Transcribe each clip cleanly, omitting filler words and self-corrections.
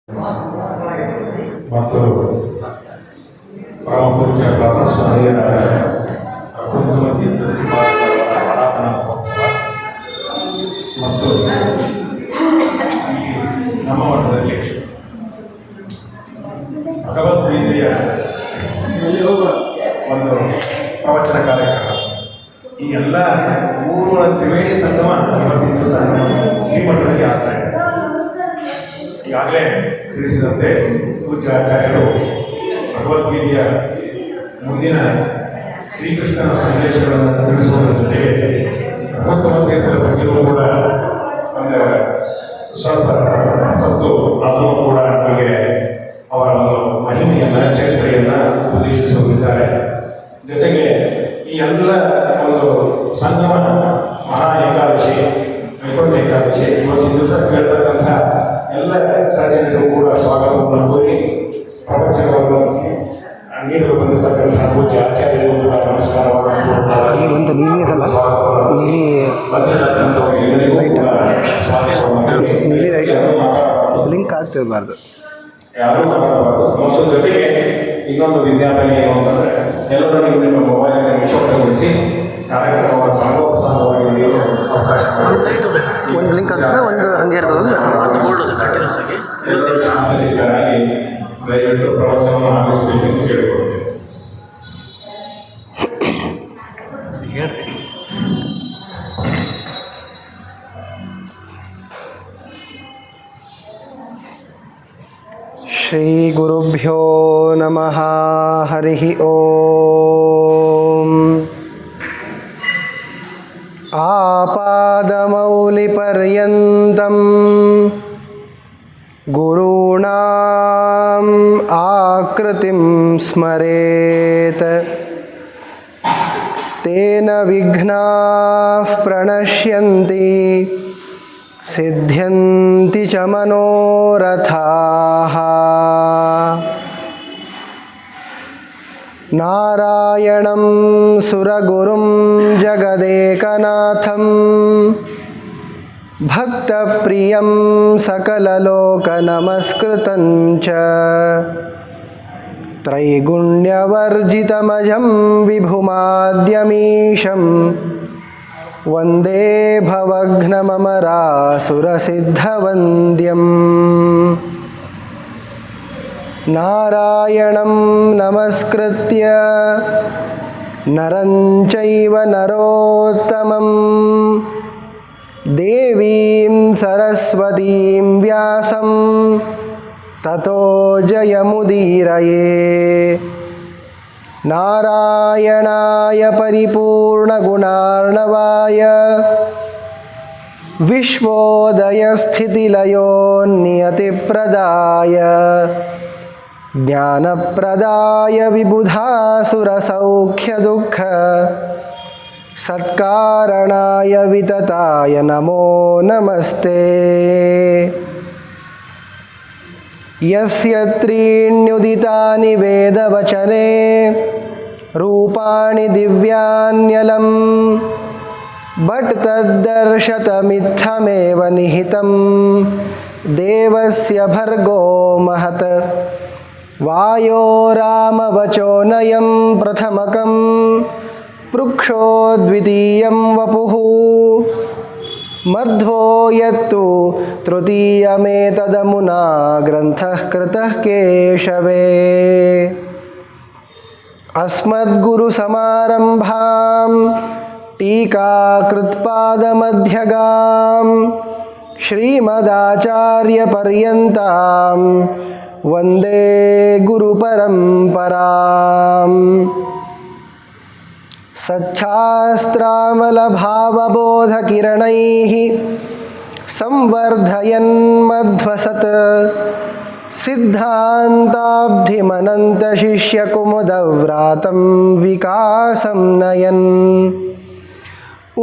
ಮತ್ತು ಪರಮಪೂಜ್ಯರಾದ ಸ್ವಾಮಿಯರ ಕುಂಕುಮತೀರ್ಥ ಶ್ರೀಪಾದರ ಆರಾಧನಾ ಮಹೋತ್ಸವ ಮತ್ತು ಈ ನಮ್ಮ ಮಠದಲ್ಲಿ ಭಗವದ್ಗೀತೆಯ ಒಂದು ಪ್ರವಚನ ಕಾರ್ಯಕ್ರಮ. ಈ ಎಲ್ಲ ಊರುಗಳ ತ್ರಿವೇಣಿ ಸಂಗಮ ಇವತ್ತಿನ ದಿವಸ ಶ್ರೀಮಠದಲ್ಲಿ ಆಗ್ತಾ ಇದೆ. ಈಗಾಗಲೇ ತಿಳಿಸಿದಂತೆ ಪೂಜ್ಯಾಚಾರ್ಯರು ಭಗವದ್ಗೀತೆಯ ಮುಂದಿನ ಶ್ರೀಕೃಷ್ಣನ ಸಂದೇಶಗಳನ್ನು ತಿಳಿಸುವುದರ ಜೊತೆಗೆ ಭಗವದ್ಗೀತೆಯ ಬಗ್ಗೆಯೂ ಕೂಡ ಒಂದು ಸ್ವಲ್ಪ ಮತ್ತು ಅದನ್ನು ಕೂಡ ನಮಗೆ ಅವರ ಒಂದು ಮಹಿಮೆಯನ್ನು ಚರಿತ್ರೆಯನ್ನು ಉಪದೇಶಿಸುತ್ತಿದ್ದಾರೆ. ಜೊತೆಗೆ ಈ ಎಲ್ಲ ಒಂದು ಸಂಗಮ ಮಹಾ ಏಕಾದಶಿ ವೈಕುಂಠ ಏಕಾದಶಿ ಇವತ್ತಿನ ದಿವಸ ಕೇಳ್ತಕ್ಕಂಥ ಎಲ್ಲ ಸಜ್ಜನರು ಕೂಡ ಸ್ವಾಗತವನ್ನು ಕೋರಿ ಪ್ರಪಂಚವನ್ನು ನೀಡಲು ಬಂದಿರತಕ್ಕಂಥ ಪೂಜ್ಯ ಆಚಾರ್ಯರು ಕೂಡ ನಮಸ್ಕಾರವನ್ನು ಒಂದು ನೀಲಿ ಅದಲ್ಲ ನೀಲಿ ನೀಲಿ ಲೈಟ್ ಬ್ಲಿಂಕ್ ಆಗ್ತಿರಬಾರ್ದು, ಯಾರೂ ಮಾತಾಡಬಾರ್ದು. ಮತ್ತು ಜೊತೆಗೆ ಇನ್ನೊಂದು ವಿಜ್ಞಾಪನೆ ಏನು ಅಂತಂದರೆ ಎಲ್ಲರೂ ನೀವು ನಿಮ್ಮ ಮೊಬೈಲನ್ನು ನಿಶಬ್ದಗೊಳಿಸಿ ಕಾರ್ಯಕ್ರಮವನ್ನು ಸಾಂಗೋಪಸಾಂಗವಾಗಿ ನಡೆಯಲು ಅವಕಾಶ ಒಂದು ಬ್ಲಿಂಕ್ ಆಗ್ತದೆ, ಒಂದು ಹಂಗೆ ಇರ್ತದಲ್ಲ, ಕಂಟಿನ್ಯೂಸ್ ಆಗಿ ಎಲ್ಲರೂ ಶಾಂತಚಿತ್ತರಾಗಿ ದಯವಿಟ್ಟು ಪ್ರವಚನವನ್ನು ಆಲಿಸಬೇಕೆಂದು ಕೇಳಿಕೊಳ್ಳುತ್ತೇವೆ. ಶ್ರೀ ಗುರುಭ್ಯೋ ನಮಃ. ಹರಿ ಓಂ. ಆಪಾದಮೌಲಿಪರ್ಯಂತಂ ಗುರುಣಾಂ ಆಕೃತಿಂ ಸ್ಮರೇತ್ ತೇನ ವಿಘ್ನಾಃ ಪ್ರಣಶ್ಯಂತಿ ಸಿದ್ಧ್ಯಂತಿ ಚ ಮನೋರಥಾಃ. ನಾರಾಯಣಂ ಸುರಗುರುಂ ಜಗದೇಕನಾಥಂ ಭಕ್ತಪ್ರಿಯಂ ಸಕಲಲೋಕನಮಸ್ಕೃತಂ ಚ ತ್ರೈಗುಣ್ಯವರ್ಜಿತಮಜಂ ವಿಭುಮಾದ್ಯಮೀಶಂ ವಂದೇ ಭವಘ್ನಮರಾಸುರಸಿದ್ಧವಂದ್ಯಂ. ನಾರಾಯಣಂ ನಮಸ್ಕೃತ್ಯ ನರಂ ಚೈವ ನರೋತ್ತಮಂ ದೇವೀಂ ಸರಸ್ವತೀಂ ವ್ಯಾಸಂ ತತೋ ಜಯಮುದೀರಯೇ. ನಾರಾಯಣಾಯ ಪರಿಪೂರ್ಣಗುಣಾರ್ಣವಾಯ ವಿಶ್ವೋದಯಸ್ಥಿತಿಲಯೋನ್ನಿಯತಿಪ್ರದಾಯ ಜ್ಞಾನಪ್ರದಾಯ ವಿಬುಧಾಸುರಸೌಖ್ಯದುಃಖ ಸತ್ಕಾರಣಾಯ ವಿತತಾಯ ನಮೋ ನಮಸ್ತೆ. ಯಸ್ಯ ತ್ರೀಣ್ಯುದಿತಾನಿ ವೇದವಚನೆ ರೂಪಾಣಿ ದಿವ್ಯಾನ್ಯಲಂ ಬಟ್ ತದ್ದರ್ಶತಮಿತ್ಥಮೇವ ನಿಹಿತಂ ದೇವಸ್ಯ ಭರ್ಗೋ ಮಹತ್. ವಾಯೋ ರಾಮವಚೋನಯಂ ಪ್ರಥಮಕಂ ಪೃಕ್ಷೋ ದ್ವಿತೀಯಂ ವಪುಃ ಮಧ್ವೋ ಯತ್ತು ತೃತೀಯಮೇತದಮುನಾ ಗ್ರಂಥಃ ಕೃತಃ ಕೇಶವೇ. ಅಸ್ಮದ್ಗುರುಸಮಾರಂಭಾಂ ಟೀಕಾಕೃತ್ಪಾದಮಧ್ಯಗಾಂ ಶ್ರೀಮದಾಚಾರ್ಯಪರ್ಯಂತಾಂ ವಂದೇ ಗುರುಪರಂಪರಾಂ. ಸಚ್ಛಾಸ್ತ್ರಾಮಲಭಾವಬೋಧಕಿರಣೈಃ ಸಂವರ್ಧಯನ್ಮಧ್ವಸತ್ ಸಿದ್ಧಾಂತಾಬ್ಧಿಮನಂತಶಿಷ್ಯಕುಮುದವ್ರಾತಂ ವಿಕಾಸಂ ನಯನ್.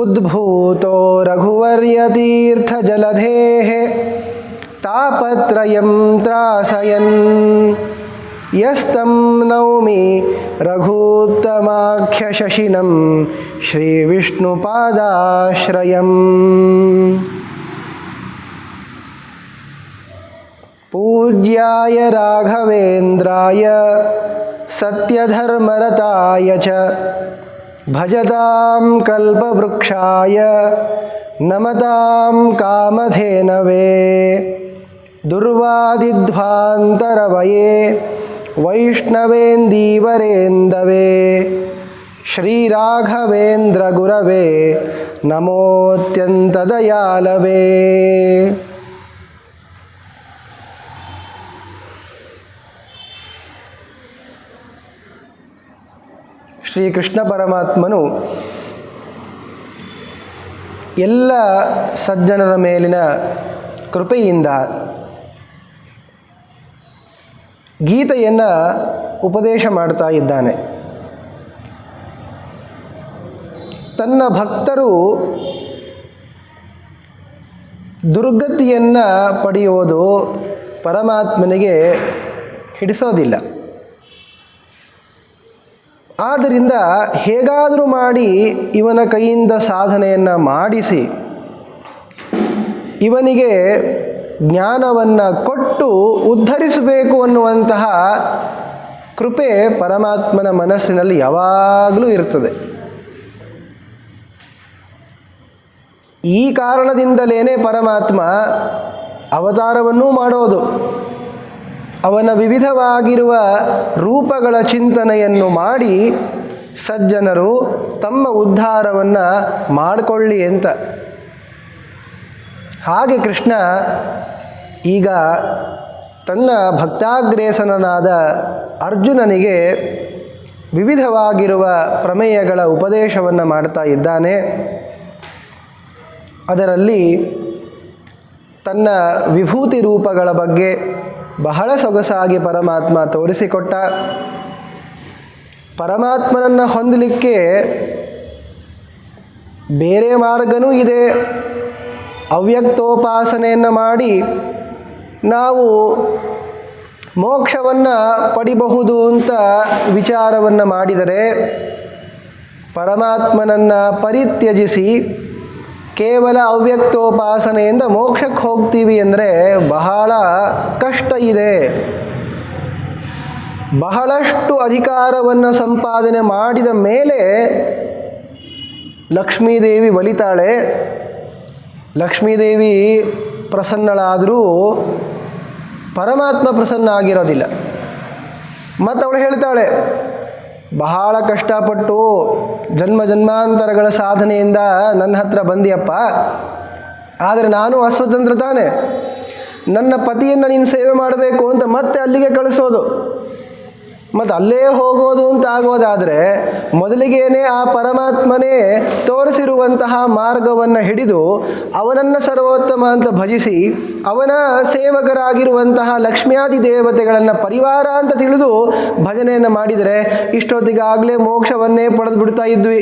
ಉದ್ಭೂತೋ ರಘುವರ್ಯತೀರ್ಥಜಲಧೇಃ ತಾಪತ್ರಯಂ ತ್ರಾಸಯನ್ ಯಸ್ತಂ ನೌಮಿ ರಘೂತ್ತಮಾಖ್ಯಶಶಿನಂ ಶ್ರೀವಿಷ್ಣುಪಾದಾಶ್ರಯಂ. ಪೂಜ್ಯಾಯ ರಾಘವೇಂದ್ರಾಯ ಸತ್ಯಧರ್ಮರತಾಯ ಚ ಭಜತಾಂ ಕಲ್ಪವೃಕ್ಷಾಯ ನಮತಾಂ ಕಾಮಧೇನವೇ ದುರ್ವಾದಿಧ್ವಾಂತರವಯೇ ವೈಷ್ಣವೇಂದೀವರೇಂದವೇ ಶ್ರೀರಾಘವೇಂದ್ರ ಗುರವೇ ನಮೋತ್ಯಂತದಯಾಲವೇ. ಶ್ರೀಕೃಷ್ಣ ಪರಮಾತ್ಮನು ಎಲ್ಲ ಸಜ್ಜನರ ಮೇಲಿನ ಕೃಪೆಯಿಂದ ಗೀತೆಯನ್ನು ಉಪದೇಶ ಮಾಡ್ತಾ ಇದ್ದಾನೆ. ತನ್ನ ಭಕ್ತರು ದುರ್ಗತಿಯನ್ನು ಪಡೆಯೋದು ಪರಮಾತ್ಮನಿಗೆ ಹಿಡಿಸೋದಿಲ್ಲ. ಆದ್ದರಿಂದ ಹೇಗಾದರೂ ಮಾಡಿ ಇವನ ಕೈಯಿಂದ ಸಾಧನೆಯನ್ನು ಮಾಡಿಸಿ ಇವನಿಗೆ ಜ್ಞಾನವನ್ನು ಕೊಟ್ಟು ಉದ್ಧರಿಸಬೇಕು ಅನ್ನುವಂತಹ ಕೃಪೆ ಪರಮಾತ್ಮನ ಮನಸ್ಸಿನಲ್ಲಿ ಯಾವಾಗಲೂ ಇರ್ತದೆ. ಈ ಕಾರಣದಿಂದಲೇ ಪರಮಾತ್ಮ ಅವತಾರವನ್ನೂ ಮಾಡೋದು, ಅವನ ವಿವಿಧವಾಗಿರುವ ರೂಪಗಳ ಚಿಂತನೆಯನ್ನು ಮಾಡಿ ಸಜ್ಜನರು ತಮ್ಮ ಉದ್ಧಾರವನ್ನು ಮಾಡಿಕೊಳ್ಳಿ ಅಂತ. ಹಾಗೆ ಕೃಷ್ಣ ಈಗ ತನ್ನ ಭಕ್ತಾಗ್ರೇಸನನಾದ ಅರ್ಜುನನಿಗೆ ವಿವಿಧವಾಗಿರುವ ಪ್ರಮೇಯಗಳ ಉಪದೇಶವನ್ನು ಮಾಡ್ತಾ ಇದ್ದಾನೆ. ಅದರಲ್ಲಿ ತನ್ನ ವಿಭೂತಿ ರೂಪಗಳ ಬಗ್ಗೆ ಬಹಳ ಸೊಗಸಾಗಿ ಪರಮಾತ್ಮ ತೋರಿಸಿಕೊಟ್ಟ. ಪರಮಾತ್ಮನನ್ನು ಹೊಂದಲಿಕ್ಕೆ ಬೇರೆ ಮಾರ್ಗನೂ ಇದೆ. ಅವ್ಯಕ್ತೋಪಾಸನೆಯನ್ನು ಮಾಡಿ ನಾವು ಮೋಕ್ಷವನ್ನು ಪಡಿಬಹುದು ಅಂತ ವಿಚಾರವನ್ನು ಮಾಡಿದರೆ, ಪರಮಾತ್ಮನನ್ನು ಪರಿತ್ಯಜಿಸಿ ಕೇವಲ ಅವ್ಯಕ್ತೋಪಾಸನೆಯಿಂದ ಮೋಕ್ಷಕ್ಕೆ ಹೋಗ್ತೀವಿ ಅಂದರೆ ಬಹಳ ಕಷ್ಟ ಇದೆ. ಬಹಳಷ್ಟು ಅಧಿಕಾರವನ್ನು ಸಂಪಾದನೆ ಮಾಡಿದ ಮೇಲೆ ಲಕ್ಷ್ಮೀದೇವಿ ಒಲಿತಾಳೆ. ಲಕ್ಷ್ಮೀದೇವಿ ಪ್ರಸನ್ನಳಾದರೂ ಪರಮಾತ್ಮ ಪ್ರಸನ್ನ ಆಗಿರೋದಿಲ್ಲ. ಮತ್ತು ಅವಳು ಹೇಳ್ತಾಳೆ, ಬಹಳ ಕಷ್ಟಪಟ್ಟು ಜನ್ಮ ಜನ್ಮಾಂತರಗಳ ಸಾಧನೆಯಿಂದ ನನ್ನ ಹತ್ರ ಬಂದಿಯಪ್ಪ, ಆದರೆ ನಾನು ಅಸ್ವತಂತ್ರ ತಾನೆ, ನನ್ನ ಪತಿಯನ್ನು ನೀನು ಸೇವೆ ಮಾಡಬೇಕು ಅಂತ ಮತ್ತೆ ಅಲ್ಲಿಗೆ ಕಳಿಸೋದು, ಮತ್ತು ಅಲ್ಲೇ ಹೋಗೋದು ಅಂತ ಆಗೋದಾದರೆ ಮೊದಲಿಗೇನೆ ಆ ಪರಮಾತ್ಮನೇ ತೋರಿಸಿರುವಂತಹ ಮಾರ್ಗವನ್ನು ಹಿಡಿದು ಅವನನ್ನು ಸರ್ವೋತ್ತಮ ಅಂತ ಭಜಿಸಿ ಅವನ ಸೇವಕರಾಗಿರುವಂತಹ ಲಕ್ಷ್ಮ್ಯಾದಿ ದೇವತೆಗಳನ್ನು ಪರಿವಾರ ಅಂತ ತಿಳಿದು ಭಜನೆಯನ್ನು ಮಾಡಿದರೆ ಇಷ್ಟೊತ್ತಿಗಾಗಲೇ ಮೋಕ್ಷವನ್ನೇ ಪಡೆದು ಬಿಡ್ತಾ ಇದ್ವಿ.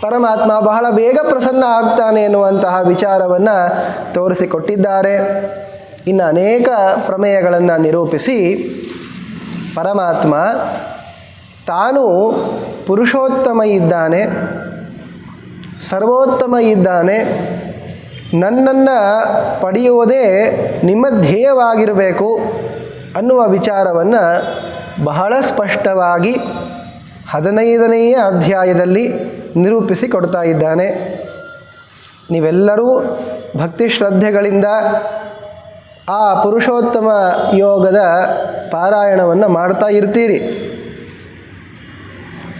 ಪರಮಾತ್ಮ ಬಹಳ ಬೇಗ ಪ್ರಸನ್ನ ಆಗ್ತಾನೆ ಎನ್ನುವಂತಹ ವಿಚಾರವನ್ನು ತೋರಿಸಿಕೊಟ್ಟಿದ್ದಾರೆ. ಇನ್ನು ಅನೇಕ ಪ್ರಮೇಯಗಳನ್ನು ನಿರೂಪಿಸಿ ಪರಮಾತ್ಮ ತಾನು ಪುರುಷೋತ್ತಮ ಇದ್ದಾನೆ, ಸರ್ವೋತ್ತಮ ಇದ್ದಾನೆ, ನನ್ನನ್ನು ಪಡೆಯುವುದೇ ನಿಮ್ಮ ಧ್ಯೇಯವಾಗಿರಬೇಕು ಅನ್ನುವ ವಿಚಾರವನ್ನು ಬಹಳ ಸ್ಪಷ್ಟವಾಗಿ 15ನೆಯ ಅಧ್ಯಾಯದಲ್ಲಿ ನಿರೂಪಿಸಿ ಕೊಡ್ತಾ ಇದ್ದಾನೆ. ನೀವೆಲ್ಲರೂ ಭಕ್ತಿ ಶ್ರದ್ಧೆಗಳಿಂದ ಆ ಪುರುಷೋತ್ತಮ ಯೋಗದ ಪಾರಾಯಣವನ್ನು ಮಾಡ್ತಾ ಇರ್ತೀರಿ.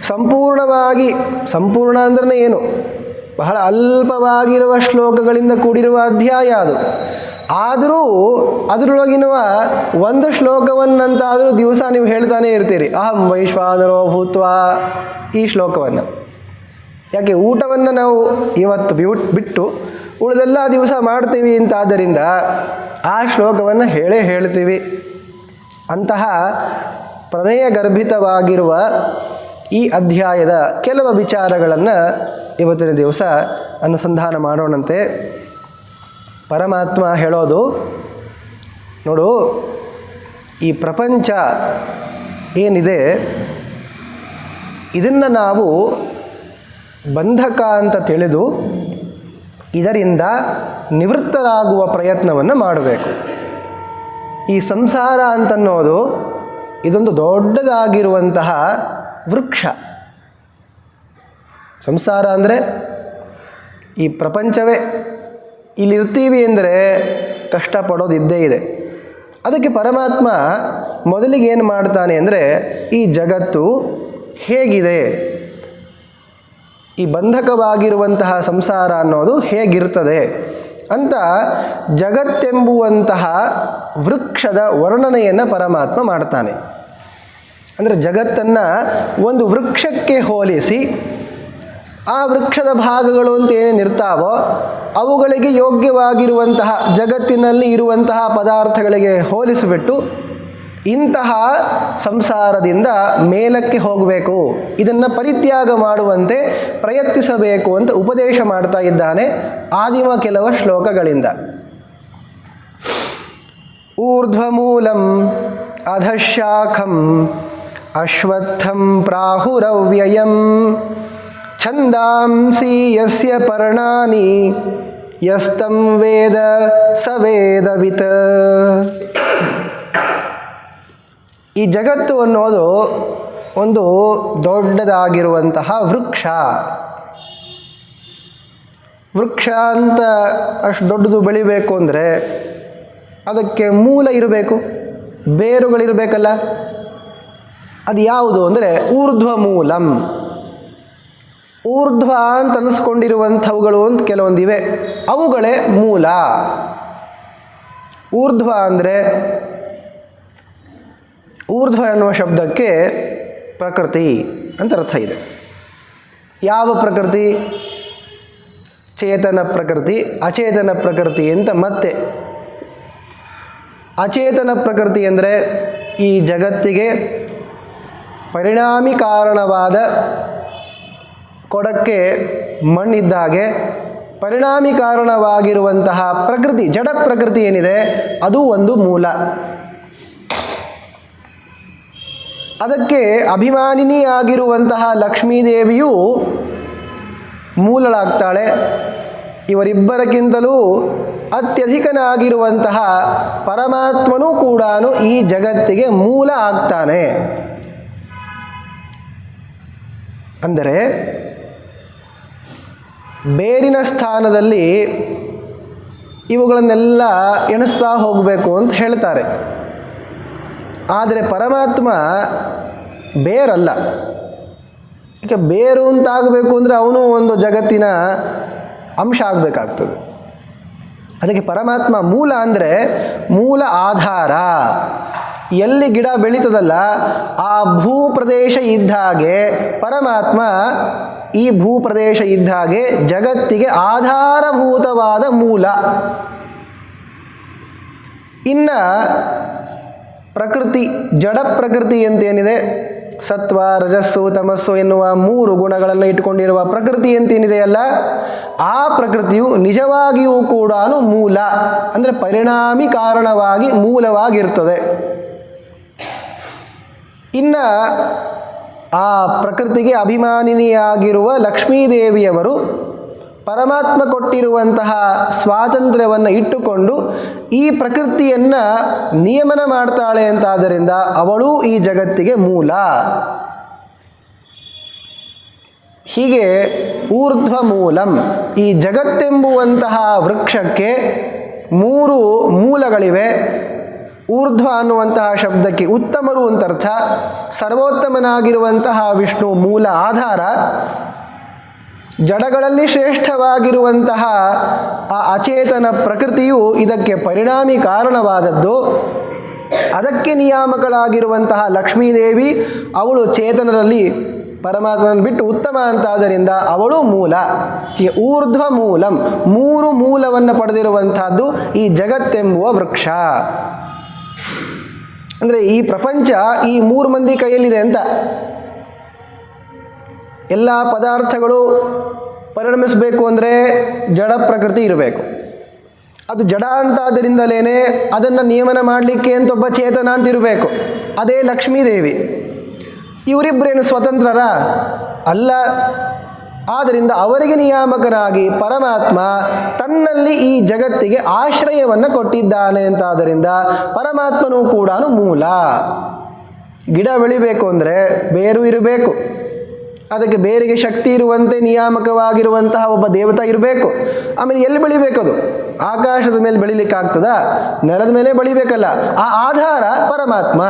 ಸಂಪೂರ್ಣ ಅಂದ್ರೆ ಏನು, ಬಹಳ ಅಲ್ಪವಾಗಿರುವ ಶ್ಲೋಕಗಳಿಂದ ಕೂಡಿರುವ ಅಧ್ಯಾಯ ಅದು. ಆದರೂ ಅದರೊಳಗಿರುವ ಒಂದು ಶ್ಲೋಕವನ್ನಂತಾದರೂ ದಿವಸ ನೀವು ಹೇಳ್ತಾನೆ ಇರ್ತೀರಿ, ಅಹಂ ವೈಶ್ವಾನರೋ ಭೂತ್ವ, ಈ ಶ್ಲೋಕವನ್ನು. ಯಾಕೆ, ಊಟವನ್ನು ನಾವು ಇವತ್ತು ಬಿಟ್ಟು ಉಳಿದೆಲ್ಲ ದಿವಸ ಮಾಡ್ತೀವಿ ಅಂತಾದ್ದರಿಂದ ಆ ಶ್ಲೋಕವನ್ನು ಹೇಳ್ತೀವಿ. ಅಂತಹ ಪ್ರಮೇಯ ಗರ್ಭಿತವಾಗಿರುವ ಈ ಅಧ್ಯಾಯದ ಕೆಲವು ವಿಚಾರಗಳನ್ನು ಇವತ್ತಿನ ದಿವಸ ಅನುಸಂಧಾನ ಮಾಡೋಣಂತೆ. ಪರಮಾತ್ಮ ಹೇಳೋದು, ನೋಡು, ಈ ಪ್ರಪಂಚ ಏನಿದೆ ಇದನ್ನು ನಾವು ಬಂಧಕ ಅಂತ ತಿಳಿದು ಇದರಿಂದ ನಿವೃತ್ತರಾಗುವ ಪ್ರಯತ್ನವನ್ನು ಮಾಡಬೇಕು. ಈ ಸಂಸಾರ ಅಂತನ್ನೋದು ಇದೊಂದು ದೊಡ್ಡದಾಗಿರುವಂತಹ ವೃಕ್ಷ. ಸಂಸಾರ ಅಂದರೆ ಈ ಪ್ರಪಂಚವೇ. ಇಲ್ಲಿರ್ತೀವಿ ಅಂದರೆ ಕಷ್ಟಪಡೋದು ಇದ್ದೇ ಇದೆ. ಅದಕ್ಕೆ ಪರಮಾತ್ಮ ಮೊದಲಿಗೆ ಏನು ಮಾಡ್ತಾನೆ ಅಂದರೆ ಈ ಜಗತ್ತು ಹೇಗಿದೆ, ಈ ಬಂಧಕವಾಗಿರುವಂತಹ ಸಂಸಾರ ಅನ್ನೋದು ಹೇಗಿರ್ತದೆ ಅಂತ ಜಗತ್ತೆಂಬುವಂತಹ ವೃಕ್ಷದ ವರ್ಣನೆಯನ್ನು ಪರಮಾತ್ಮ ಮಾಡ್ತಾನೆ. ಅಂದರೆ ಜಗತ್ತನ್ನು ಒಂದು ವೃಕ್ಷಕ್ಕೆ ಹೋಲಿಸಿ ಆ ವೃಕ್ಷದ ಭಾಗಗಳು ಅಂತ ಏನೇನಿರ್ತಾವೋ ಅವುಗಳಿಗೆ ಯೋಗ್ಯವಾಗಿರುವಂತಹ ಜಗತ್ತಿನಲ್ಲಿ ಇರುವಂತಹ ಪದಾರ್ಥಗಳಿಗೆ ಹೋಲಿಸಿಬಿಟ್ಟು ಇಂತಹ ಸಂಸಾರದಿಂದ ಮೇಲಕ್ಕೆ ಹೋಗಬೇಕು, ಇದನ್ನು ಪರಿತ್ಯಾಗ ಮಾಡುವಂತೆ ಪ್ರಯತ್ನಿಸಬೇಕು ಅಂತ ಉಪದೇಶ ಮಾಡ್ತಾ ಇದ್ದಾನೆ ಆದಿಮ ಕೆಲವು ಶ್ಲೋಕಗಳಿಂದ. ಊರ್ಧ್ವಮೂಲಂ ಅಧಃಶಾಖಂ ಅಶ್ವತ್ಥಂ ಪ್ರಾಹುರವ್ಯಯಂ ಛಂದಾಂಸಿ ಯಸ್ಯ ಪರ್ಣಾನಿ ಯಸ್ತಂ ವೇದ ಸ ವೇದವಿತ್. ಈ ಜಗತ್ತು ಅನ್ನೋದು ಒಂದು ದೊಡ್ಡದಾಗಿರುವಂತಹ ವೃಕ್ಷ. ವೃಕ್ಷ ಅಂತ ಅಷ್ಟು ದೊಡ್ಡದು ಬೆಳಿಬೇಕು ಅಂದರೆ ಅದಕ್ಕೆ ಮೂಲ ಇರಬೇಕು, ಬೇರುಗಳಿರಬೇಕಲ್ಲ. ಅದು ಯಾವುದು ಅಂದರೆ ಊರ್ಧ್ವ ಮೂಲಂ. ಊರ್ಧ್ವ ಅಂತ ಅನ್ನಿಸ್ಕೊಂಡಿರುವಂಥವುಗಳು ಅಂತ ಕೆಲವೊಂದಿವೆ, ಅವುಗಳೇ ಮೂಲ. ಊರ್ಧ್ವ ಅಂದರೆ ಊರ್ಧ್ವ ಎನ್ನುವ ಶಬ್ದಕ್ಕೆ ಪ್ರಕೃತಿ ಅಂತ ಅರ್ಥ ಇದೆ. ಯಾವ ಪ್ರಕೃತಿ? ಚೇತನ ಪ್ರಕೃತಿ, ಅಚೇತನ ಪ್ರಕೃತಿ ಅಂತ ಮತ್ತೆ. ಅಚೇತನ ಪ್ರಕೃತಿ ಅಂದರೆ ಈ ಜಗತ್ತಿಗೆ ಪರಿಣಾಮಿ ಕಾರಣವಾದ ಕೊಡಕ್ಕೆ ಮಣ್ಣಿದ್ದ ಹಾಗೆ ಪರಿಣಾಮಿ ಕಾರಣವಾಗಿರುವಂತಹ ಪ್ರಕೃತಿ, ಜಡ ಪ್ರಕೃತಿ ಏನಿದೆ ಅದು ಒಂದು ಮೂಲ. ಅದಕ್ಕೆ ಅಭಿಮಾನಿನಿ ಆಗಿರುವಂತಹ ಲಕ್ಷ್ಮೀದೇವಿಯು ಮೂಲಳಾಗ್ತಾಳೆ. ಇವರಿಬ್ಬರಕ್ಕಿಂತಲೂ ಅತ್ಯಧಿಕನಾಗಿರುವಂತಹ ಪರಮಾತ್ಮನೂ ಕೂಡ ಈ ಜಗತ್ತಿಗೆ ಮೂಲ ಆಗ್ತಾನೆ. ಅಂದರೆ ಬೇರಿನ ಸ್ಥಾನದಲ್ಲಿ ಇವುಗಳನ್ನೆಲ್ಲ ಎಣಿಸ್ತಾ ಹೋಗಬೇಕು ಅಂತ ಹೇಳ್ತಾರೆ. ಆದರೆ ಪರಮಾತ್ಮ ಬೇರಲ್ಲ. ಈಗ ಬೇರು ಅಂತಾಗಬೇಕು ಅಂದರೆ ಅವನು ಒಂದು ಜಗತ್ತಿನ ಅಂಶ ಆಗಬೇಕಾಗ್ತದೆ. ಅದಕ್ಕೆ ಪರಮಾತ್ಮ ಮೂಲ ಅಂದರೆ ಮೂಲ ಆಧಾರ. ಎಲ್ಲಿ ಗಿಡ ಬೆಳೀತದಲ್ಲ ಆ ಭೂಪ್ರದೇಶ ಇದ್ದ ಹಾಗೆ ಪರಮಾತ್ಮ ಈ ಭೂಪ್ರದೇಶ ಇದ್ದ ಹಾಗೆ ಜಗತ್ತಿಗೆ ಆಧಾರಭೂತವಾದ ಮೂಲ. ಇನ್ನು ಪ್ರಕೃತಿ, ಜಡ ಪ್ರಕೃತಿ ಅಂತೇನಿದೆ, ಸತ್ವ ರಜಸ್ಸು ತಮಸ್ಸು ಎನ್ನುವ ಮೂರು ಗುಣಗಳನ್ನು ಇಟ್ಕೊಂಡಿರುವ ಪ್ರಕೃತಿ ಅಂತೇನಿದೆಯಲ್ಲ, ಆ ಪ್ರಕೃತಿಯು ನಿಜವಾಗಿಯೂ ಕೂಡ ಮೂಲ ಅಂದರೆ ಪರಿಣಾಮಿ ಕಾರಣವಾಗಿ ಮೂಲವಾಗಿರ್ತದೆ. ಇನ್ನು ಆ ಪ್ರಕೃತಿಗೆ ಅಭಿಮಾನಿನಿಯಾಗಿರುವ ಲಕ್ಷ್ಮೀದೇವಿಯವರು ಪರಮಾತ್ಮ ಕೊಟ್ಟಿರುವಂತಹ ಸ್ವಾತಂತ್ರ್ಯವನ್ನು ಇಟ್ಟುಕೊಂಡು ಈ ಪ್ರಕೃತಿಯನ್ನು ನಿಯಮನ ಮಾಡ್ತಾಳೆ ಅಂತಾದ್ದರಿಂದ ಅವಳು ಈ ಜಗತ್ತಿಗೆ ಮೂಲ. ಹೀಗೆ ಊರ್ಧ್ವ ಮೂಲಂ, ಈ ಜಗತ್ತೆಂಬುವಂತಹ ವೃಕ್ಷಕ್ಕೆ ಮೂರು ಮೂಲಗಳಿವೆ. ಊರ್ಧ್ವ ಅನ್ನುವಂತಹ ಶಬ್ದಕ್ಕೆ ಉತ್ತಮರು ಅಂತ ಅರ್ಥ. ಸರ್ವೋತ್ತಮನಾಗಿರುವಂತಹ ವಿಷ್ಣು ಮೂಲ ಆಧಾರ. ಜಡಗಳಲ್ಲಿ ಶ್ರೇಷ್ಠವಾಗಿರುವಂತಹ ಆ ಅಚೇತನ ಪ್ರಕೃತಿಯು ಇದಕ್ಕೆ ಪರಿಣಾಮಿ ಕಾರಣವಾದದ್ದು. ಅದಕ್ಕೆ ನಿಯಾಮಕಳಾಗಿರುವಂತಹ ಲಕ್ಷ್ಮೀದೇವಿ ಅವಳು ಚೇತನರಲ್ಲಿ ಪರಮಾತ್ಮನ ಬಿಟ್ಟು ಉತ್ತಮ ಅಂತಾದ್ದರಿಂದ ಅವಳು ಮೂಲ. ಈ ಊರ್ಧ್ವ ಮೂಲಂ, ಮೂರು ಮೂಲವನ್ನು ಪಡೆದಿರುವಂತಹದ್ದು ಈ ಜಗತ್ತೆಂಬುವ ವೃಕ್ಷ. ಅಂದರೆ ಈ ಪ್ರಪಂಚ ಈ ಮೂರು ಮಂದಿ ಕೈಯಲ್ಲಿದೆ ಅಂತ. ಎಲ್ಲ ಪದಾರ್ಥಗಳು ಪರಿಣಮಿಸಬೇಕು ಅಂದರೆ ಜಡ ಪ್ರಕೃತಿ ಇರಬೇಕು. ಅದು ಜಡ ಅಂತಾದ್ದರಿಂದಲೇ ಅದನ್ನು ನಿಯಮನ ಮಾಡಲಿಕ್ಕೆ ಅಂತ ಒಬ್ಬ ಚೇತನ ಅಂತ ಇರಬೇಕು, ಅದೇ ಲಕ್ಷ್ಮೀದೇವಿ. ಇವರಿಬ್ಬರೇನು ಸ್ವತಂತ್ರರ ಅಲ್ಲ. ಆದ್ದರಿಂದ ಅವರಿಗೆ ನಿಯಾಮಕನಾಗಿ ಪರಮಾತ್ಮ ತನ್ನಲ್ಲಿ ಈ ಜಗತ್ತಿಗೆ ಆಶ್ರಯವನ್ನು ಕೊಟ್ಟಿದ್ದಾನೆ ಅಂತಾದ್ದರಿಂದ ಪರಮಾತ್ಮನೂ ಕೂಡ ಮೂಲ. ಗಿಡ ಬೆಳಿಬೇಕು ಅಂದರೆ ಬೇರು ಇರಬೇಕು, ಅದಕ್ಕೆ ಬೇರಿಗೆ ಶಕ್ತಿ ಇರುವಂತೆ ನಿಯಾಮಕವಾಗಿರುವಂತಹ ಒಬ್ಬ ದೇವತಾ ಇರಬೇಕು. ಆಮೇಲೆ ಎಲ್ಲಿ ಬೆಳಿಬೇಕದು? ಆಕಾಶದ ಮೇಲೆ ಬೆಳಿಲಿಕ್ಕಾಗ್ತದ? ನೆಲದ ಮೇಲೆ ಬೆಳಿಬೇಕಲ್ಲ. ಆ ಆಧಾರ ಪರಮಾತ್ಮ.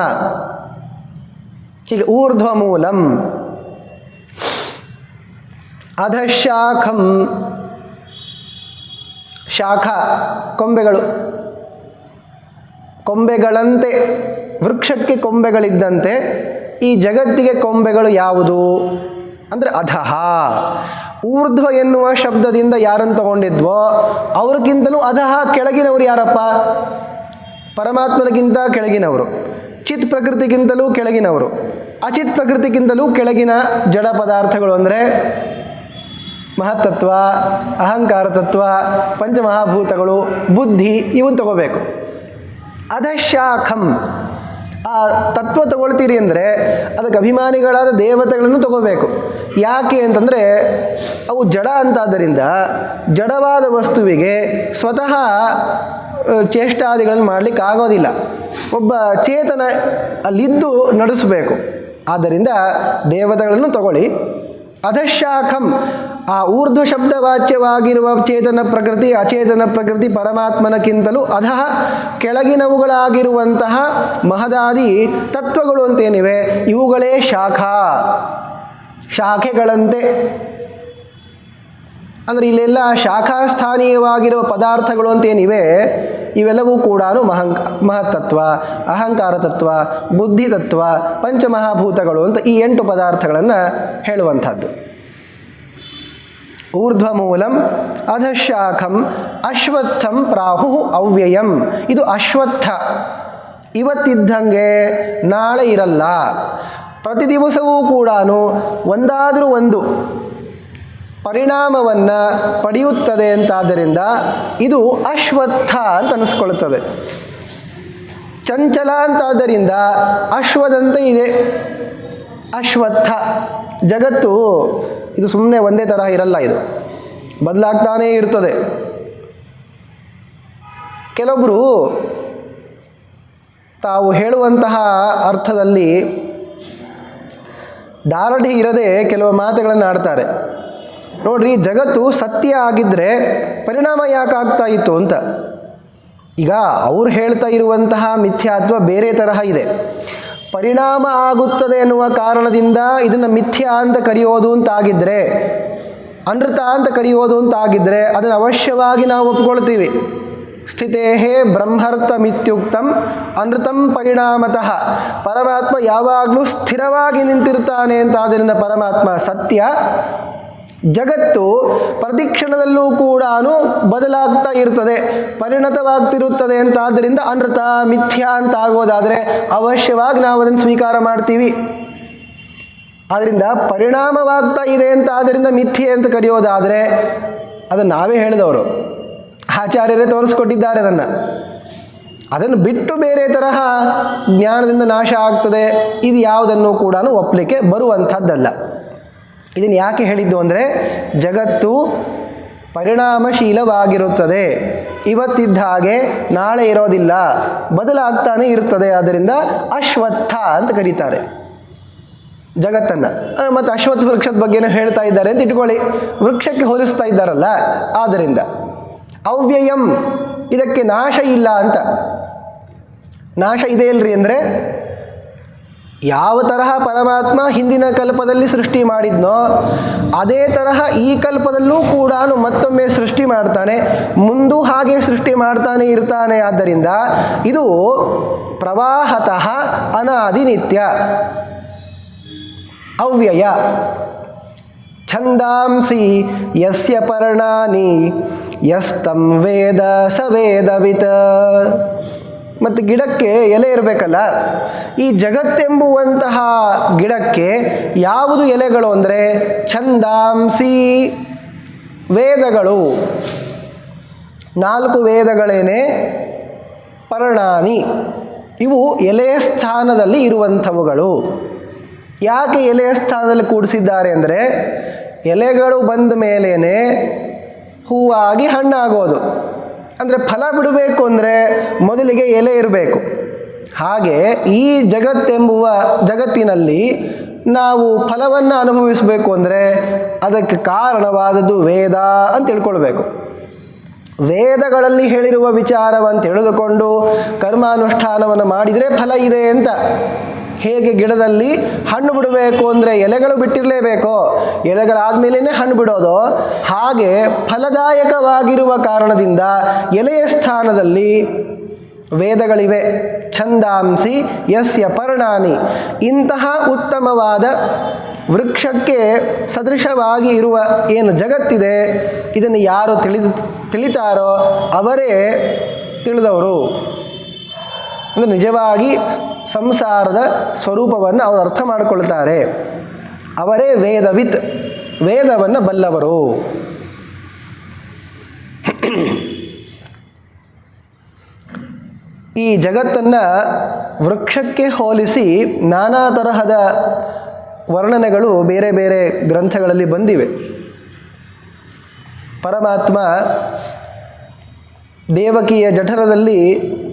ಹೀಗೆ ಊರ್ಧ್ವ ಮೂಲಂ ಅಧಶಾಖಂ, ಶಾಖ ಕೊಂಬೆಗಳು, ಕೊಂಬೆಗಳಂತೆ ವೃಕ್ಷಕ್ಕೆ ಕೊಂಬೆಗಳಿದ್ದಂತೆ ಈ ಜಗತ್ತಿಗೆ ಕೊಂಬೆಗಳು ಯಾವುದು ಅಂದರೆ ಅಧಃ. ಊರ್ಧ್ವ ಎನ್ನುವ ಶಬ್ದದಿಂದ ಯಾರನ್ನು ತಗೊಂಡಿದ್ವೋ ಅವ್ರಿಗಿಂತಲೂ ಅಧಃ ಕೆಳಗಿನವರು ಯಾರಪ್ಪ? ಪರಮಾತ್ಮನಿಗಿಂತ ಕೆಳಗಿನವರು, ಚಿತ್ ಪ್ರಕೃತಿಗಿಂತಲೂ ಕೆಳಗಿನವರು, ಅಚಿತ್ ಪ್ರಕೃತಿಗಿಂತಲೂ ಕೆಳಗಿನ ಜಡ ಪದಾರ್ಥಗಳು ಅಂದರೆ ಮಹತ್ತತ್ವ, ಅಹಂಕಾರ ತತ್ವ, ಪಂಚಮಹಾಭೂತಗಳು, ಬುದ್ಧಿ, ಇವನ್ನ ತಗೋಬೇಕು. ಅಧಶಾಖಂ, ಆ ತತ್ವ ತಗೊಳ್ತೀರಿ ಅಂದರೆ ಅದಕ್ಕೆ ಅಭಿಮಾನಿಗಳಾದ ದೇವತೆಗಳನ್ನು ತಗೋಬೇಕು. ಯಾಕೆ ಅಂತಂದರೆ ಅವು ಜಡ ಅಂತಾದ್ದರಿಂದ ಜಡವಾದ ವಸ್ತುವಿಗೆ ಸ್ವತಃ ಚೇಷ್ಟಾದಿಗಳನ್ನು ಮಾಡಲಿಕ್ಕೆ ಆಗೋದಿಲ್ಲ. ಒಬ್ಬ ಚೇತನ ಅಲ್ಲಿದ್ದು ನಡೆಸಬೇಕು. ಆದ್ದರಿಂದ ದೇವತೆಗಳನ್ನು ತಗೊಳ್ಳಿ. ಅಧಶಾಖಂ, ಆ ಊರ್ಧ್ವ ಶಬ್ದವಾಚ್ಯವಾಗಿರುವ ಚೇತನ ಪ್ರಕೃತಿ ಅಚೇತನ ಪ್ರಕೃತಿ ಪರಮಾತ್ಮನಕ್ಕಿಂತಲೂ ಅಧಃ ಕೆಳಗಿನವುಗಳಾಗಿರುವಂತಹ ಮಹದಾದಿ ತತ್ವಗಳು ಅಂತೇನಿವೆ ಇವುಗಳೇ ಶಾಖಾ, ಶಾಖೆಗಳಂತೆ. ಅಂದರೆ ಇಲ್ಲೆಲ್ಲ ಶಾಖಾಸ್ಥಾನೀಯವಾಗಿರುವ ಪದಾರ್ಥಗಳು ಅಂತೇನಿವೆ ಇವೆಲ್ಲವೂ ಕೂಡ ಮಹತ್ತತ್ವ, ಅಹಂಕಾರ ತತ್ವ, ಬುದ್ಧಿ ತತ್ವ, ಪಂಚಮಹಾಭೂತಗಳು ಅಂತ ಈ 8 ಪದಾರ್ಥಗಳನ್ನು ಹೇಳುವಂಥದ್ದು. ಊರ್ಧ್ವಮೂಲಂ ಅಧಶಾಖಂ ಅಶ್ವತ್ಥಂ ಪ್ರಾಹು ಅವ್ಯಯಂ. ಇದು ಅಶ್ವತ್ಥ, ಇವತ್ತಿದ್ದಂಗೆ ನಾಳೆ ಇರಲ್ಲ. ಪ್ರತಿ ದಿವಸವೂ ಕೂಡ ಒಂದಾದರೂ ಒಂದು ಪರಿಣಾಮವನ್ನು ಪಡೆಯುತ್ತದೆ ಅಂತಾದ್ದರಿಂದ ಇದು ಅಶ್ವತ್ಥ ಅಂತ ಅನ್ನಿಸ್ಕೊಳ್ತದೆ. ಚಂಚಲ ಅಂತಾದ್ದರಿಂದ ಅಶ್ವದಂತೆ ಇದೆ ಅಶ್ವತ್ಥ. ಜಗತ್ತು ಇದು ಸುಮ್ಮನೆ ಒಂದೇ ತರಹ ಇರಲ್ಲ, ಇದು ಬದಲಾಗ್ತಾನೇ ಇರ್ತದೆ. ಕೆಲವೊಬ್ಬರು ತಾವು ಹೇಳುವಂತಹ ಅರ್ಥದಲ್ಲಿ ದಾರಢ್ಯ ಇರದೆ ಕೆಲವು ಮಾತುಗಳನ್ನು ಆಡ್ತಾರೆ. ನೋಡ್ರಿ, ಜಗತ್ತು ಸತ್ಯ ಆಗಿದ್ದರೆ ಪರಿಣಾಮ ಯಾಕಾಗ್ತಾ ಇತ್ತು ಅಂತ. ಈಗ ಅವ್ರು ಹೇಳ್ತಾ ಇರುವಂತಹ ಮಿಥ್ಯಾತ್ವ ಬೇರೆ ತರಹ ಇದೆ. ಪರಿಣಾಮ ಆಗುತ್ತದೆ ಎನ್ನುವ ಕಾರಣದಿಂದ ಇದನ್ನು ಮಿಥ್ಯಾ ಅಂತ ಕರೆಯೋದು ಅಂತಾಗಿದ್ದರೆ, ಅನೃತ ಅಂತ ಕರೆಯೋದು ಅಂತಾಗಿದ್ದರೆ ಅದನ್ನು ಅವಶ್ಯವಾಗಿ ನಾವು ಒಪ್ಕೊಳ್ತೀವಿ. ಸ್ಥಿತೇಹೇ ಬ್ರಹ್ಮರ್ಥಮಿತ್ಯುಕ್ತಂ ಅನೃತಂ ಪರಿಣಾಮತಃ. ಪರಮಾತ್ಮ ಯಾವಾಗಲೂ ಸ್ಥಿರವಾಗಿ ನಿಂತಿರ್ತಾನೆ ಅಂತ. ಆದ್ದರಿಂದ ಪರಮಾತ್ಮ ಸತ್ಯ. ಜಗತ್ತು ಪ್ರತಿಕ್ಷಣದಲ್ಲೂ ಕೂಡ ಬದಲಾಗ್ತಾ ಇರ್ತದೆ, ಪರಿಣತವಾಗ್ತಿರುತ್ತದೆ ಅಂತ. ಆದ್ದರಿಂದ ಅನೃತ ಮಿಥ್ಯಾ ಅಂತ ಆಗೋದಾದರೆ ಅವಶ್ಯವಾಗಿ ನಾವು ಅದನ್ನು ಸ್ವೀಕಾರ ಮಾಡ್ತೀವಿ. ಆದ್ದರಿಂದ ಪರಿಣಾಮವಾಗ್ತಾ ಇದೆ ಅಂತ ಆದ್ದರಿಂದ ಮಿಥ್ಯೆ ಅಂತ ಕರೆಯೋದಾದರೆ ಅದನ್ನು ನಾವೇ ಹೇಳಿದವರು, ಆಚಾರ್ಯರೇ ತೋರಿಸ್ಕೊಟ್ಟಿದ್ದಾರೆ. ಅದನ್ನು ಬಿಟ್ಟು ಬೇರೆ ತರಹ ಜ್ಞಾನದಿಂದ ನಾಶ ಆಗ್ತದೆ, ಇದು ಯಾವುದನ್ನು ಕೂಡ ಒಪ್ಪಲಿಕ್ಕೆ ಬರುವಂಥದ್ದಲ್ಲ. ಇದನ್ನು ಯಾಕೆ ಹೇಳಿದ್ದು ಅಂದರೆ ಜಗತ್ತು ಪರಿಣಾಮಶೀಲವಾಗಿರುತ್ತದೆ, ಇವತ್ತಿದ್ದ ಹಾಗೆ ನಾಳೆ ಇರೋದಿಲ್ಲ, ಬದಲಾಗ್ತಾನೆ ಇರ್ತದೆ. ಆದ್ದರಿಂದ ಅಶ್ವತ್ಥ ಅಂತ ಕರೀತಾರೆ ಜಗತ್ತನ್ನು. ಮತ್ತು ಅಶ್ವತ್ಥ ವೃಕ್ಷದ ಬಗ್ಗೆನೂ ಹೇಳ್ತಾ ಇದ್ದಾರೆ ಅಂತ ಇಟ್ಕೊಳ್ಳಿ, ವೃಕ್ಷಕ್ಕೆ ಹೋಲಿಸ್ತಾ ಇದ್ದಾರಲ್ಲ. ಆದ್ದರಿಂದ ಅವ್ಯಯಂ, ಇದಕ್ಕೆ ನಾಶ ಇಲ್ಲ ಅಂತ. ನಾಶ ಇದೆ ಇಲ್ರಿ ಅಂದರೆ ಯಾವ ತರಹ ಪರಮಾತ್ಮ ಹಿಂದಿನ ಕಲ್ಪದಲ್ಲಿ ಸೃಷ್ಟಿ ಮಾಡಿದ್ನೋ ಅದೇ ತರಹ ಈ ಕಲ್ಪದಲ್ಲೂ ಕೂಡ ಮತ್ತೊಮ್ಮೆ ಸೃಷ್ಟಿ ಮಾಡ್ತಾನೆ, ಮುಂದೂ ಹಾಗೆ ಸೃಷ್ಟಿ ಮಾಡ್ತಾನೆ ಇರ್ತಾನೆ. ಆದ್ದರಿಂದ ಇದು ಪ್ರವಾಹತಃ ಅನಾದಿ ನಿತ್ಯ ಅವ್ಯಯ. ಛಂದಾಂಸಿ ಯಸ್ಯ ಪರ್ಣಾನಿ ಯಸ್ತಂ ವೇದ ಸ ವೇದವಿತ್. ಮತ್ತು ಗಿಡಕ್ಕೆ ಎಲೆ ಇರಬೇಕಲ್ಲ. ಈ ಜಗತ್ತೆಂಬುವಂತಹ ಗಿಡಕ್ಕೆ ಯಾವುದು ಎಲೆಗಳು ಅಂದರೆ ಛಂದಾಂಸಿ, ವೇದಗಳು, 4 ವೇದಗಳೇನೆ. ಪರ್ಣಾನಿ, ಇವು ಎಲೆಯ ಸ್ಥಾನದಲ್ಲಿ ಇರುವಂಥವುಗಳು. ಯಾಕೆ ಎಲೆಯ ಸ್ಥಾನದಲ್ಲಿ ಕೂಡಿಸಿದ್ದಾರೆ ಅಂದರೆ ಎಲೆಗಳು ಬಂದ ಮೇಲೇ ಹೂವಾಗಿ ಹಣ್ಣಾಗೋದು. ಅಂದರೆ ಫಲ ಬಿಡಬೇಕು ಅಂದರೆ ಮೊದಲಿಗೆ ಎಲೆ ಇರಬೇಕು. ಹಾಗೆ ಈ ಜಗತ್ತಿನಲ್ಲಿ ನಾವು ಫಲವನ್ನು ಅನುಭವಿಸಬೇಕು ಅಂದರೆ ಅದಕ್ಕೆ ಕಾರಣವಾದದ್ದು ವೇದ ಅಂತ ತಿಳ್ಕೊಳ್ಬೇಕು. ವೇದಗಳಲ್ಲಿ ಹೇಳಿರುವ ವಿಚಾರವನ್ನು ತಿಳಿದುಕೊಂಡು ಕರ್ಮಾನುಷ್ಠಾನವನ್ನು ಮಾಡಿದರೆ ಫಲ ಇದೆ ಅಂತ. ಹೇಗೆ ಗಿಡದಲ್ಲಿ ಹಣ್ಣು ಬಿಡಬೇಕು ಅಂದರೆ ಎಲೆಗಳು ಬಿಟ್ಟಿರಲೇಬೇಕೋ, ಎಲೆಗಳಾದಮೇಲೆ ಹಣ್ಣು ಬಿಡೋದು, ಹಾಗೆ ಫಲದಾಯಕವಾಗಿರುವ ಕಾರಣದಿಂದ ಎಲೆಯ ಸ್ಥಾನದಲ್ಲಿ ವೇದಗಳಿವೆ. ಛಂದಾಂಸಿ ಯಸ್ಯ ಪರ್ಣಾನಿ. ಇಂತಹ ಉತ್ತಮವಾದ ವೃಕ್ಷಕ್ಕೆ ಸದೃಶವಾಗಿ ಇರುವ ಏನು ಜಗತ್ತಿದೆ, ಇದನ್ನು ಯಾರು ತಿಳಿತಾರೋ ಅವರೇ ತಿಳಿದವರು. ಅಂದರೆ ನಿಜವಾಗಿ ಸಂಸಾರದ ಸ್ವರೂಪವನ್ನು ಅವರು ಅರ್ಥ ಮಾಡಿಕೊಳ್ತಾರೆ. ಅವರೇ ವೇದವಿತ್, ವೇದವನ್ನು ಬಲ್ಲವರು. ಈ ಜಗತ್ತನ್ನು ವೃಕ್ಷಕ್ಕೆ ಹೋಲಿಸಿ ನಾನಾ ತರಹದ ವರ್ಣನೆಗಳು ಬೇರೆ ಬೇರೆ ಗ್ರಂಥಗಳಲ್ಲಿ ಬಂದಿವೆ. ಪರಮಾತ್ಮ ದೇವಕಿಯ ಜಠರದಲ್ಲಿ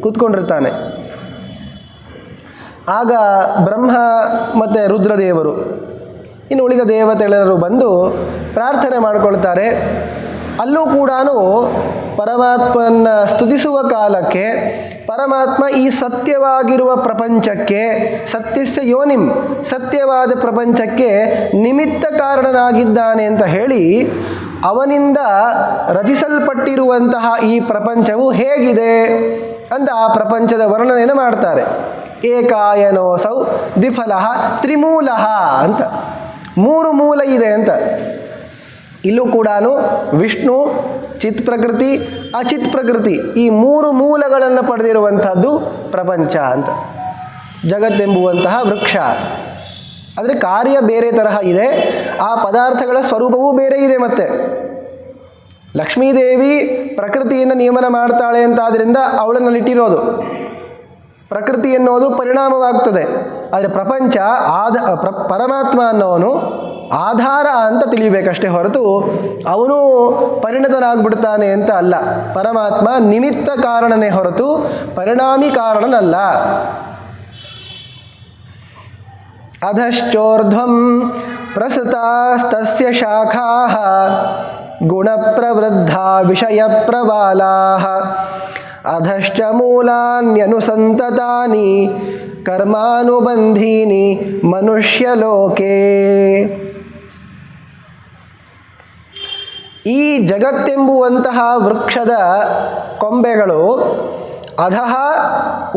ಕೂತ್ಕೊಂಡಿರ್ತಾನೆ. ಆಗ ಬ್ರಹ್ಮ ಮತ್ತು ರುದ್ರದೇವರು ಇನ್ನು ಉಳಿದ ದೇವತೆಗಳೆಲ್ಲರೂ ಬಂದು ಪ್ರಾರ್ಥನೆ ಮಾಡಿಕೊಳ್ತಾರೆ. ಅಲ್ಲೂ ಕೂಡ ಪರಮಾತ್ಮನ ಸ್ತುತಿಸುವ ಕಾಲಕ್ಕೆ ಪರಮಾತ್ಮ ಈ ಸತ್ಯವಾಗಿರುವ ಪ್ರಪಂಚಕ್ಕೆ, ಸತ್ಯಸ್ಯ ಯೋನಿಂ, ಸತ್ಯವಾದ ಪ್ರಪಂಚಕ್ಕೆ ನಿಮಿತ್ತ ಕಾರಣನಾಗಿದ್ದಾನೆ ಅಂತ ಹೇಳಿ ಅವನಿಂದ ರಚಿಸಲ್ಪಟ್ಟಿರುವಂತಹ ಈ ಪ್ರಪಂಚವು ಹೇಗಿದೆ ಅಂತ ಆ ಪ್ರಪಂಚದ ವರ್ಣನೆಯನ್ನು ಮಾಡ್ತಾರೆ. ಏಕಾಯನೋಸೌ ದ್ವಿಫಲಃ ತ್ರಿಮೂಲಃ ಅಂತ, ಮೂರು ಮೂಲ ಇದೆ ಅಂತ. ಇಲ್ಲೂ ಕೂಡ ವಿಷ್ಣು, ಚಿತ್ ಪ್ರಕೃತಿ, ಅಚಿತ್ ಪ್ರಕೃತಿ, ಈ ಮೂರು ಮೂಲಗಳನ್ನು ಪಡೆದಿರುವಂಥದ್ದು ಪ್ರಪಂಚ ಅಂತ, ಜಗತ್ತೆಂಬುವಂತಹ ವೃಕ್ಷ. ಆದರೆ ಕಾರ್ಯ ಬೇರೆ ತರಹ ಇದೆ, ಆ ಪದಾರ್ಥಗಳ ಸ್ವರೂಪವೂ ಬೇರೆ ಇದೆ. ಮತ್ತು ಲಕ್ಷ್ಮೀದೇವಿ ಪ್ರಕೃತಿಯನ್ನು ನಿಯಮನ ಮಾಡ್ತಾಳೆ ಅಂತಾದ್ದರಿಂದ ಅವಳನ್ನಲ್ಲಿಟ್ಟಿರೋದು. ಪ್ರಕೃತಿ ಎನ್ನುವುದು ಪರಿಣಾಮವಾಗ್ತದೆ. ಆದರೆ ಪ್ರಪಂಚ ಪರಮಾತ್ಮ ಅನ್ನೋನು ಆಧಾರ ಅಂತ ತಿಳಿಯಬೇಕಷ್ಟೇ ಹೊರತು ಅವನು ಪರಿಣತನಾಗ್ಬಿಡ್ತಾನೆ ಅಂತ ಅಲ್ಲ. ಪರಮಾತ್ಮ ನಿಮಿತ್ತ ಕಾರಣನೇ ಹೊರತು ಪರಿಣಾಮಿ ಕಾರಣನಲ್ಲ. ಅಧಶ್ಚೋರ್ಧ್ವಂ ಪ್ರಸೃತಾಸ್ತಸ್ಯ ಶಾಖಾಃ ಗುಣಪ್ರವೃದ್ಧಾ ವಿಷಯಪ್ರವಾಲಾಃ ಅಧಶ್ಚ ಮೂಲಾನ್ಯನುಸಂತತಾನಿ ಕರ್ಮಾನುಬಂಧೀನಿ ಮನುಷ್ಯಲೋಕೆ. ಈ ಜಗತ್ತೆಂಬುವಂತಹ ವೃಕ್ಷದ ಕೊಂಬೆಗಳು ಅಧಃ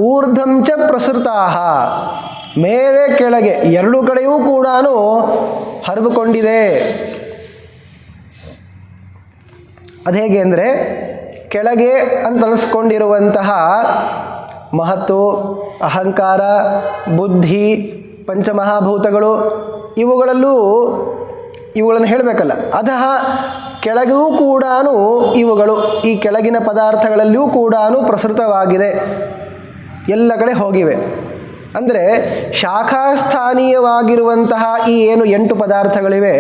ಊರ್ಧ್ವಂ ಚ ಪ್ರಸೃತಾಃ, ಮೇಲೆ ಕೆಳಗೆ ಎರಡೂ ಕಡೆಯೂ ಕೂಡ ಹರಡಿಕೊಂಡಿದೆ. ಅದು ಹೇಗೆ ಅಂದರೆ, ಕೆಳಗೆ ಅಂತ ಅನಿಸ್ಕೊಂಡಿರುವಂತಹ ಮಹತ್ತು, ಅಹಂಕಾರ, ಬುದ್ಧಿ, ಪಂಚಮಹಾಭೂತಗಳು ಇವುಗಳನ್ನು ಹೇಳಬೇಕಲ್ಲ. ಅಧಃ ಕೆಳಗೂ ಕೂಡ ಇವುಗಳು, ಈ ಕೆಳಗಿನ ಪದಾರ್ಥಗಳಲ್ಲಿಯೂ ಕೂಡ ಪ್ರಸೃತವಾಗಿದೆ, ಎಲ್ಲ ಕಡೆ ಹೋಗಿವೆ. ಅಂದರೆ ಶಾಖಾಸ್ಥಾನೀಯವಾಗಿರುವಂತಹ ಈ ಏನು 8 ಪದಾರ್ಥಗಳಿವೆ,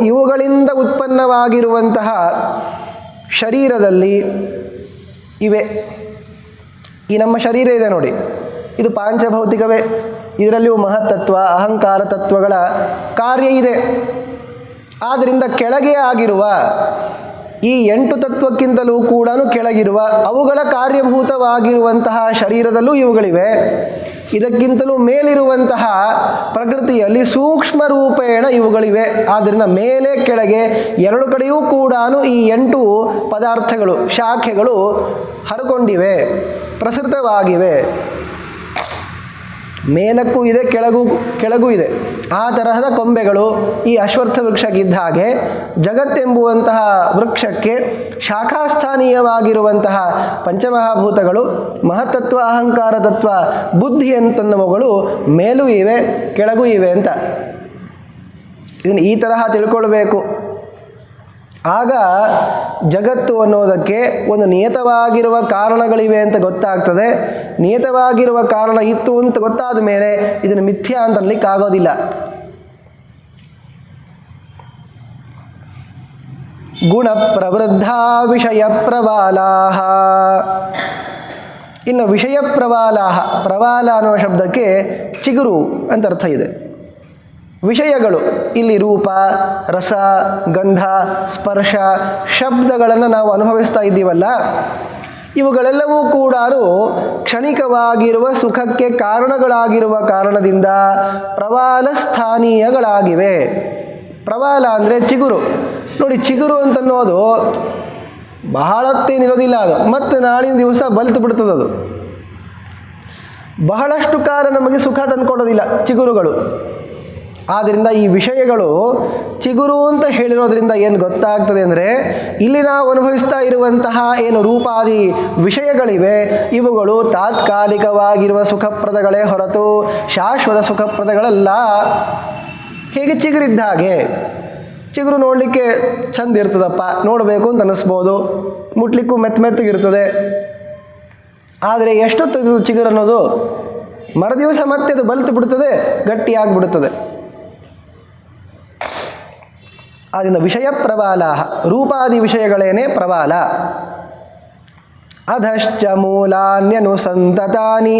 ಇವುಗಳಿಂದ ಉತ್ಪನ್ನವಾಗಿರುವಂತಹ ಶರೀರದಲ್ಲಿ ಇವೆ. ಈ ನಮ್ಮ ಶರೀರ ಇದೆ ನೋಡಿ, ಇದು ಪಾಂಚಭೌತಿಕವೇ. ಇದರಲ್ಲಿಯೂ ಮಹತ್ತತ್ವ, ಅಹಂಕಾರ ತತ್ವಗಳ ಕಾರ್ಯ ಇದೆ. ಆದ್ದರಿಂದ ಕೆಳಗೆ ಆಗಿರುವ ಈ 8 ತತ್ವಕ್ಕಿಂತಲೂ ಕೂಡ ಕೆಳಗಿರುವ ಅವುಗಳ ಕಾರ್ಯಭೂತವಾಗಿರುವಂತಹ ಶರೀರದಲ್ಲೂ ಇವುಗಳಿವೆ. ಇದಕ್ಕಿಂತಲೂ ಮೇಲಿರುವಂತಹ ಪ್ರಕೃತಿಯಲ್ಲಿ ಸೂಕ್ಷ್ಮ ರೂಪೇಣ ಇವುಗಳಿವೆ. ಆದ್ದರಿಂದ ಮೇಲೆ ಕೆಳಗೆ ಎರಡು ಕಡೆಯೂ ಕೂಡ ಈ 8 ಪದಾರ್ಥಗಳು, ಶಾಖೆಗಳು ಹರಕೊಂಡಿವೆ, ಪ್ರಸೃತವಾಗಿವೆ. ಮೇಲಕ್ಕೂ ಇದೆ, ಕೆಳಗೂ ಇದೆ. ಆ ತರಹದ ಕೊಂಬೆಗಳು ಈ ಅಶ್ವತ್ಥ ವೃಕ್ಷಕ್ಕಿದ್ದ ಹಾಗೆ ಜಗತ್ತೆಂಬುವಂತಹ ವೃಕ್ಷಕ್ಕೆ ಶಾಖಾಸ್ಥಾನೀಯವಾಗಿರುವಂತಹ ಪಂಚಮಹಾಭೂತಗಳು, ಮಹತ್ತತ್ವ, ಅಹಂಕಾರ ತತ್ವ, ಬುದ್ಧಿ ಅಂತನ್ನುವುಗಳು ಮೇಲೂ ಇವೆ, ಕೆಳಗೂ ಇವೆ ಅಂತ. ಇದನ್ನು ಈ ತರಹ ತಿಳ್ಕೊಳ್ಬೇಕು. ಆಗ ಜಗತ್ತು ಅನ್ನೋದಕ್ಕೆ ಒಂದು ನಿಯತವಾಗಿರುವ ಕಾರಣಗಳಿವೆ ಅಂತ ಗೊತ್ತಾಗ್ತದೆ. ನಿಯತವಾಗಿರುವ ಕಾರಣ ಇತ್ತು ಅಂತ ಗೊತ್ತಾದ ಮೇಲೆ ಇದನ್ನು ಮಿಥ್ಯಾ ಅಂತ ಅನ್ನಲಿಕ್ಕಾಗೋದಿಲ್ಲ. ಗುಣ ಪ್ರವೃದ್ಧ ವಿಷಯ ಪ್ರವಾಲಾಹ. ಇನ್ನು ವಿಷಯ ಪ್ರವಾಲಾಹ, ಪ್ರವಾಲ ಅನ್ನುವ ಶಬ್ದಕ್ಕೆ ಚಿಗುರು ಅಂತ ಅರ್ಥ ಇದೆ. ವಿಷಯಗಳು ಇಲ್ಲಿ ರೂಪ, ರಸ, ಗಂಧ, ಸ್ಪರ್ಶ, ಶಬ್ದಗಳನ್ನು ನಾವು ಅನುಭವಿಸ್ತಾ ಇದ್ದೀವಲ್ಲ, ಇವುಗಳೆಲ್ಲವೂ ಕೂಡ ಕ್ಷಣಿಕವಾಗಿರುವ ಸುಖಕ್ಕೆ ಕಾರಣಗಳಾಗಿರುವ ಕಾರಣದಿಂದ ಪ್ರವಾಲ ಸ್ಥಾನೀಯಗಳಾಗಿವೆ. ಪ್ರವಾಲ ಅಂದರೆ ಚಿಗುರು. ನೋಡಿ, ಚಿಗುರು ಅಂತನ್ನೋದು ಬಹಳತ್ತೇನಿರೋದಿಲ್ಲ, ಅದು ಮತ್ತು ನಾಳಿನ ದಿವಸ ಬಲಿತು ಬಿಡ್ತದದು. ಬಹಳಷ್ಟು ಕಾಲ ನಮಗೆ ಸುಖ ತಂದುಕೊಡೋದಿಲ್ಲ ಚಿಗುರುಗಳು. ಆದ್ದರಿಂದ ಈ ವಿಷಯಗಳು ಚಿಗುರು ಅಂತ ಹೇಳಿರೋದ್ರಿಂದ ಏನು ಗೊತ್ತಾಗ್ತದೆ ಅಂದರೆ, ಇಲ್ಲಿ ನಾವು ಅನುಭವಿಸ್ತಾ ಇರುವಂತಹ ಏನು ರೂಪಾದಿ ವಿಷಯಗಳಿವೆ, ಇವುಗಳು ತಾತ್ಕಾಲಿಕವಾಗಿರುವ ಸುಖಪ್ರದಗಳೇ ಹೊರತು ಶಾಶ್ವತ ಸುಖಪ್ರದಗಳಲ್ಲ. ಹೇಗೆ ಚಿಗುರಿದ್ದ ಹಾಗೆ, ಚಿಗುರು ನೋಡಲಿಕ್ಕೆ ಚಂದ ಇರ್ತದಪ್ಪ, ನೋಡಬೇಕು ಅಂತ ಅನ್ನಿಸ್ಬೋದು, ಮುಟ್ಲಿಕ್ಕೂ ಮೆತ್ತಗಿರ್ತದೆ. ಆದರೆ ಎಷ್ಟೊತ್ತು ಚಿಗುರು ಅನ್ನೋದು ಮರುದಿವಸ ಮತ್ತೆ ಅದು ಬಲಿತು ಬಿಡುತ್ತದೆ, ಗಟ್ಟಿಯಾಗಿಬಿಡುತ್ತದೆ. ಆದ್ದರಿಂದ ವಿಷಯ ಪ್ರವಾಲ, ರೂಪಾದಿ ವಿಷಯಗಳೇನೇ ಪ್ರವಾಲ. ಅಧಶ್ಚ ಮೂಲಾನ್ಯನುಸಂತತಾನಿ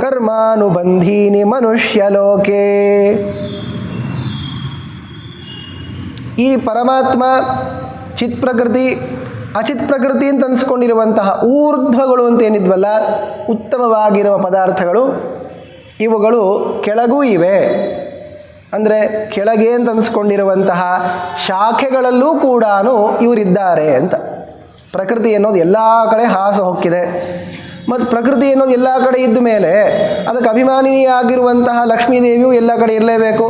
ಕರ್ಮಾನುಬಂಧೀನಿ ಮನುಷ್ಯಲೋಕೆ. ಈ ಪರಮಾತ್ಮ ಚಿತ್ ಪ್ರಕೃತಿ, ಅಚಿತ್ ಪ್ರಕೃತಿ ಅಂತ ಅನಿಸ್ಕೊಂಡಿರುವಂತಹ ಊರ್ಧ್ವಗಳು ಅಂತೇನಿದ್ವಲ್ಲ, ಉತ್ತಮವಾಗಿರುವ ಪದಾರ್ಥಗಳು, ಇವುಗಳು ಕೆಳಗೂ ಇವೆ. ಅಂದರೆ ಕೆಳಗೆ ಅಂತ ಅನಿಸ್ಕೊಂಡಿರುವಂತಹ ಶಾಖೆಗಳಲ್ಲೂ ಕೂಡ ಇವರಿದ್ದಾರೆ ಅಂತ. ಪ್ರಕೃತಿ ಅನ್ನೋದು ಎಲ್ಲ ಕಡೆ ಹಾಸು ಹೊಕ್ಕಿದೆ. ಮತ್ತು ಪ್ರಕೃತಿ ಅನ್ನೋದು ಎಲ್ಲ ಕಡೆ ಇದ್ದ ಮೇಲೆ ಅದಕ್ಕೆ ಅಭಿಮಾನಿಯಾಗಿರುವಂತಹ ಲಕ್ಷ್ಮೀದೇವಿಯು ಎಲ್ಲ ಕಡೆ ಇರಲೇಬೇಕು.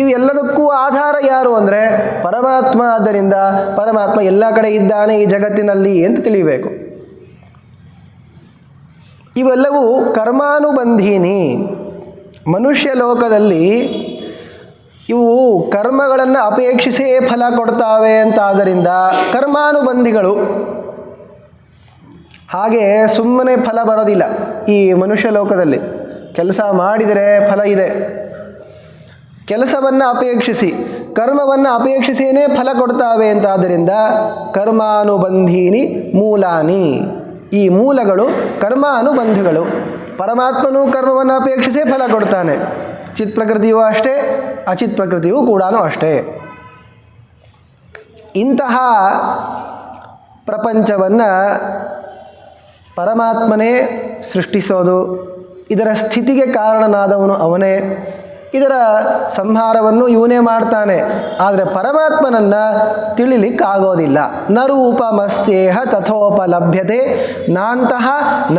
ಇವು ಎಲ್ಲದಕ್ಕೂ ಆಧಾರ ಯಾರು ಅಂದರೆ ಪರಮಾತ್ಮ. ಆದ್ದರಿಂದ ಪರಮಾತ್ಮ ಎಲ್ಲ ಕಡೆ ಇದ್ದಾನೆ ಈ ಜಗತ್ತಿನಲ್ಲಿ ಅಂತ ತಿಳಿಯಬೇಕು. ಇವೆಲ್ಲವೂ ಕರ್ಮಾನುಬಂಧೀನಿ. ಮನುಷ್ಯ ಲೋಕದಲ್ಲಿ ಇವು ಕರ್ಮಗಳನ್ನು ಅಪೇಕ್ಷಿಸೇ ಫಲ ಕೊಡ್ತಾವೆ ಅಂತಾದ್ದರಿಂದ ಕರ್ಮಾನುಬಂಧಿಗಳು. ಹಾಗೆ ಸುಮ್ಮನೆ ಫಲ ಬರೋದಿಲ್ಲ ಈ ಮನುಷ್ಯ ಲೋಕದಲ್ಲಿ. ಕೆಲಸ ಮಾಡಿದರೆ ಫಲ ಇದೆ, ಕೆಲಸವನ್ನು ಅಪೇಕ್ಷಿಸಿ, ಕರ್ಮವನ್ನು ಅಪೇಕ್ಷಿಸಿಯೇ ಫಲ ಕೊಡ್ತಾವೆ ಅಂತಾದ್ದರಿಂದ ಕರ್ಮಾನುಬಂಧೀನಿ ಮೂಲಾನಿ. ಈ ಮೂಲಗಳು ಕರ್ಮಾನುಬಂಧಿಗಳು. ಪರಮಾತ್ಮನೂ ಕರ್ಮವನ್ನು ಅಪೇಕ್ಷಿಸೇ ಫಲ ಕೊಡ್ತಾನೆ. ಚಿತ್ ಪ್ರಕೃತಿಯೂ ಅಷ್ಟೇ, ಅಚಿತ್ ಪ್ರಕೃತಿಯೂ ಕೂಡ ಅಷ್ಟೇ. ಇಂತಹ ಪ್ರಪಂಚವನ್ನು ಪರಮಾತ್ಮನೇ ಸೃಷ್ಟಿಸೋದು, ಇದರ ಸ್ಥಿತಿಗೆ ಕಾರಣನಾದವನು ಅವನೇ, ಇದರ ಸಂಹಾರವನ್ನು ಇವನೇ ಮಾಡ್ತಾನೆ. ಆದರೆ ಪರಮಾತ್ಮನನ್ನು ತಿಳಿಲಿಕ್ಕಾಗೋದಿಲ್ಲ. ನ ರೂಪಮಸ್ಯೇಹ ತಥೋಪಲಭ್ಯತೆ ನಾಂತಹ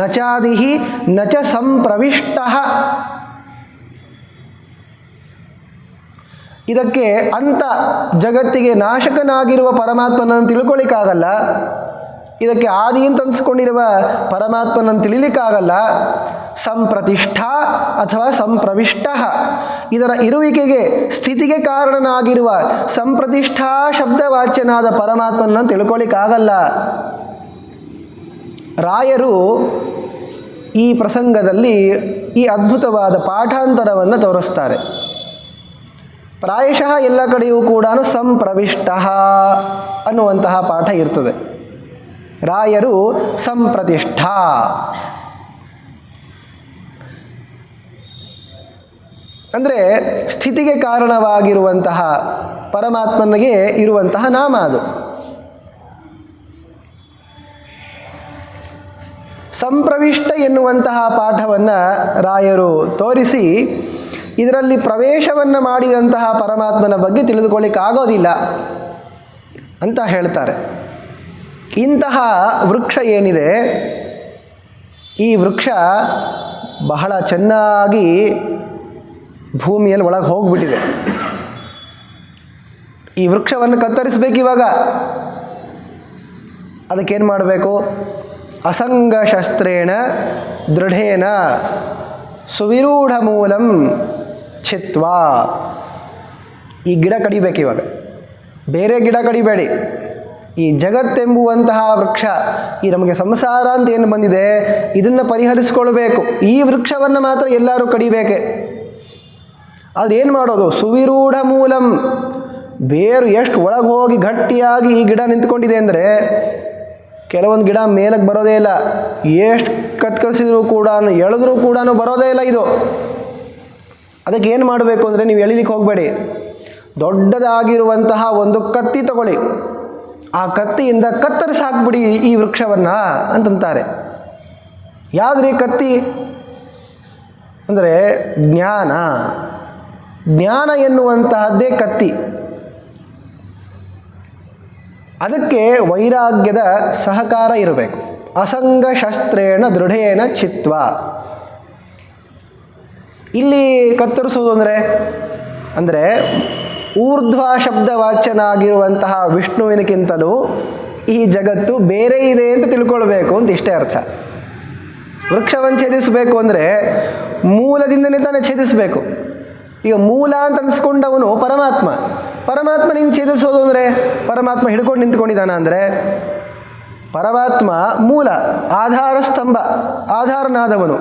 ನಚಾದಿಹಿ ನಚ ಸಂಪ್ರವಿಷ್ಟಃ. ಇದಕ್ಕೆ ಅಂತ ಜಗತ್ತಿಗೆ ನಾಶಕನಾಗಿರುವ ಪರಮಾತ್ಮನನ್ನು ತಿಳ್ಕೊಳ್ಳಿಕ್ಕಾಗಲ್ಲ. ಇದಕ್ಕೆ ಆದಿ ಅಂತ ಅನಿಸ್ಕೊಂಡಿರುವ ಪರಮಾತ್ಮನನ್ನು ತಿಳಿಲಿಕ್ಕಾಗಲ್ಲ. ಸಂಪ್ರತಿಷ್ಠ ಅಥವಾ ಸಂಪ್ರವಿಷ್ಟ, ಇದರ ಇರುವಿಕೆಗೆ ಸ್ಥಿತಿಗೆ ಕಾರಣನಾಗಿರುವ ಸಂಪ್ರತಿಷ್ಠಾ ಶಬ್ದವಾಚ್ಯನಾದ ಪರಮಾತ್ಮನನ್ನು ತಿಳ್ಕೊಳ್ಳಿಕ್ಕಾಗಲ್ಲ. ರಾಯರು ಈ ಪ್ರಸಂಗದಲ್ಲಿ ಈ ಅದ್ಭುತವಾದ ಪಾಠಾಂತರವನ್ನು ತೋರಿಸ್ತಾರೆ. ಪ್ರಾಯಶಃ ಎಲ್ಲ ಕಡೆಯೂ ಕೂಡ ಸಂಪ್ರವಿಷ್ಟ ಅನ್ನುವಂತಹ ಪಾಠ ಇರ್ತದೆ. ರಾಯರು ಸಂಪ್ರತಿಷ್ಠ ಅಂದರೆ ಸ್ಥಿತಿಗೆ ಕಾರಣವಾಗಿರುವಂತಹ ಪರಮಾತ್ಮನಿಗೆ ಇರುವಂತಹ ನಾಮ ಅದು. ಸಂಪ್ರವಿಷ್ಟ ಎನ್ನುವಂತಹ ಪಾಠವನ್ನು ರಾಯರು ತೋರಿಸಿ ಇದರಲ್ಲಿ ಪ್ರವೇಶವನ್ನು ಮಾಡಿದಂತಹ ಪರಮಾತ್ಮನ ಬಗ್ಗೆ ತಿಳಿದುಕೊಳ್ಳಿಕ್ಕಾಗೋದಿಲ್ಲ ಅಂತ ಹೇಳ್ತಾರೆ. ಇಂತಹ ವೃಕ್ಷ ಏನಿದೆ, ಈ ವೃಕ್ಷ ಬಹಳ ಚೆನ್ನಾಗಿ ಭೂಮಿಯಲ್ಲಿ ಒಳಗೆ ಹೋಗಿಬಿಟ್ಟಿದೆ. ಈ ವೃಕ್ಷವನ್ನು ಕತ್ತರಿಸಬೇಕಿವಾಗ. ಅದಕ್ಕೇನು ಮಾಡಬೇಕು? ಅಸಂಗಶಸ್ತ್ರೇಣ ದೃಢೇನ ಸುವಿರೂಢ ಮೂಲಂ ಛಿತ್ವಾ. ಈ ಗಿಡ ಕಡಿಬೇಕಿವಾಗ, ಬೇರೆ ಗಿಡ ಕಡಿಬೇಡಿ. ಈ ಜಗತ್ತೆಂಬುವಂತಹ ವೃಕ್ಷ, ಈ ನಮಗೆ ಸಂಸಾರ ಅಂತ ಏನು ಬಂದಿದೆ, ಇದನ್ನು ಪರಿಹರಿಸಿಕೊಳ್ಬೇಕು. ಈ ವೃಕ್ಷವನ್ನು ಮಾತ್ರ ಎಲ್ಲರೂ ಕಡಿಬೇಕೆ. ಆದರೆ ಏನು ಮಾಡೋದು? ಸುವಿರೂಢ ಮೂಲಂ, ಬೇರು ಎಷ್ಟು ಒಳಗೆ ಹೋಗಿ ಗಟ್ಟಿಯಾಗಿ ಈ ಗಿಡ ನಿಂತ್ಕೊಂಡಿದೆ ಅಂದರೆ ಕೆಲವೊಂದು ಗಿಡ ಮೇಲಕ್ಕೆ ಬರೋದೇ ಇಲ್ಲ, ಎಷ್ಟು ಕತ್ಕರಿಸಿದ್ರು ಕೂಡ ಎಳೆದ್ರೂ ಕೂಡ ಬರೋದೇ ಇಲ್ಲ ಇದು. ಅದಕ್ಕೆ ಏನು ಮಾಡಬೇಕು ಅಂದರೆ ನೀವು ಎಳಿಲಿಕ್ಕೆ ಹೋಗಬೇಡಿ, ದೊಡ್ಡದಾಗಿರುವಂತಹ ಒಂದು ಕತ್ತಿ ತಗೊಳ್ಳಿ, ಆ ಕತ್ತಿಯಿಂದ ಕತ್ತರಿಸಿ ಹಾಕ್ಬಿಡಿ ಈ ವೃಕ್ಷವನ್ನು ಅಂತಂತಾರೆ. ಯಾವುದ್ರಿ ಕತ್ತಿ ಅಂದರೆ ಜ್ಞಾನ. ಜ್ಞಾನ ಎನ್ನುವಂತಹದ್ದೇ ಕತ್ತಿ. ಅದಕ್ಕೆ ವೈರಾಗ್ಯದ ಸಹಕಾರ ಇರಬೇಕು. ಅಸಂಗ ಶಸ್ತ್ರೇಣ ದೃಢೇನ ಚಿತ್ವ. ಇಲ್ಲಿ ಕತ್ತರಿಸೋದು ಅಂದರೆ ಊರ್ಧ್ವ ಶಬ್ದವಾಚ್ಯನಾಗಿರುವಂತಹ ವಿಷ್ಣುವಿನಕ್ಕಿಂತಲೂ ಈ ಜಗತ್ತು ಬೇರೆ ಇದೆ ಅಂತ ತಿಳ್ಕೊಳ್ಬೇಕು ಅಂತ ಇಷ್ಟೇ ಅರ್ಥ. ವೃಕ್ಷವನ್ನು ಛೇದಿಸಬೇಕು ಅಂದರೆ ಮೂಲದಿಂದನೇ ತಾನೇ ಛೇದಿಸಬೇಕು. ಈಗ ಮೂಲ ಅಂತ ಅನಿಸ್ಕೊಂಡವನು ಪರಮಾತ್ಮ. ಪರಮಾತ್ಮನಿಂದ ಛೇದಿಸೋದು ಅಂದರೆ ಪರಮಾತ್ಮ ಹಿಡ್ಕೊಂಡು ನಿಂತ್ಕೊಂಡಿದ್ದಾನ ಅಂದರೆ ಪರಮಾತ್ಮ ಮೂಲ, ಆಧಾರ ಸ್ತಂಭ, ಆಧಾರನಾದವನು.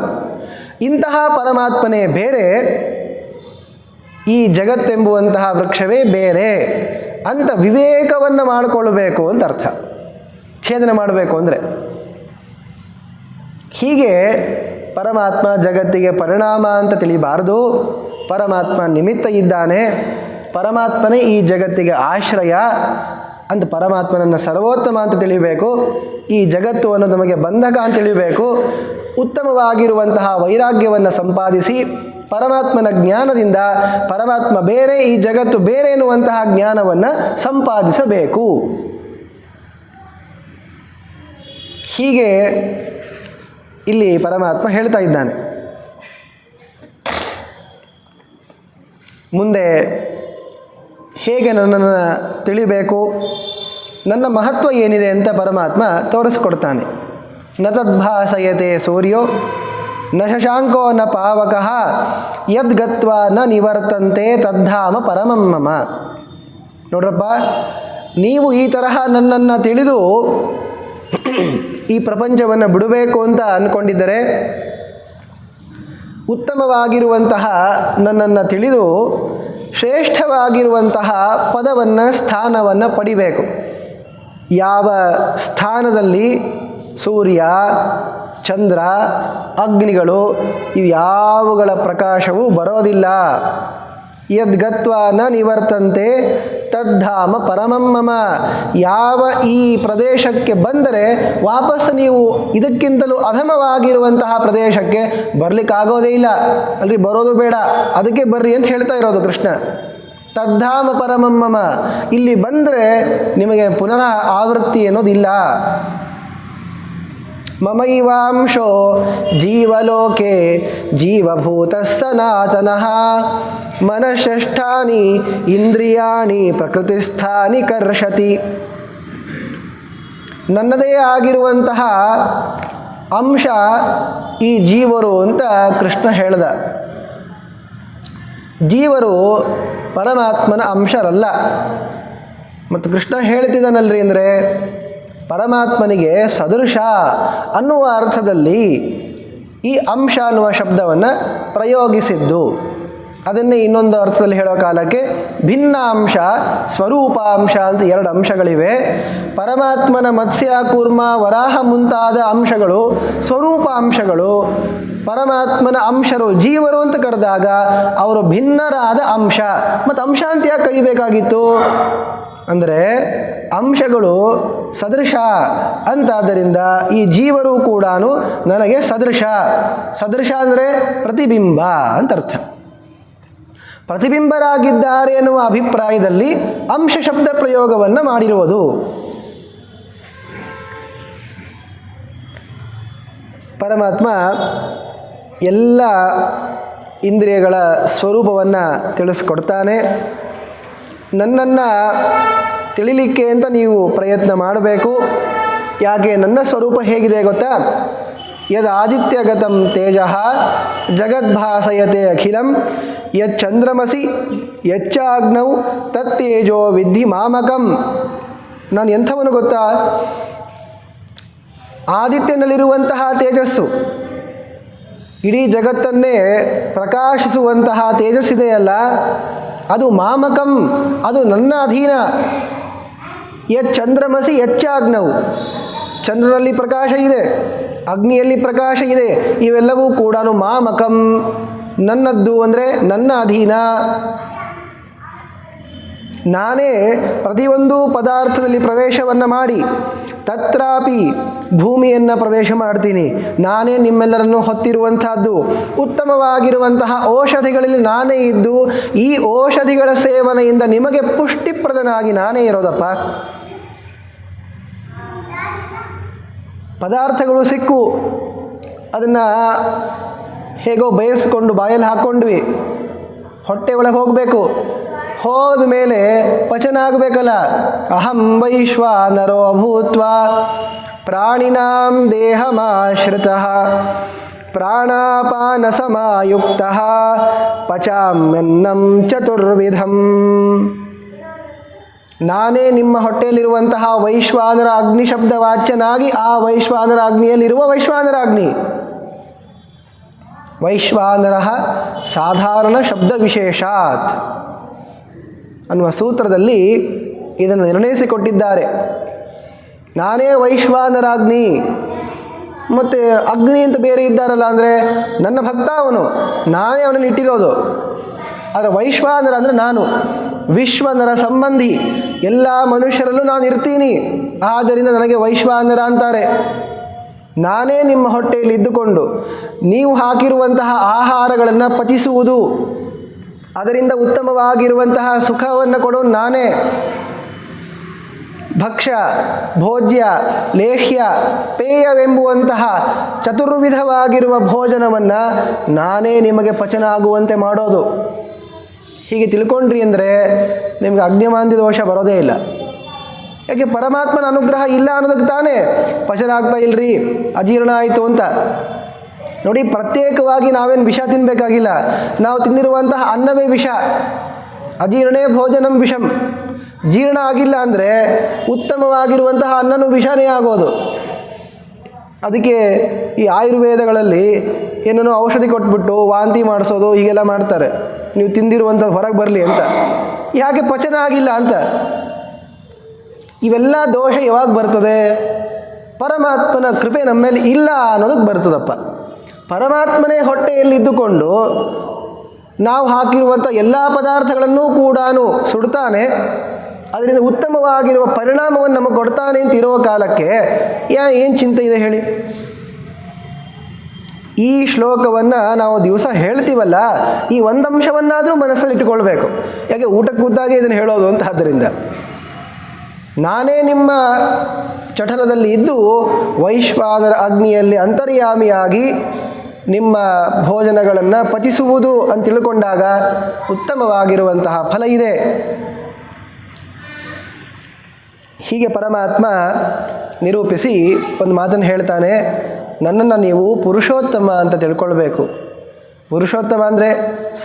ಇಂತಹ ಪರಮಾತ್ಮನೇ ಬೇರೆ, ಈ ಜಗತ್ತೆಂಬುವಂತಹ ವೃಕ್ಷವೇ ಬೇರೆ ಅಂತ ವಿವೇಕವನ್ನು ಮಾಡಿಕೊಳ್ಳಬೇಕು ಅಂತ ಅರ್ಥ. ಛೇದನ ಮಾಡಬೇಕು ಅಂದರೆ ಹೀಗೆ ಪರಮಾತ್ಮ ಜಗತ್ತಿಗೆ ಪರಿಣಾಮ ಅಂತ ತಿಳಿಬಾರದು. ಪರಮಾತ್ಮ ನಿಮಿತ್ತ ಇದ್ದಾನೆ, ಪರಮಾತ್ಮನೇ ಈ ಜಗತ್ತಿಗೆ ಆಶ್ರಯ ಅಂತ ಪರಮಾತ್ಮನನ್ನು ಸರ್ವೋತ್ತಮ ಅಂತ ತಿಳಿಯಬೇಕು. ಈ ಜಗತ್ತು ಅನ್ನೋದು ನಮಗೆ ಬಂಧಕ ಅಂತ ತಿಳಿಯಬೇಕು. ಉತ್ತಮವಾಗಿರುವಂತಹ ವೈರಾಗ್ಯವನ್ನು ಸಂಪಾದಿಸಿ ಪರಮಾತ್ಮನ ಜ್ಞಾನದಿಂದ ಪರಮಾತ್ಮ ಬೇರೆ, ಈ ಜಗತ್ತು ಬೇರೆ ಎನ್ನುವಂತಹ ಜ್ಞಾನವನ್ನು ಸಂಪಾದಿಸಬೇಕು. ಹೀಗೆ ಇಲ್ಲಿ ಪರಮಾತ್ಮ ಹೇಳ್ತಾ ಇದ್ದಾನೆ. ಮುಂದೆ ಹೇಗೆ ನನ್ನನ್ನು ತಿಳಿಬೇಕು, ನನ್ನ ಮಹತ್ವ ಏನಿದೆ ಅಂತ ಪರಮಾತ್ಮ ತೋರಿಸ್ಕೊಡ್ತಾನೆ. ನ ತದ್ಭಾಸಯತೆ ಸೂರ್ಯೋ ನ ಶಶಾಂಕೋ ನ ಪಾವಕಃ ಯದ್ಗತ್ವ ನ ನಿವರ್ತಂತೆ ತದ್ಧಾಮ ಪರಮಂ ಮಮ. ನೋಡ್ರಪ್ಪ, ನೀವು ಈ ತರಹ ನನ್ನನ್ನು ತಿಳಿದು ಈ ಪ್ರಪಂಚವನ್ನು ಬಿಡಬೇಕು ಅಂತ ಅಂದ್ಕೊಂಡಿದ್ದರೆ, ಉತ್ತಮವಾಗಿರುವಂತಹ ನನ್ನನ್ನು ತಿಳಿದು ಶ್ರೇಷ್ಠವಾಗಿರುವಂತಹ ಪದವನ್ನು, ಸ್ಥಾನವನ್ನು ಪಡಿಬೇಕು. ಯಾವ ಸ್ಥಾನದಲ್ಲಿ ಸೂರ್ಯ, ಚಂದ್ರ, ಅಗ್ನಿಗಳು ಇವ್ಯಾವುಗಳ ಪ್ರಕಾಶವೂ ಬರೋದಿಲ್ಲ. ಯದ್ಗತ್ವ ನ ನಿವರ್ತಂತೆ ತದ್ಧಾಮ ಪರಮಂ ಮಮ. ಯಾವ ಈ ಪ್ರದೇಶಕ್ಕೆ ಬಂದರೆ ವಾಪಸ್ ನೀವು ಇದಕ್ಕಿಂತಲೂ ಅಧಮವಾಗಿರುವಂತಹ ಪ್ರದೇಶಕ್ಕೆ ಬರಲಿಕ್ಕಾಗೋದೇ ಇಲ್ಲ. ಅಲ್ರಿ, ಬರೋದು ಬೇಡ, ಅದಕ್ಕೆ ಬರ್ರಿ ಅಂತ ಹೇಳ್ತಾ ಇರೋದು ಕೃಷ್ಣ. ತದ್ಧಾಮ ಪರಮಂ ಮಮ. ಇಲ್ಲಿ ಬಂದರೆ ನಿಮಗೆ ಪುನಃ ಆವೃತ್ತಿ ಅನ್ನೋದಿಲ್ಲ. ಮಮೈವಾಂಶೋ ಜೀವಲೋಕೆ ಜೀವಭೂತ ಸನಾತನಃ ಮನಃಷ್ಠಾನಿ ಇಂದ್ರಿಯಾಣಿ ಪ್ರಕೃತಿಸ್ಥಾನಿ ಕರ್ಷತಿ. ನನ್ನದೇ ಆಗಿರುವಂತಹ ಅಂಶ ಈ ಜೀವರು ಅಂತ ಕೃಷ್ಣ ಹೇಳ್ದ. ಜೀವರು ಪರಮಾತ್ಮನ ಅಂಶರಲ್ಲ. ಮತ್ತು ಕೃಷ್ಣ ಹೇಳ್ತಿದ್ದಾನಲ್ರಿ ಅಂದರೆ ಪರಮಾತ್ಮನಿಗೆ ಸದೃಶ ಅನ್ನುವ ಅರ್ಥದಲ್ಲಿ ಈ ಅಂಶ ಅನ್ನುವ ಶಬ್ದವನ್ನು ಪ್ರಯೋಗಿಸಿದ್ದು. ಅದನ್ನೇ ಇನ್ನೊಂದು ಅರ್ಥದಲ್ಲಿ ಹೇಳೋ ಕಾಲಕ್ಕೆ ಭಿನ್ನ ಅಂಶ, ಸ್ವರೂಪಾಂಶ ಅಂತ ಎರಡು ಅಂಶಗಳಿವೆ. ಪರಮಾತ್ಮನ ಮತ್ಸ್ಯ, ಕೂರ್ಮ, ವರಾಹ ಮುಂತಾದ ಅಂಶಗಳು ಸ್ವರೂಪಾಂಶಗಳು. ಪರಮಾತ್ಮನ ಅಂಶರು ಜೀವರು ಅಂತ ಕರೆದಾಗ ಅವರು ಭಿನ್ನರಾದ ಅಂಶ. ಮತ್ತು ಅಂಶ ಅಂತ ಯಾಕೆ ಕರಿಬೇಕಾಗಿತ್ತು ಅಂದರೆ ಅಂಶಗಳು ಸದೃಶ ಅಂತಾದ್ದರಿಂದ ಈ ಜೀವರು ಕೂಡ ನನಗೆ ಸದೃಶ. ಸದೃಶ ಅಂದರೆ ಪ್ರತಿಬಿಂಬ ಅಂತ ಅರ್ಥ. ಪ್ರತಿಬಿಂಬರಾಗಿದ್ದಾರೆ ಎನ್ನುವ ಅಭಿಪ್ರಾಯದಲ್ಲಿ ಅಂಶ ಶಬ್ದ ಪ್ರಯೋಗವನ್ನು ಮಾಡಿರುವುದು. ಪರಮಾತ್ಮ ಎಲ್ಲ ಇಂದ್ರಿಯಗಳ ಸ್ವರೂಪವನ್ನು ತಿಳಿಸ್ಕೊಡ್ತಾನೆ. ನನ್ನನ್ನು ತಿಳಿಲಿಕ್ಕೆ ಅಂತ ನೀವು ಪ್ರಯತ್ನ ಮಾಡಬೇಕು. ಯಾಕೆ? ನನ್ನ ಸ್ವರೂಪ ಹೇಗಿದೆ ಗೊತ್ತಾ? ಯದ್ ಆದಿತ್ಯಗತಂ ತೇಜಃ ಜಗದ್ಭಾಸಯತೆ ಅಖಿಲಂ ಯಚ್ಚಂದ್ರಮಸಿ ಯಚ್ಚಾಗ್ನೌ ತತ್ತೇಜೋ ವಿದ್ಧಿ ಮಾಮಕಂ. ನಾನು ಎಂಥವನು ಗೊತ್ತಾ? ಆದಿತ್ಯನಲ್ಲಿರುವಂತಹ ತೇಜಸ್ಸು, ಇಡೀ ಜಗತ್ತನ್ನೇ ಪ್ರಕಾಶಿಸುವಂತಹ ತೇಜಸ್ಸಿದೆಯಲ್ಲ, ಅದು ಮಾಮಕಂ, ಅದು ನನ್ನ ಅಧೀನ. ಚಂದ್ರಮಸಿ ಯಚ್ಚಾಗ್ನವು, ಚಂದ್ರನಲ್ಲಿ ಪ್ರಕಾಶ ಇದೆ, ಅಗ್ನಿಯಲ್ಲಿ ಪ್ರಕಾಶ ಇದೆ, ಇವೆಲ್ಲವೂ ಕೂಡ ಮಾಮಕಂ, ನನ್ನದ್ದು ಅಂದರೆ ನನ್ನ ಅಧೀನ. ನಾನೇ ಪ್ರತಿಯೊಂದು ಪದಾರ್ಥದಲ್ಲಿ ಪ್ರವೇಶವನ್ನು ಮಾಡಿ ತತ್ರಾಪಿ ಭೂಮಿಯನ್ನು ಪ್ರವೇಶ ಮಾಡ್ತೀನಿ. ನಾನೇ ನಿಮ್ಮೆಲ್ಲರನ್ನು ಹೊತ್ತಿರುವಂತಹದ್ದು. ಉತ್ತಮವಾಗಿರುವಂತಹ ಔಷಧಿಗಳಲ್ಲಿ ನಾನೇ ಇದ್ದು ಈ ಔಷಧಿಗಳ ಸೇವನೆಯಿಂದ ನಿಮಗೆ ಪುಷ್ಟಿಪ್ರದನಾಗಿ ನಾನೇ ಇರೋದಪ್ಪ. ಪದಾರ್ಥಗಳು ಸಿಕ್ಕು, ಅದನ್ನು ಹೇಗೋ ಬೇಯಿಸ್ಕೊಂಡು ಬಾಯಲ್ಲಿ ಹಾಕ್ಕೊಂಡ್ವಿ, ಹೊಟ್ಟೆ ಒಳಗೆ ಹೋಗಬೇಕು. ಹೋದ ಮೇಲೆ ಪಚನ ಆಗಬೇಕಲ್ಲ. ಅಹಂ ವೈಶ್ವಾನರೋ ಭೂತ್ವ ಪ್ರಾಣಿನಾಂ ದೇಹಮಾಶ್ರಿತಃ ಪ್ರಾಣಾಪಾನ ಸಮಾಯುಕ್ತಃ ಪಚಾಮ್ಯನ್ನಂ ಚತುರ್ವಿಧಂ. ನಾನೇ ನಿಮ್ಮ ಹೊಟ್ಟೆಯಲ್ಲಿರುವಂತಹ ವೈಶ್ವಾನರ ಅಗ್ನಿ ಶಬ್ದ ವಾಚ್ಯನಾಗಿ ಆ ವೈಶ್ವಾನರ ಅಗ್ನಿಯಲ್ಲಿರುವ ವೈಶ್ವಾನರ ಅಗ್ನಿ. ವೈಶ್ವಾನರ ಸಾಧಾರಣ ಶಬ್ದ ವಿಶೇಷಾತ್ ಅನ್ನುವ ಸೂತ್ರದಲ್ಲಿ ಇದನ್ನು ನಿರ್ಣಯಿಸಿಕೊಟ್ಟಿದ್ದಾರೆ. ನಾನೇ ವೈಶ್ವಾನರಾಗ್ನಿ. ಮತ್ತು ಅಗ್ನಿ ಅಂತ ಬೇರೆ ಇದ್ದಾರಲ್ಲ, ಅಂದರೆ ನನ್ನ ಭಕ್ತ ಅವನು, ನಾನೇ ಅವನನ್ನು ಇಟ್ಟಿರೋದು. ಆದರೆ ವೈಶ್ವಾನರ ಅಂದರೆ ನಾನು ವಿಶ್ವನರ ಸಂಬಂಧಿ, ಎಲ್ಲ ಮನುಷ್ಯರಲ್ಲೂ ನಾನು ಇರ್ತೀನಿ, ಆದ್ದರಿಂದ ನನಗೆ ವೈಶ್ವಾನರ ಅಂತಾರೆ. ನಾನೇ ನಿಮ್ಮ ಹೊಟ್ಟೆಯಲ್ಲಿ ಇದ್ದುಕೊಂಡು ನೀವು ಹಾಕಿರುವಂತಹ ಆಹಾರಗಳನ್ನು ಪಚಿಸುವುದು, ಅದರಿಂದ ಉತ್ತಮವಾಗಿರುವಂತಹ ಸುಖವನ್ನು ಕೊಡೋನು ನಾನೇ. ಭಕ್ಷ್ಯ, ಭೋಜ್ಯ, ಲೇಹ್ಯ, ಪೇಯವೆಂಬುವಂತಹ ಚತುರ್ವಿಧವಾಗಿರುವ ಭೋಜನವನ್ನು ನಾನೇ ನಿಮಗೆ ಪಚನ ಆಗುವಂತೆ ಮಾಡೋದು. ಹೀಗೆ ತಿಳ್ಕೊಂಡ್ರಿ ಅಂದರೆ ನಿಮಗೆ ಅಗ್ನಿಮಾಂದ್ಯ ದೋಷ ಬರೋದೇ ಇಲ್ಲ. ಯಾಕೆ? ಪರಮಾತ್ಮನ ಅನುಗ್ರಹ ಇಲ್ಲ ಅನ್ನೋದಕ್ಕೆ ತಾನೇ ಪಚನ ಆಗ್ತಾ ಇಲ್ಲರಿ, ಅಜೀರ್ಣ ಆಯಿತು ಅಂತ. ನೋಡಿ, ಪ್ರತ್ಯೇಕವಾಗಿ ನಾವೇನು ವಿಷ ತಿನ್ನಬೇಕಾಗಿಲ್ಲ. ನಾವು ತಿಂದಿರುವಂತಹ ಅನ್ನವೇ ವಿಷ. ಅಜೀರ್ಣೇ ಭೋಜನಂ ವಿಷಂ. ಜೀರ್ಣ ಆಗಿಲ್ಲ ಅಂದರೆ ಉತ್ತಮವಾಗಿರುವಂತಹ ಅನ್ನನೂ ವಿಷನೇ ಆಗೋದು. ಅದಕ್ಕೆ ಈ ಆಯುರ್ವೇದಗಳಲ್ಲಿ ಏನೇನೋ ಔಷಧಿ ಕೊಟ್ಬಿಟ್ಟು ವಾಂತಿ ಮಾಡಿಸೋದು ಹೀಗೆಲ್ಲ ಮಾಡ್ತಾರೆ, ನೀವು ತಿಂದಿರುವಂಥದ್ದು ಹೊರಗೆ ಬರಲಿ ಅಂತ. ಯಾಕೆ? ಪಚನ ಆಗಿಲ್ಲ ಅಂತ. ಇವೆಲ್ಲ ದೋಷ ಯಾವಾಗ ಬರ್ತದೆ? ಪರಮಾತ್ಮನ ಕೃಪೆ ನಮ್ಮ ಮೇಲೆ ಇಲ್ಲ ಅನ್ನೋದಕ್ಕೆ ಬರ್ತದಪ್ಪ. ಪರಮಾತ್ಮನೇ ಹೊಟ್ಟೆಯಲ್ಲಿದ್ದುಕೊಂಡು ನಾವು ಹಾಕಿರುವಂಥ ಎಲ್ಲ ಪದಾರ್ಥಗಳನ್ನೂ ಕೂಡ ಸುಡ್ತಾನೆ, ಅದರಿಂದ ಉತ್ತಮವಾಗಿರುವ ಪರಿಣಾಮವನ್ನು ನಮಗೆ ಕೊಡ್ತಾನೆ ಅಂತ ಇರೋ ಕಾಲಕ್ಕೆ ಏನು ಚಿಂತೆ ಇದೆ ಹೇಳಿ? ಈ ಶ್ಲೋಕವನ್ನು ನಾವು ದಿವಸ ಹೇಳ್ತೀವಲ್ಲ, ಈ ಒಂದಂಶವನ್ನಾದರೂ ಮನಸ್ಸಲ್ಲಿ ಇಟ್ಟುಕೊಳ್ಬೇಕು. ಯಾಕೆ? ಊಟಕ್ಕೆ ಕೂತಾಗೆ ಇದನ್ನು ಹೇಳೋದು ಅಂತ. ಆದ್ದರಿಂದ ನಾನೇ ನಿಮ್ಮ ಚಠರದಲ್ಲಿ ಇದ್ದು ವೈಶ್ವಾನರ ಅಗ್ನಿಯಲ್ಲಿ ಅಂತರ್ಯಾಮಿಯಾಗಿ ನಿಮ್ಮ ಭೋಜನಗಳನ್ನು ಪಚಿಸುವುದು ಅಂತ ತಿಳ್ಕೊಂಡಾಗ ಉತ್ತಮವಾಗಿರುವಂತಹ ಫಲ ಇದೆ. ಹೀಗೆ ಪರಮಾತ್ಮ ನಿರೂಪಿಸಿ ಒಂದು ಮಾತನ್ನು ಹೇಳ್ತಾನೆ, ನನ್ನನ್ನು ನೀವು ಪುರುಷೋತ್ತಮ ಅಂತ ತಿಳ್ಕೊಳ್ಬೇಕು. ಪುರುಷೋತ್ತಮ ಅಂದರೆ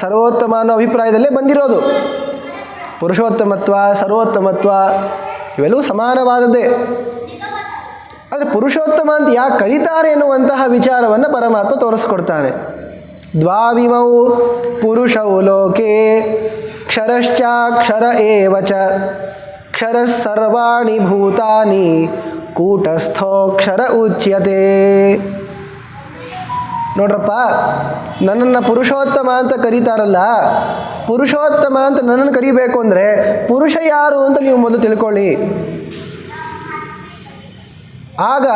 ಸರ್ವೋತ್ತಮ ಅನ್ನೋ ಅಭಿಪ್ರಾಯದಲ್ಲೇ ಬಂದಿರೋದು. ಪುರುಷೋತ್ತಮತ್ವ, ಸರ್ವೋತ್ತಮತ್ವ ಇವೆಲ್ಲವೂ ಸಮಾನವಾದದ್ದೇ. ಆದರೆ ಪುರುಷೋತ್ತಮ ಅಂತ ಯಾಕೆ ಕರೀತಾರೆ ಎನ್ನುವಂತಹ ವಿಚಾರವನ್ನು ಪರಮಾತ್ಮ ತೋರಿಸ್ಕೊಡ್ತಾನೆ. ದ್ವಾವಿಮೌ ಪುರುಷೌ ಲೋಕೆ ಕ್ಷರಶ್ಚಾಕ್ಷರ ಏವ ಚ ಕ್ಷರಃ ಸರ್ವಾಣಿ ಭೂತಾನಿ ಕೂಟಸ್ಥೋಕ್ಷರ ಉಚ್ಯತೆ. ನೋಡ್ರಪ್ಪ, ನನ್ನನ್ನು ಪುರುಷೋತ್ತಮ ಅಂತ ಕರೀತಾರಲ್ಲ, ಪುರುಷೋತ್ತಮ ಅಂತ ನನ್ನನ್ನು ಕರಿಬೇಕು ಅಂದರೆ ಪುರುಷ ಯಾರು ಅಂತ ನೀವು ಮೊದಲು ತಿಳ್ಕೊಳ್ಳಿ. ಆಗ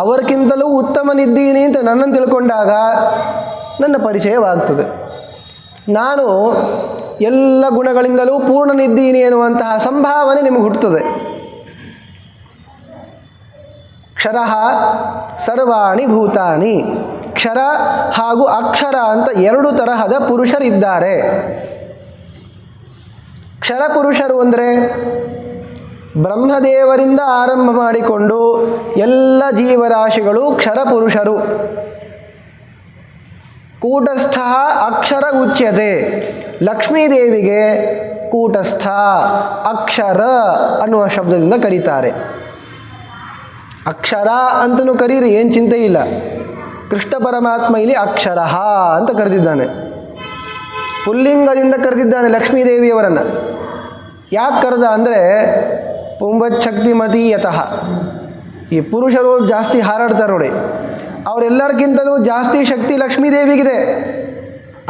ಅವರಿಗಿಂತಲೂ ಉತ್ತಮನಿದ್ದೀನಿ ಅಂತ ನನ್ನನ್ನು ತಿಳ್ಕೊಂಡಾಗ ನನ್ನ ಪರಿಚಯವಾಗ್ತದೆ. ನಾನು ಎಲ್ಲ ಗುಣಗಳಿಂದಲೂ ಪೂರ್ಣನಿದ್ದೀನಿ ಎನ್ನುವಂತಹ ಸಂಭಾವನೆ ನಿಮಗೆ ಹುಟ್ಟುತ್ತದೆ. ಕ್ಷರಃ ಸರ್ವಾಣಿ ಭೂತಾನಿ. ಕ್ಷರ ಹಾಗೂ ಅಕ್ಷರ ಅಂತ ಎರಡು ತರಹದ ಪುರುಷರಿದ್ದಾರೆ. ಕ್ಷರ ಪುರುಷರು ಅಂದರೆ ಬ್ರಹ್ಮದೇವರಿಂದ ಆರಂಭ ಮಾಡಿಕೊಂಡು ಎಲ್ಲ ಜೀವರಾಶಿಗಳು ಕ್ಷರ ಪುರುಷರು. ಕೂಟಸ್ಥ ಅಕ್ಷರ ಉಚ್ಯತೆ. ಲಕ್ಷ್ಮೀದೇವಿಗೆ ಕೂಟಸ್ಥ ಅಕ್ಷರ ಅನ್ನುವ ಶಬ್ದದಿಂದ ಕರೀತಾರೆ. ಅಕ್ಷರ ಅಂತಲೂ ಕರೀರಿ, ಏನು ಚಿಂತೆ ಇಲ್ಲ. ಕೃಷ್ಣ ಪರಮಾತ್ಮ ಇಲ್ಲಿ ಅಕ್ಷರ ಅಂತ ಕರೆದಿದ್ದಾನೆ. ಪುಲ್ಲಿಂಗದಿಂದ ಕರೆದಿದ್ದಾನೆ ಲಕ್ಷ್ಮೀದೇವಿಯವರನ್ನು. ಯಾಕೆ ಕರೆದ ಅಂದರೆ ಪುಂಬಚ್ಛಕ್ತಿಮತಿ ಯತಃ. ಈ ಪುರುಷರು ಜಾಸ್ತಿ ಹಾರಾಡ್ತಾರೆ ನೋಡಿ, ಅವರೆಲ್ಲರಿಗಿಂತಲೂ ಜಾಸ್ತಿ ಶಕ್ತಿ ಲಕ್ಷ್ಮೀದೇವಿಗಿದೆ.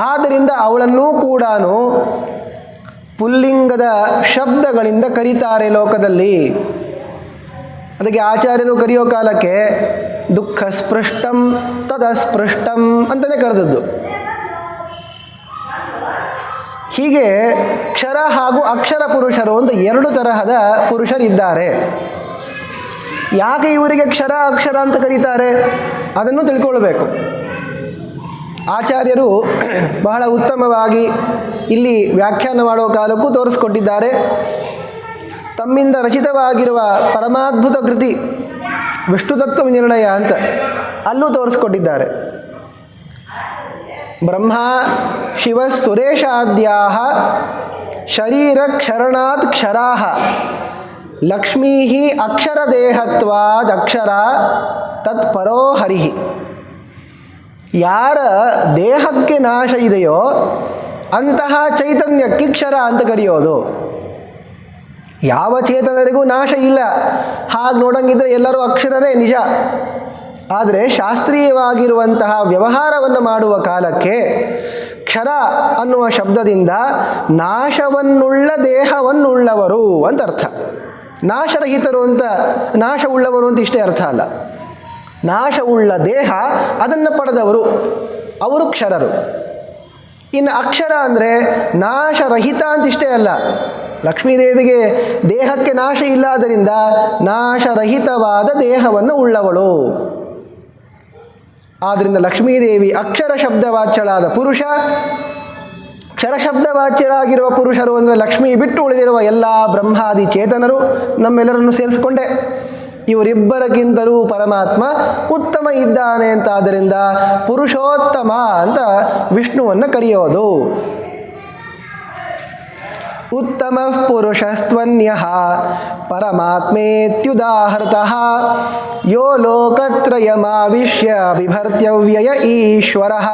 ಆದ್ದರಿಂದ ಅವಳನ್ನೂ ಕೂಡ ಪುಲ್ಲಿಂಗದ ಶಬ್ದಗಳಿಂದ ಕರೀತಾರೆ ಲೋಕದಲ್ಲಿ. ಅದಕ್ಕೆ ಆಚಾರ್ಯರು ಕರೆಯೋ ಕಾಲಕ್ಕೆ ದುಃಖ ಸ್ಪೃಷ್ಟಂ ತದಸ್ಪೃಷ್ಟಂ ಅಂತಲೇ ಕರೆದದ್ದು. ಹೀಗೆ ಕ್ಷರ ಹಾಗೂ ಅಕ್ಷರ ಪುರುಷರು ಅಂತ ಎರಡು ತರಹದ ಪುರುಷರಿದ್ದಾರೆ. ಯಾಕೆ ಇವರಿಗೆ ಕ್ಷರ ಅಕ್ಷರ ಅಂತ ಕರೀತಾರೆ ಅದನ್ನು ತಿಳ್ಕೊಳ್ಬೇಕು. ಆಚಾರ್ಯರು ಬಹಳ ಉತ್ತಮವಾಗಿ ಇಲ್ಲಿ ವ್ಯಾಖ್ಯಾನ ಮಾಡೋ ಕಾಲಕ್ಕೂ ತೋರಿಸ್ಕೊಟ್ಟಿದ್ದಾರೆ. ತಮ್ಮಿಂದ ರಚಿತವಾಗಿರುವ ಪರಮಾದ್ಭುತ ಕೃತಿ ವಿಷ್ಣುತತ್ವ ನಿರ್ಣಯ ಅಂತ ಅಲ್ಲೂ ತೋರಿಸ್ಕೊಟ್ಟಿದ್ದಾರೆ. ಬ್ರಹ್ಮ ಶಿವ ಸುರೇಶಾದ್ಯಾ ಶರೀರ ಕ್ಷರಣಾತ್ ಕ್ಷರಾ ಲಕ್ಷ್ಮೀ ಅಕ್ಷರದೇಹತ್ವಾದಕ್ಷರ ತತ್ಪರೋ ಹರಿ. ಯಾರ ದೇಹಕ್ಕೆ ನಾಶ ಇದೆಯೋ ಅಂತಹ ಚೈತನ್ಯಕ್ಕೆ ಕ್ಷರ ಅಂತ ಕರೆಯೋದು. ಯಾವ ಚೇತನರಿಗೂ ನಾಶ ಇಲ್ಲ. ಹಾಗೆ ನೋಡಂಗಿದ್ರೆ ಎಲ್ಲರೂ ಅಕ್ಷರರೇ ನಿಜ. ಆದರೆ ಶಾಸ್ತ್ರೀಯವಾಗಿರುವಂತಹ ವ್ಯವಹಾರವನ್ನು ಮಾಡುವ ಕಾಲಕ್ಕೆ ಕ್ಷರ ಅನ್ನುವ ಶಬ್ದದಿಂದ ನಾಶವನ್ನುಳ್ಳ ದೇಹವನ್ನುಳ್ಳವರು ಅಂತ ಅರ್ಥ. ನಾಶರಹಿತರು ಅಂತ, ನಾಶವುಳ್ಳವರು ಅಂತ ಇಷ್ಟೇ ಅರ್ಥ ಅಲ್ಲ. ನಾಶವುಳ್ಳ ದೇಹ ಅದನ್ನು ಪಡೆದವರು, ಅವರು ಕ್ಷರರು. ಇನ್ನು ಅಕ್ಷರ ಅಂದರೆ ನಾಶರಹಿತ ಅಂತ ಇಷ್ಟೇ ಅಲ್ಲ. ಲಕ್ಷ್ಮೀದೇವಿಗೆ ದೇಹಕ್ಕೆ ನಾಶ ಇಲ್ಲದರಿಂದ ನಾಶರಹಿತವಾದ ದೇಹವನ್ನು ಉಳ್ಳವಳು. ಆದ್ದರಿಂದ ಲಕ್ಷ್ಮೀದೇವಿ ಅಕ್ಷರ ಶಬ್ದವಾಚ್ಯಳಾದ ಪುರುಷ. ಕ್ಷರಶಬ್ದವಾಚ್ಯರಾಗಿರುವ ಪುರುಷರು ಅಂದರೆ ಲಕ್ಷ್ಮೀ ಬಿಟ್ಟು ಉಳಿದಿರುವ ಎಲ್ಲ ಬ್ರಹ್ಮಾದಿ ಚೇತನರು ನಮ್ಮೆಲ್ಲರನ್ನು ಸೇರಿಸಿಕೊಂಡೆ. ಇವರಿಬ್ಬರಿಗಿಂತಲೂ ಪರಮಾತ್ಮ ಉತ್ತಮ ಇದ್ದಾನೆ ಅಂತಾದ್ದರಿಂದ ಪುರುಷೋತ್ತಮ ಅಂತ ವಿಷ್ಣುವನ್ನು ಕರೆಯೋದು. ಉತ್ತಮ ಪುರುಷಸ್ತ್ವನ್ಯಃ ಪರಮಾತ್ಮೇತ್ಯುದಾಹೃತಃ ಯೋ ಲೋಕತ್ರಯಮಾವಿಶ್ಯ ಬಿಭರ್ತ್ಯವ್ಯಯ ಈಶ್ವರಃ.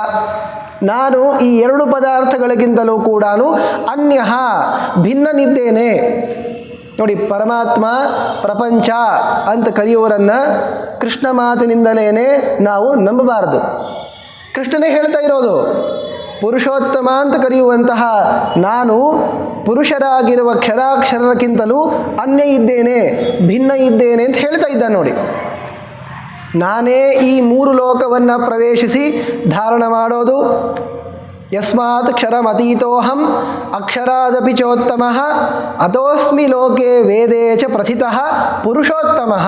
ನಾನು ಈ ಎರಡು ಪದಾರ್ಥಗಳಿಗಿಂತಲೂ ಕೂಡ ಅನ್ಯಃ ಭಿನ್ನನಿದ್ದೇನೆ. ನೋಡಿ, ಪರಮಾತ್ಮ ಪ್ರಪಂಚ ಅಂತ ಕರೆಯುವರನ್ನು ಕೃಷ್ಣ ಮಾತಿನಿಂದಲೇ ನಾವು ನಂಬಬಾರದು. ಕೃಷ್ಣನೇ ಹೇಳ್ತಾ ಇರೋದು, ಪುರುಷೋತ್ತಮ ಅಂತ ಕರೆಯುವಂತಹ ನಾನು ಪುರುಷರಾಗಿರುವ ಕ್ಷರಾಕ್ಷರಕ್ಕಿಂತಲೂ ಅನ್ಯ ಇದ್ದೇನೆ, ಭಿನ್ನ ಇದ್ದೇನೆ ಅಂತ ಹೇಳ್ತಾ ಇದ್ದಾನೆ. ನೋಡಿ, ನಾನೇ ಈ ಮೂರು ಲೋಕವನ್ನು ಪ್ರವೇಶಿಸಿ ಧಾರಣ ಮಾಡೋದು. ಯಸ್ಮಾತ್ ಕ್ಷರಮತೀತೋಹಂ ಅಕ್ಷರಾದಪಿ ಚೋತ್ತಮಃ ಅತೋಸ್ಮಿ ಲೋಕೆ ವೇದೇ ಚ ಪ್ರಥಿತಃ ಪುರುಷೋತ್ತಮಃ.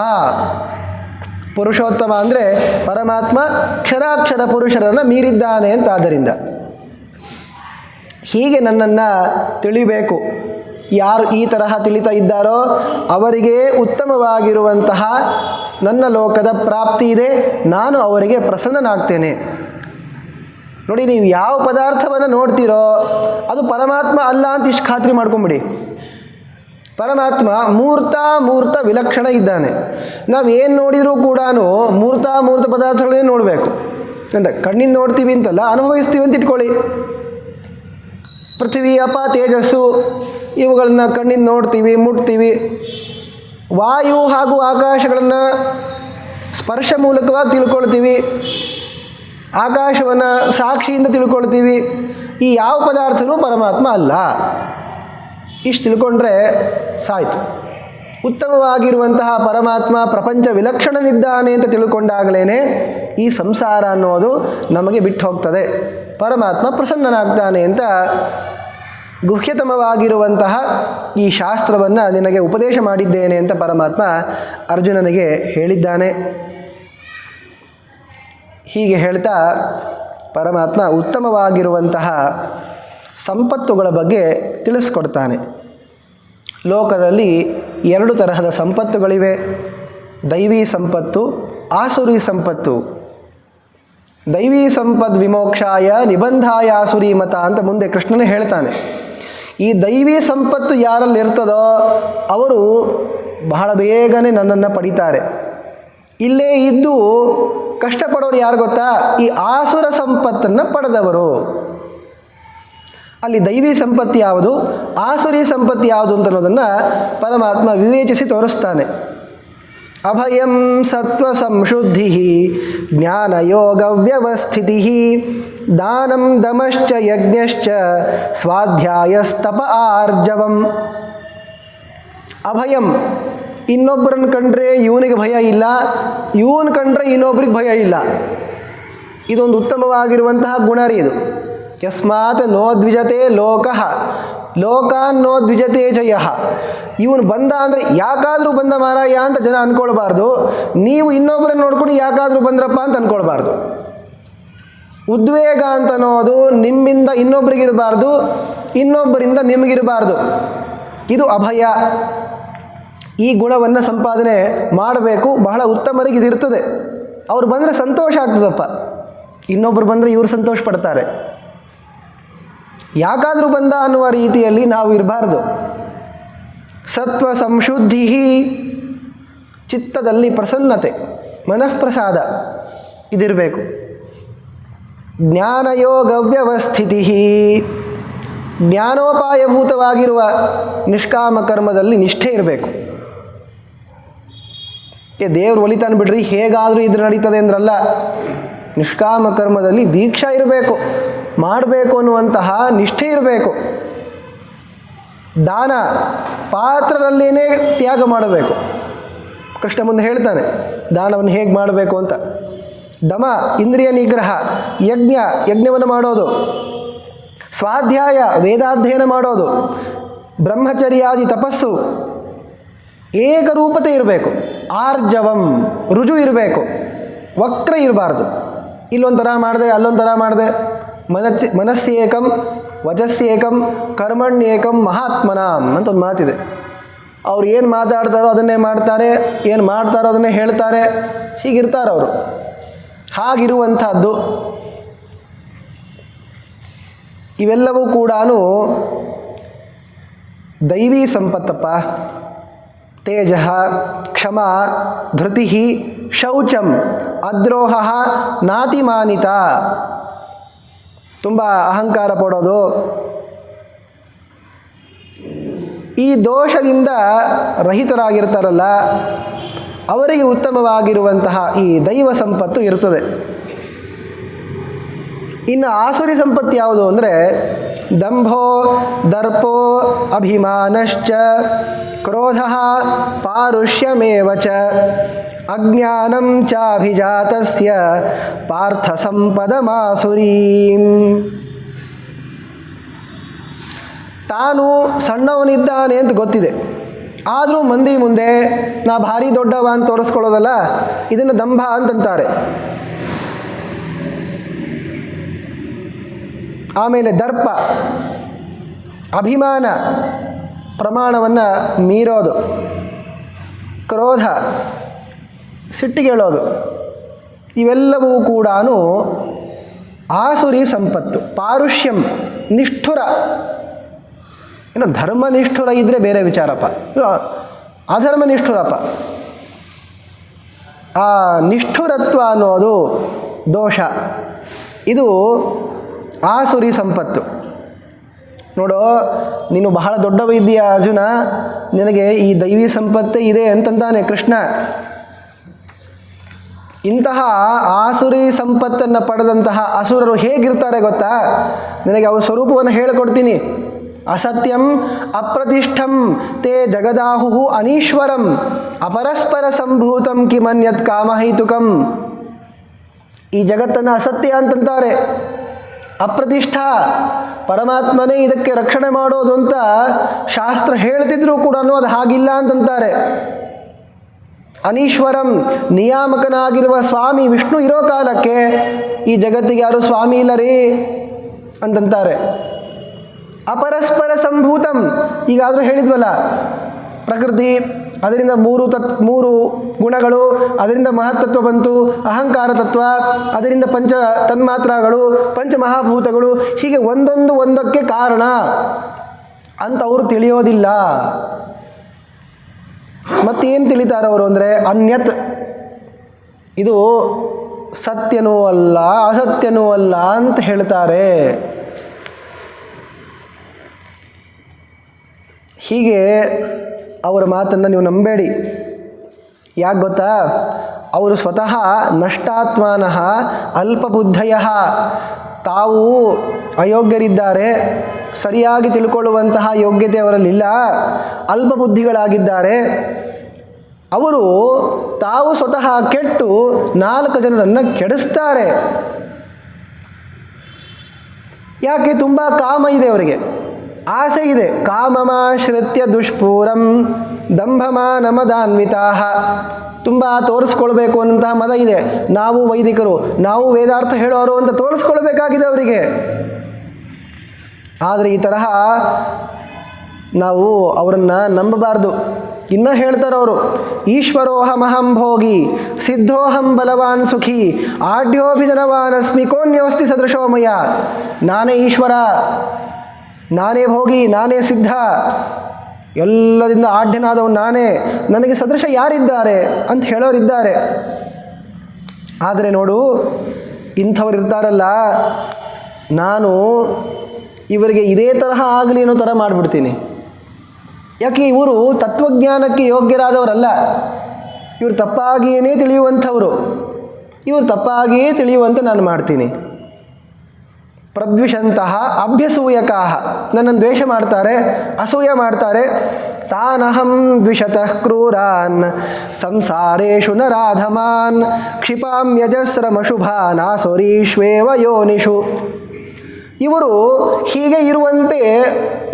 ಪುರುಷೋತ್ತಮ ಅಂದರೆ ಪರಮಾತ್ಮ ಕ್ಷರಾಕ್ಷರ ಪುರುಷರನ್ನು ಮೀರಿದ್ದಾನೆ ಅಂತಾದ್ದರಿಂದ ಹೀಗೆ ನನ್ನನ್ನು ತಿಳಿಬೇಕು. ಯಾರು ಈ ತರಹ ತಿಳಿತಾ ಇದ್ದಾರೋ ಅವರಿಗೆ ಉತ್ತಮವಾಗಿರುವಂತಹ ನನ್ನ ಲೋಕದ ಪ್ರಾಪ್ತಿ ಇದೆ. ನಾನು ಅವರಿಗೆ ಪ್ರಸನ್ನನಾಗ್ತೇನೆ. ನೋಡಿ, ನೀವು ಯಾವ ಪದಾರ್ಥವನ್ನು ನೋಡ್ತೀರೋ ಅದು ಪರಮಾತ್ಮ ಅಲ್ಲ ಅಂತ ಇಷ್ಟು ಖಾತ್ರಿ ಮಾಡ್ಕೊಂಬಿಡಿ. ಪರಮಾತ್ಮ ಮೂರ್ತ ವಿಲಕ್ಷಣ ಇದ್ದಾನೆ. ನಾವು ಏನು ನೋಡಿದರೂ ಕೂಡ ಮೂರ್ತ ಪದಾರ್ಥಗಳೇ ನೋಡಬೇಕು. ಅಂದರೆ ಕಣ್ಣಿಂದ ನೋಡ್ತೀವಿ ಅಂತಲ್ಲ, ಅನುಭವಿಸ್ತೀವಿ ಅಂತ ಇಟ್ಕೊಳ್ಳಿ. ಪೃಥ್ವಿ, ಅಪ, ತೇಜಸ್ಸು ಇವುಗಳನ್ನ ಕಣ್ಣಿಂದ ನೋಡ್ತೀವಿ, ಮುಟ್ತೀವಿ. ವಾಯು ಹಾಗೂ ಆಕಾಶಗಳನ್ನು ಸ್ಪರ್ಶ ಮೂಲಕವಾಗಿ ತಿಳ್ಕೊಳ್ತೀವಿ. ಆಕಾಶವನ್ನು ಸಾಕ್ಷಿಯಿಂದ ತಿಳ್ಕೊಳ್ತೀವಿ. ಈ ಯಾವ ಪದಾರ್ಥವೂ ಪರಮಾತ್ಮ ಅಲ್ಲ. ಇಷ್ಟು ತಿಳ್ಕೊಂಡ್ರೆ ಸಾಯಿತು. ಉತ್ತಮವಾಗಿರುವಂತಹ ಪರಮಾತ್ಮ ಪ್ರಪಂಚ ವಿಲಕ್ಷಣನಿದ್ದಾನೆ ಅಂತ ತಿಳ್ಕೊಂಡಾಗಲೇ ಈ ಸಂಸಾರ ಅನ್ನೋದು ನಮಗೆ ಬಿಟ್ಟು ಹೋಗ್ತದೆ. ಪರಮಾತ್ಮ ಪ್ರಸನ್ನನಾಗ್ತಾನೆ ಅಂತ ಗುಹ್ಯತಮವಾಗಿರುವಂತಹ ಈ ಶಾಸ್ತ್ರವನ್ನು ನಿನಗೆ ಉಪದೇಶ ಮಾಡಿದ್ದೇನೆ ಅಂತ ಪರಮಾತ್ಮ ಅರ್ಜುನನಿಗೆ ಹೇಳಿದ್ದಾನೆ. ಹೀಗೆ ಹೇಳ್ತಾ ಪರಮಾತ್ಮ ಉತ್ತಮವಾಗಿರುವಂತಹ ಸಂಪತ್ತುಗಳ ಬಗ್ಗೆ ತಿಳಿಸ್ಕೊಡ್ತಾನೆ. ಲೋಕದಲ್ಲಿ ಎರಡು ತರಹದ ಸಂಪತ್ತುಗಳಿವೆ. ದೈವಿ ಸಂಪತ್ತು, ಆಸುರಿ ಸಂಪತ್ತು. ದೈವಿ ಸಂಪದ್ ವಿಮೋಕ್ಷಾಯ ನಿಬಂಧಾಯ ಆಸುರಿ ಮತ ಅಂತ ಮುಂದೆ ಕೃಷ್ಣನೇ ಹೇಳ್ತಾನೆ. ಈ ದೈವಿ ಸಂಪತ್ತು ಯಾರಲ್ಲಿ ಇರ್ತದೋ ಅವರು ಬಹಳ ಬೇಗನೆ ನನ್ನನ್ನು ಪಡಿತಾರೆ. ಇಲ್ಲೇ ಇದ್ದು ಕಷ್ಟಪಡೋರು ಯಾರು ಗೊತ್ತಾ? ಈ ಆಸುರ ಸಂಪತ್ತನ್ನು ಪಡೆದವರು. ಅಲ್ಲಿ ದೈವಿ ಸಂಪತ್ತಿ ಯಾವುದು, ಆಸುರಿ ಸಂಪತ್ತಿ ಯಾವುದು ಅಂತ ಅನ್ನೋದನ್ನು ಪರಮಾತ್ಮ ವಿವೇಚಿಸಿ ತೋರಿಸ್ತಾನೆ. ಅಭಯಂ ಸತ್ವ ಸಂಶುದ್ಧಿ ಜ್ಞಾನಯೋಗ ವ್ಯವಸ್ಥಿತಿ ದಾನಂ ದಮಶ್ಚ ಯಜ್ಞಶ್ಚ ಸ್ವಾಧ್ಯಾಯಸ್ತಪ ಆರ್ಜವಂ. ಅಭಯಂ, ಇನ್ನೊಬ್ಬರನ್ನು ಕಂಡ್ರೆ ಇವನಿಗೆ ಭಯ ಇಲ್ಲ, ಇವನು ಕಂಡ್ರೆ ಇನ್ನೊಬ್ರಿಗೆ ಭಯ ಇಲ್ಲ. ಇದೊಂದು ಉತ್ತಮವಾಗಿರುವಂತಹ ಗುಣ ರೀ ಇದು. ಯಸ್ಮಾತ್ ನೋದ್ವಿಜತೆ ಲೋಕಃ ಲೋಕಾನ್ ನೋದ್ವಿಜತೆ ಜಯ. ಇವನು ಬಂದ ಅಂದರೆ ಯಾಕಾದರೂ ಬಂದ ಮಾರಾಯ ಅಂತ ಜನ ಅಂದ್ಕೊಳ್ಬಾರ್ದು, ನೀವು ಇನ್ನೊಬ್ಬರನ್ನು ನೋಡ್ಕೊಂಡು ಯಾಕಾದರೂ ಬಂದ್ರಪ್ಪ ಅಂತ ಅಂದ್ಕೊಳ್ಬಾರ್ದು. ಉದ್ವೇಗ ಅಂತ ಅನ್ನೋದು ನಿಮ್ಮಿಂದ ಇನ್ನೊಬ್ಬರಿಗಿರಬಾರ್ದು, ಇನ್ನೊಬ್ಬರಿಂದ ನಿಮಗಿರಬಾರ್ದು. ಇದು ಅಭಯ. ಈ ಗುಣವನ್ನು ಸಂಪಾದನೆ ಮಾಡಬೇಕು. ಬಹಳ ಉತ್ತಮರಿಗೆ ಇದಿರ್ತದೆ. ಅವ್ರು ಬಂದರೆ ಸಂತೋಷ ಆಗ್ತದಪ್ಪ, ಇನ್ನೊಬ್ಬರು ಬಂದರೆ ಇವರು ಸಂತೋಷ ಪಡ್ತಾರೆ. ಯಾಕಾದರೂ ಬಂದ ಅನ್ನುವ ರೀತಿಯಲ್ಲಿ ನಾವು ಇರಬಾರ್ದು. ಸತ್ವ ಸಂಶುದ್ಧಿ, ಚಿತ್ತದಲ್ಲಿ ಪ್ರಸನ್ನತೆ, ಮನಃಪ್ರಸಾದ ಇದಿರಬೇಕು. ಜ್ಞಾನಯೋಗ ವ್ಯವಸ್ಥಿತಿ, ಜ್ಞಾನೋಪಾಯಭೂತವಾಗಿರುವ ನಿಷ್ಕಾಮ ಕರ್ಮದಲ್ಲಿ ನಿಷ್ಠೆ ಇರಬೇಕು. ದೇವ್ರು ಒಲಿತಾನೆ ಬಿಡ್ರಿ, ಹೇಗಾದರೂ ಇದು ನಡೀತದೆ ಅಂದ್ರಲ್ಲ. ನಿಷ್ಕಾಮ ಕರ್ಮದಲ್ಲಿ ದೀಕ್ಷಾ ಇರಬೇಕು, ಮಾಡಬೇಕು ಅನ್ನುವಂತಹ ನಿಷ್ಠೆ ಇರಬೇಕು. ದಾನ, ಪಾತ್ರದಲ್ಲೇನೇ ತ್ಯಾಗ ಮಾಡಬೇಕು. ಕೃಷ್ಣ ಮುಂದೆ ಹೇಳ್ತಾನೆ ದಾನವನ್ನು ಹೇಗೆ ಮಾಡಬೇಕು ಅಂತ. ದಮ, ಇಂದ್ರಿಯ ನಿಗ್ರಹ. ಯಜ್ಞವನ್ನು ಮಾಡೋದು. ಸ್ವಾಧ್ಯಾಯ, ವೇದಾಧ್ಯಯನ ಮಾಡೋದು. ಬ್ರಹ್ಮಚರ್ಯಾದಿ ತಪಸ್ಸು. ಏಕರೂಪತೆ ಇರಬೇಕು. ಆರ್ಜವಂ, ರುಜು ಇರಬೇಕು, ವಕ್ರ ಇರಬಾರ್ದು. ಇಲ್ಲೊಂಥರ ಮಾಡಿದೆ, ಅಲ್ಲೊಂಥರ ಮಾಡಿದೆ. ಮನಸ್ಸೇಕಂ ವಚಸ್ಸೇಕಂ ಕರ್ಮಣ್ಯೇಕಂ ಮಹಾತ್ಮನಾಂ ಅಂತ ಒಂದು ಮಾತಿದೆ. ಅವ್ರು ಏನು ಮಾತಾಡ್ತಾರೋ ಅದನ್ನೇ ಮಾಡ್ತಾರೆ, ಏನು ಮಾಡ್ತಾರೋ ಅದನ್ನೇ ಹೇಳ್ತಾರೆ. ಹೀಗಿರ್ತಾರೆ ಅವರು. ಹಾಗಿರುವಂಥದ್ದು ಇವೆಲ್ಲವೂ ಕೂಡ ದೈವೀ ಸಂಪತ್ತಪ್ಪ. ತೇಜ, ಕ್ಷಮ, ಧೃತಿ, ಶೌಚಂ, ಅದ್ರೋಹ, ನಾತಿಮಾನಿತ. ತುಂಬ ಅಹಂಕಾರ ಪಡೋದು, ಈ ದೋಷದಿಂದ ರಹಿತರಾಗಿರ್ತಾರಲ್ಲ ಅವರಿಗೆ ಉತ್ತಮವಾಗಿರುವಂತಹ ಈ ದೈವ ಸಂಪತ್ತು ಇರ್ತದೆ. ಇನ್ನು ಆಸುರಿ ಸಂಪತ್ತು ಯಾವುದು ಅಂದರೆ ದಂಭೋ ದರ್ಪೋ ಅಭಿಮಾನಶ್ಚ ಕ್ರೋಧ ಪಾರುಷ್ಯಮೇವ ಚ ಅಜ್ಞಾನಂ ಚಾಭಿಜಾತಸ್ಯ ಪಾರ್ಥ ಸಂಪದಮಾಸುರೀಂ. ತಾನು ಸಣ್ಣವನಿದ್ದಾನೆ ಅಂತ ಗೊತ್ತಿದೆ, ಆದರೂ ಮಂದಿ ಮುಂದೆ ನಾ ಭಾರಿ ದೊಡ್ಡವ ಅಂತ ತೋರಿಸ್ಕೊಳ್ಳೋದಲ್ಲ, ಇದನ್ನು ದಂಭ ಅಂತಂತಾರೆ. ಆಮೇಲೆ ದರ್ಪ, ಅಭಿಮಾನ, ಪ್ರಮಾಣವನ್ನು ಮೀರೋದು. ಕ್ರೋಧ, ಸಿಟ್ಟಿಗೇಳೋದು. ಇವೆಲ್ಲವೂ ಕೂಡ ಆಸುರಿ ಸಂಪತ್ತು. ಪಾರುಷ್ಯಂ, ನಿಷ್ಠುರ. ಇನ್ನು ಧರ್ಮನಿಷ್ಠುರ ಇದ್ದರೆ ಬೇರೆ ವಿಚಾರಪ್ಪ, ಅಧರ್ಮನಿಷ್ಠುರಪ್ಪ. ಆ ನಿಷ್ಠುರತ್ವ ಅನ್ನೋದು ದೋಷ. ಇದು ಆಸುರಿ ಸಂಪತ್ತು. ನೋಡು, ನೀನು ಬಹಳ ದೊಡ್ಡವ ಇದ್ದೀಯ ಅರ್ಜುನ, ನಿನಗೆ ಈ ದೈವಿ ಸಂಪತ್ತೇ ಇದೆ ಅಂತಂತಾನೆ ಕೃಷ್ಣ. ಇಂತಹ ಆಸುರಿ ಸಂಪತ್ತನ್ನು ಪಡೆದಂತಹ ಅಸುರರು ಹೇಗಿರ್ತಾರೆ ಗೊತ್ತಾ? ನಿನಗೆ ಅವ್ರ ಸ್ವರೂಪವನ್ನು ಹೇಳಿಕೊಡ್ತೀನಿ. ಅಸತ್ಯಂ ಅಪ್ರತಿಷ್ಠಂ ತೇ ಜಗದಾಹು ಅನೀಶ್ವರಂ ಅಪರಸ್ಪರ ಸಂಭೂತಂ ಕಿಮನ್ಯತ್ ಕಾಮಹೈತುಕಂ. ಈ ಜಗತ್ತನ್ನು ಅಸತ್ಯ ಅಂತಂತಾರೆ. ಅಪ್ರತಿಷ್ಠ, ಪರಮಾತ್ಮನೇ ಇದಕ್ಕೆ ರಕ್ಷಣೆ ಮಾಡೋದು ಅಂತ ಶಾಸ್ತ್ರ ಹೇಳ್ತಿದ್ರು ಕೂಡ ಅದು ಹಾಗಿಲ್ಲ ಅಂತಂತಾರೆ. ಅನೀಶ್ವರಂ, ನಿಯಾಮಕನಾಗಿರುವ ಸ್ವಾಮಿ ವಿಷ್ಣು ಇರೋ ಕಾಲಕ್ಕೆ ಈ ಜಗತ್ತಿಗೆ ಯಾರು ಸ್ವಾಮಿ ಇಲ್ಲ ರೀ ಅಂತಂತಾರೆ. ಅಪರಸ್ಪರ ಸಂಭೂತಂ, ಈಗಾದರೂ ಹೇಳಿದ್ವಲ್ಲ, ಪ್ರಕೃತಿ, ಅದರಿಂದ ಮೂರು ಗುಣಗಳು, ಅದರಿಂದ ಮಹತ್ತತ್ವ ಬಂತು, ಅಹಂಕಾರ ತತ್ವ, ಅದರಿಂದ ಪಂಚ ತನ್ಮಾತ್ರಗಳು, ಪಂಚಮಹಾಭೂತಗಳು, ಹೀಗೆ ಒಂದಕ್ಕೆ ಕಾರಣ ಅಂತ ಅವರು ತಿಳಿಯೋದಿಲ್ಲ. ಮತ್ತೇನು ತಿಳಿತಾರೆ ಅವರು ಅಂದರೆ ಅನ್ಯತ್, ಇದು ಸತ್ಯನೂ ಅಲ್ಲ ಅಸತ್ಯನೂ ಅಲ್ಲ ಅಂತ ಹೇಳ್ತಾರೆ. ಹೀಗೆ ಅವರ ಮಾತನ್ನು ನೀವು ನಂಬೇಡಿ. ಯಾಕೆ ಗೊತ್ತಾ? ಅವರು ಸ್ವತಃ ನಷ್ಟಾತ್ಮಾನಃ ಅಲ್ಪಬುದ್ಧಯ, ತಾವು ಅಯೋಗ್ಯರಿದ್ದಾರೆ, ಸರಿಯಾಗಿ ತಿಳ್ಕೊಳ್ಳುವಂತಹ ಯೋಗ್ಯತೆ ಅವರಲ್ಲಿಲ್ಲ, ಅಲ್ಪಬುದ್ಧಿಗಳಾಗಿದ್ದಾರೆ. ಅವರು ತಾವು ಸ್ವತಃ ಕೆಟ್ಟು 4 ಜನರನ್ನು ಕೆಡಿಸ್ತಾರೆ. ಯಾಕೆ? ತುಂಬ ಕಾಮ ಇದೆ ಅವರಿಗೆ, ಆಸೆ ಇದೆ. ಕಾಮಮಾಶ್ರಿತ್ಯ ದುಷ್ಪೂರಂ ದಂಭಮಾನಮದಾನ್ವಿತಾ, ತುಂಬ ತೋರಿಸ್ಕೊಳ್ಬೇಕು ಅನ್ನೋಂತಹ ಮದ ಇದೆ. ನಾವು ವೈದಿಕರು, ನಾವು ವೇದಾರ್ಥ ಹೇಳೋರು ಅಂತ ತೋರಿಸ್ಕೊಳ್ಬೇಕಾಗಿದೆ ಅವರಿಗೆ. ಆದರೆ ಈ ತರಹ ನಾವು ಅವರನ್ನು ನಂಬಬಾರ್ದು. ಇನ್ನೂ ಹೇಳ್ತಾರೆ ಅವರು, ಈಶ್ವರೋಹಮಹಂ ಭೋಗಿ ಸಿದ್ಧೋಹಂ ಬಲವಾನ್ ಸುಖಿ ಆಢ್ಯೋಭಿಜನವಾನಸ್ಮಿ ಕೋನ್ಯೋಸ್ತಿ ಸದೃಶೋಮಯ. ನಾನೇ ಈಶ್ವರ, ನಾನೇ ಭೋಗಿ, ನಾನೇ ಸಿದ್ಧ, ಎಲ್ಲದಿಂದ ಆಢ್ಯನಾದವನು ನಾನೇ, ನನಗೆ ಸದೃಶ ಯಾರಿದ್ದಾರೆ ಅಂತ ಹೇಳೋರಿದ್ದಾರೆ. ಆದರೆ ನೋಡು, ಇಂಥವ್ರು ಇರ್ತಾರಲ್ಲ, ನಾನು ಇವರಿಗೆ ಇದೇ ತರಹ ಆಗಲಿ ಅನ್ನೋ ಥರ ಮಾಡಿಬಿಡ್ತೀನಿ. ಯಾಕೆ? ಇವರು ತತ್ವಜ್ಞಾನಕ್ಕೆ ಯೋಗ್ಯರಾದವರಲ್ಲ, ಇವರು ತಪ್ಪಾಗಿಯೇ ತಿಳಿಯುವಂಥವರು. ಇವರು ತಪ್ಪಾಗಿಯೇ ತಿಳಿಯುವಂತೆ ನಾನು ಮಾಡ್ತೀನಿ. ಪ್ರದ್ವಿಷಂತಹ ಅಭ್ಯಸೂಯಕಾಹ, ನನ್ನನ್ನು ದ್ವೇಷ ಮಾಡ್ತಾರೆ, ಅಸೂಯ ಮಾಡ್ತಾರೆ. ತಾನಹಂ ದ್ವಿಷತಃ ಕ್ರೂರಾನ್ ಸಂಸಾರೇಷು ನರಾಧಮಾನ್ ಕ್ಷಿಪಾಮ್ಯಜಸ್ರಮಶುಭಾನ್ ಆಸುರೀಶ್ವೇವ ಯೋನಿಷು. ಇವರು ಹೀಗೆ ಇರುವಂತೆ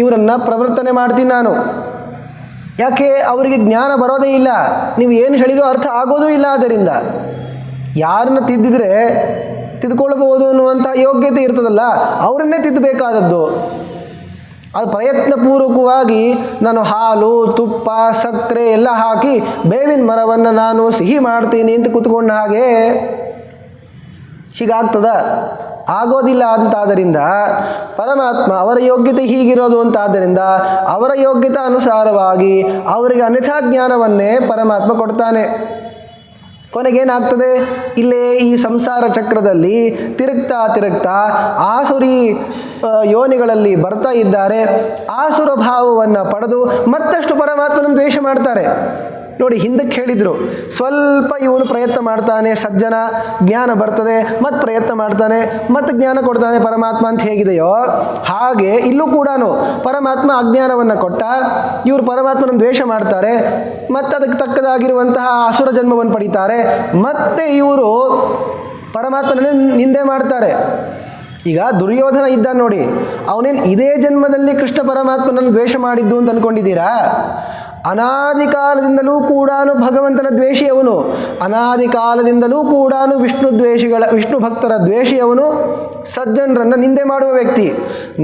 ಇವರನ್ನು ಪ್ರವರ್ತನೆ ಮಾಡ್ತೀನಿ ನಾನು. ಯಾಕೆ? ಅವರಿಗೆ ಜ್ಞಾನ ಬರೋದೇ ಇಲ್ಲ, ನೀವು ಏನು ಹೇಳಿದರೂ ಅರ್ಥ ಆಗೋದೂ ಇಲ್ಲ. ಆದ್ದರಿಂದ ಯಾರನ್ನು ತಿದ್ದಿದ್ರೆ ತಿದ್ದುಕೊಳ್ಬೋದು ಅನ್ನುವಂಥ ಯೋಗ್ಯತೆ ಇರ್ತದಲ್ಲ, ಅವರನ್ನೇ ತಿದ್ದಬೇಕಾದದ್ದು. ಅದು ಪ್ರಯತ್ನಪೂರ್ವಕವಾಗಿ ನಾನು ಹಾಲು, ತುಪ್ಪ, ಸಕ್ಕರೆ ಎಲ್ಲ ಹಾಕಿ ಬೇವಿನ ಮರವನ್ನು ನಾನು ಸಿಹಿ ಮಾಡ್ತೀನಿ ಅಂತ ಕೂತ್ಕೊಂಡ ಹಾಗೆ ಹೀಗಾಗ್ತದ? ಆಗೋದಿಲ್ಲ. ಅಂತಾದ್ದರಿಂದ ಪರಮಾತ್ಮ ಅವರ ಯೋಗ್ಯತೆ ಹೀಗಿರೋದು ಅಂತಾದ್ದರಿಂದ ಅವರ ಯೋಗ್ಯತೆ ಅನುಸಾರವಾಗಿ ಅವರಿಗೆ ಅನ್ಯಥಾ ಜ್ಞಾನವನ್ನೇ ಪರಮಾತ್ಮ ಕೊಡ್ತಾನೆ. ಕೊನೆಗೇನಾಗ್ತದೆ? ಇಲ್ಲೇ ಈ ಸಂಸಾರ ಚಕ್ರದಲ್ಲಿ ತಿರುಗ್ತಾ ತಿರುಗ್ತಾ ಆಸುರಿ ಯೋನಿಗಳಲ್ಲಿ ಬರ್ತಾ ಇದ್ದಾರೆ. ಆಸುರ ಭಾವವನ್ನು ಪಡೆದು ಮತ್ತಷ್ಟು ಪರಮಾತ್ಮನನ್ನು ದ್ವೇಷ ಮಾಡ್ತಾರೆ. ನೋಡಿ, ಹಿಂದಕ್ಕೆ ಹೇಳಿದರು, ಸ್ವಲ್ಪ ಇವನು ಪ್ರಯತ್ನ ಮಾಡ್ತಾನೆ, ಸಜ್ಜನ, ಜ್ಞಾನ ಬರ್ತದೆ, ಮತ್ತು ಪ್ರಯತ್ನ ಮಾಡ್ತಾನೆ, ಮತ್ತು ಜ್ಞಾನ ಕೊಡ್ತಾನೆ ಪರಮಾತ್ಮ ಅಂತ ಹೇಗಿದೆಯೋ ಹಾಗೆ ಇಲ್ಲೂ ಕೂಡ ಪರಮಾತ್ಮ ಅಜ್ಞಾನವನ್ನು ಕೊಟ್ಟ, ಇವರು ಪರಮಾತ್ಮನನ್ನು ದ್ವೇಷ ಮಾಡ್ತಾರೆ, ಮತ್ತು ಅದಕ್ಕೆ ತಕ್ಕದಾಗಿರುವಂತಹ ಅಸುರ ಜನ್ಮವನ್ನು ಪಡೀತಾರೆ, ಮತ್ತು ಇವರು ಪರಮಾತ್ಮನನ್ನೇ ನಿಂದೆ ಮಾಡ್ತಾರೆ. ಈಗ ದುರ್ಯೋಧನ ಇದ್ದ ನೋಡಿ, ಅವನೇನು ಇದೇ ಜನ್ಮದಲ್ಲಿ ಕೃಷ್ಣ ಪರಮಾತ್ಮನನ್ನು ದ್ವೇಷ ಮಾಡಿದ್ದು ಅಂತ ಅಂದ್ಕೊಂಡಿದ್ದೀರಾ? ಅನಾದಿ ಕಾಲದಿಂದಲೂ ಕೂಡ ಭಗವಂತನ ದ್ವೇಷಿಯವನು, ಅನಾದಿ ಕಾಲದಿಂದಲೂ ಕೂಡ ವಿಷ್ಣು ಭಕ್ತರ ದ್ವೇಷಿಯವನು, ಸಜ್ಜನರನ್ನು ನಿಂದೆ ಮಾಡುವ ವ್ಯಕ್ತಿ.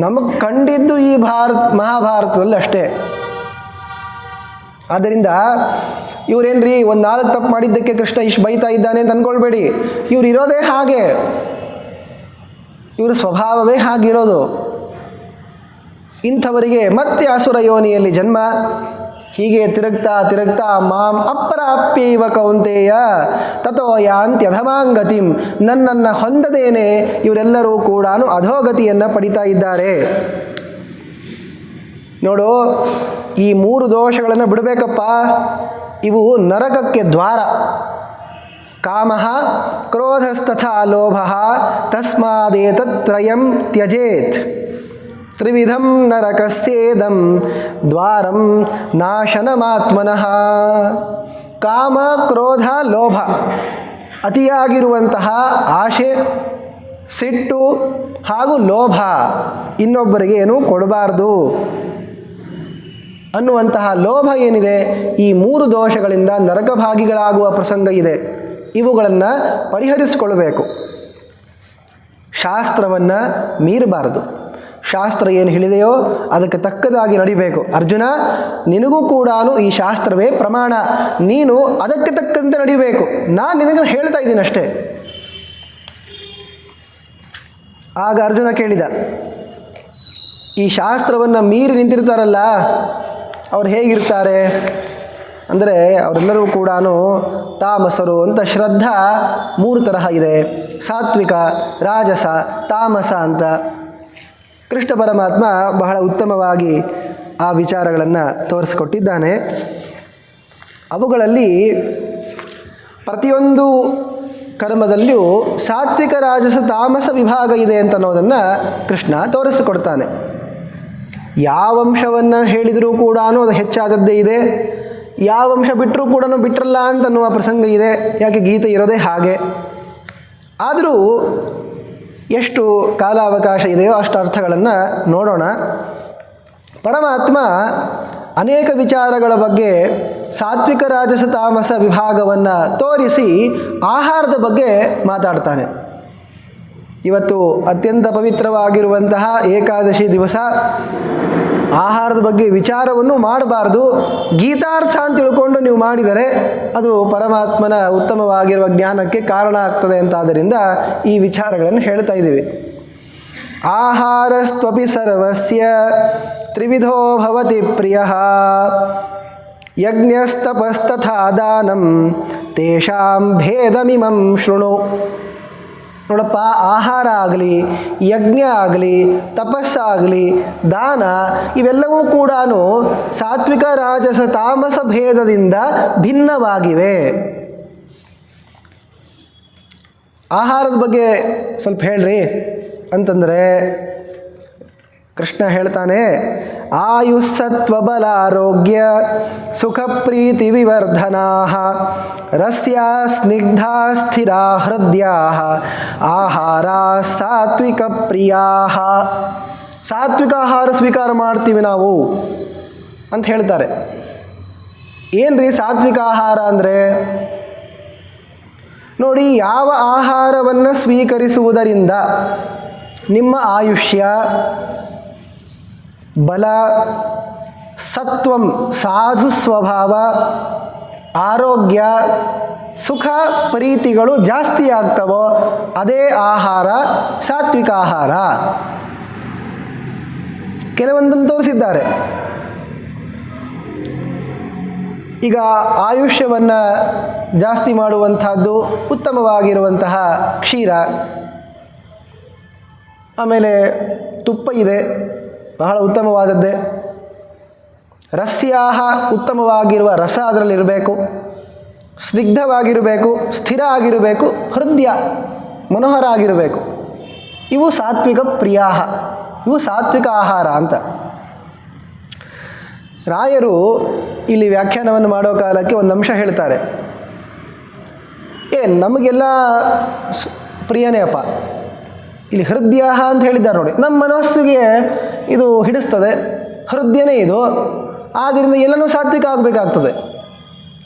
ನಮಗೆ ಕಂಡಿದ್ದು ಈ ಮಹಾಭಾರತದಲ್ಲಿ ಅಷ್ಟೇ. ಆದ್ದರಿಂದ ಇವರೇನ್ರಿ ಒಂದು 4 ತಪ್ಪು ಮಾಡಿದ್ದಕ್ಕೆ ಕೃಷ್ಣ ಇಷ್ಟು ಬೈತಾ ಇದ್ದಾನೆ ಅಂತ ಅಂದ್ಕೊಳ್ಬೇಡಿ. ಇವರು ಇರೋದೇ ಹಾಗೆ, ಇವ್ರ ಸ್ವಭಾವವೇ ಹಾಗಿರೋದು. ಇಂಥವರಿಗೆ ಮತ್ತೆ ಅಸುರ ಯೋನಿಯಲ್ಲಿ ಜನ್ಮ. ಹೀಗೆ ತಿರುಗ್ತಾ ತಿರುಗ್ತಾ ಮಾಂ ಅಪ್ರಾಪ್ಯೈವ ಕೌಂತೆಯ ತಥೋ ಯಾಂತ್ಯಧಮಾಂಗತಿಂ, ನನ್ನನ್ನು ಹೊಂದದೇನೆ ಇವರೆಲ್ಲರೂ ಕೂಡ ಅಧೋಗತಿಯನ್ನು ಪಡಿತಾ ಇದ್ದಾರೆ. ನೋಡು, ಈ 3 ದೋಷಗಳನ್ನು ಬಿಡಬೇಕಪ್ಪ. ಇವು ನರಕಕ್ಕೆ ದ್ವಾರ. ಕಾಮಃ ಕ್ರೋಧಸ್ತಥಾ ಲೋಭಃ ತಸ್ಮಾದೇತತ್ರಯಂ ತ್ಯಜೇತ್. ತ್ರಿವಿಧಂ ನರಕಸ್ಯೇದಂ ದ್ವಾರಂ ನಾಶನಮಾತ್ಮನಃ. ಕಾಮ, ಕ್ರೋಧ, ಲೋಭ, ಅತಿಯಾಗಿರುವಂತಹ ಆಶೆ, ಸಿಟ್ಟು ಹಾಗೂ ಲೋಭ, ಇನ್ನೊಬ್ಬರಿಗೆ ಏನು ಕೊಡಬಾರ್ದು ಅನ್ನುವಂತಹ ಲೋಭ ಏನಿದೆ, ಈ 3 ದೋಷಗಳಿಂದ ನರಕಭಾಗಿಗಳಾಗುವ ಪ್ರಸಂಗ ಇದೆ. ಇವುಗಳನ್ನು ಪರಿಹರಿಸಿಕೊಳ್ಳಬೇಕು. ಶಾಸ್ತ್ರವನ್ನು ಮೀರಬಾರದು. ಶಾಸ್ತ್ರ ಏನು ಹೇಳಿದೆಯೋ ಅದಕ್ಕೆ ತಕ್ಕದಾಗಿ ನಡಿಬೇಕು. ಅರ್ಜುನ, ನಿನಗೂ ಕೂಡ ಈ ಶಾಸ್ತ್ರವೇ ಪ್ರಮಾಣ, ನೀನು ಅದಕ್ಕೆ ತಕ್ಕಂತೆ ನಡಿಬೇಕು. ನಾನು ನಿನಗೆ ಹೇಳ್ತಾ ಇದ್ದೀನಿ ಅಷ್ಟೇ. ಆಗ ಅರ್ಜುನ ಕೇಳಿದ, ಈ ಶಾಸ್ತ್ರವನ್ನು ಮೀರಿ ನಿಂತಿರ್ತಾರಲ್ಲ ಅವ್ರು ಹೇಗಿರ್ತಾರೆ ಅಂದರೆ, ಅವರೆಲ್ಲರೂ ಕೂಡ ತಾಮಸರು ಅಂತ. ಶ್ರದ್ಧಾ 3 ತರಹ ಇದೆ, ಸಾತ್ವಿಕ, ರಾಜಸ, ತಾಮಸ ಅಂತ. ಕೃಷ್ಣ ಪರಮಾತ್ಮ ಬಹಳ ಉತ್ತಮವಾಗಿ ಆ ವಿಚಾರಗಳನ್ನು ತೋರಿಸಿಕೊಟ್ಟಿದ್ದಾನೆ. ಅವುಗಳಲ್ಲಿ ಪ್ರತಿಯೊಂದು ಕರ್ಮದಲ್ಲಿಯೂ ಸಾತ್ವಿಕ ರಾಜಸ ತಾಮಸ ವಿಭಾಗ ಇದೆ ಅಂತ ಅನ್ನೋದನ್ನು ಕೃಷ್ಣ ತೋರಿಸಿಕೊಡ್ತಾನೆ. ಯಾವ ಅಂಶವನ್ನು ಹೇಳಿದರೂ ಕೂಡ ಅದು ಹೆಚ್ಚಾದದ್ದೇ ಇದೆ, ಯಾವ ಅಂಶ ಬಿಟ್ಟರೂ ಕೂಡ ಬಿಟ್ಟರಲ್ಲ ಅಂತನ್ನುವ ಪ್ರಸಂಗ ಇದೆ. ಯಾಕೆ ಗೀತೆ ಇರೋದೇ ಹಾಗೆ. ಆದರೂ ಎಷ್ಟು ಕಾಲಾವಕಾಶ ಇದೆಯೋ ಅಷ್ಟು ಅರ್ಥಗಳನ್ನು ನೋಡೋಣ. ಪರಮಾತ್ಮ ಅನೇಕ ವಿಚಾರಗಳ ಬಗ್ಗೆ ಸಾತ್ವಿಕ ರಾಜಸ ತಾಮಸ ವಿಭಾಗವನ್ನು ತೋರಿಸಿ ಆಹಾರದ ಬಗ್ಗೆ ಮಾತಾಡ್ತಾನೆ. ಇವತ್ತು ಅತ್ಯಂತ ಪವಿತ್ರವಾಗಿರುವಂತಹ ಏಕಾದಶಿ ದಿವಸ ಆಹಾರದ ಬಗ್ಗೆ ವಿಚಾರವನ್ನು ಮಾಡಬಾರ್ದು. ಗೀತಾರ್ಥ ಅಂತ ತಿಳ್ಕೊಂಡು ನೀವು ಮಾಡಿದರೆ ಅದು ಪರಮಾತ್ಮನ ಉತ್ತಮವಾಗಿರುವ ಜ್ಞಾನಕ್ಕೆ ಕಾರಣ ಆಗ್ತದೆ ಅಂತಾದ್ದರಿಂದ ಈ ವಿಚಾರಗಳನ್ನು ಹೇಳ್ತಾ ಇದ್ದೀವಿ. ಆಹಾರಸ್ತ್ವಪಿ ಸರ್ವಸ್ಯ ತ್ರಿವಿಧೋ ಭವತಿ ಪ್ರಿಯಃ ಯಜ್ಞಸ್ತಪಸ್ತಥಾ ದಾನಂ ತೇಷಾಂ ಭೇದಮಿಮಂ ಶೃಣು. ನೋಡಪ್ಪ, ಆಹಾರ ಆಗಲಿ, ಯಜ್ಞ ಆಗಲಿ, ತಪಸ್ಸಾಗಲಿ, ದಾನ ಇವೆಲ್ಲವೂ ಕೂಡ ಸಾತ್ವಿಕ ರಾಜಸ ತಾಮಸ ಭೇದದಿಂದ ಭಿನ್ನವಾಗಿವೆ. ಆಹಾರದ ಬಗ್ಗೆ ಸ್ವಲ್ಪ ಹೇಳ್ರಿ ಅಂತಂದರೆ ಕೃಷ್ಣ ಹೇಳ್ತಾನೆ, ಆಯುಸ್ಸತ್ವಬಲಾರೋಗ್ಯ ಸುಖ ಪ್ರೀತಿ ವಿವರ್ಧನಾ ರಸ್ಯಾ ಸ್ನಿಗ್ಧಾ ಸ್ಥಿರಾ ಹೃದಯಾ ಆಹಾರ ಸಾತ್ವಿಕ ಪ್ರಿಯಾ. ಸಾತ್ವಿಕ ಆಹಾರ ಸ್ವೀಕಾರ ಮಾಡ್ತೀವಿ ನಾವು ಅಂತ ಹೇಳ್ತಾರೆ. ಏನ್ರಿ ಸಾತ್ವಿಕ ಆಹಾರ ಅಂದರೆ? ನೋಡಿ, ಯಾವ ಆಹಾರವನ್ನು ಸ್ವೀಕರಿಸುವುದರಿಂದ ನಿಮ್ಮ ಆಯುಷ್ಯ, ಬಲ, ಸತ್ವಂ ಸಾಧು ಸ್ವಭಾವ, ಆರೋಗ್ಯ, ಸುಖ ಪ್ರೀತಿಗಳು ಜಾಸ್ತಿ ಆಗ್ತವೋ ಅದೇ ಆಹಾರ ಸಾತ್ವಿಕ ಆಹಾರ. ಕೆಲವೊಂದನ್ನು ತೋರಿಸಿದ್ದಾರೆ. ಈಗ ಆಯುಷ್ಯವನ್ನು ಜಾಸ್ತಿ ಮಾಡುವಂತಹದ್ದು ಉತ್ತಮವಾಗಿರುವಂತಹ ಕ್ಷೀರ, ಆಮೇಲೆ ತುಪ್ಪ ಇದೆ, ಬಹಳ ಉತ್ತಮವಾದದ್ದೇ. ರಸ್ಯಾಹ, ಉತ್ತಮವಾಗಿರುವ ರಸ ಅದರಲ್ಲಿರಬೇಕು, ಸ್ನಿಗ್ಧವಾಗಿರಬೇಕು, ಸ್ಥಿರ ಆಗಿರಬೇಕು, ಹೃದಯ ಮನೋಹರ ಆಗಿರಬೇಕು. ಇವು ಸಾತ್ವಿಕ ಪ್ರಿಯಾಹ, ಇವು ಸಾತ್ವಿಕ ಆಹಾರ ಅಂತ ರಾಯರು ಇಲ್ಲಿ ವ್ಯಾಖ್ಯಾನವನ್ನು ಮಾಡೋ ಕಾಲಕ್ಕೆ ಒಂದು ಅಂಶ ಹೇಳ್ತಾರೆ. ನಮಗೆಲ್ಲ ಪ್ರಿಯನೇ ಅಪ್ಪ, ಇಲ್ಲಿ ಹೃದಯ ಅಂತ ಹೇಳಿದ್ದಾರೆ ನೋಡಿ, ನಮ್ಮ ಮನಸ್ಸಿಗೆ ಇದು ಹಿಡಿಸ್ತದೆ, ಹೃದಯನೇ ಇದು, ಆದ್ದರಿಂದ ಎಲ್ಲನೂ ಸಾತ್ವಿಕ ಆಗಬೇಕಾಗ್ತದೆ.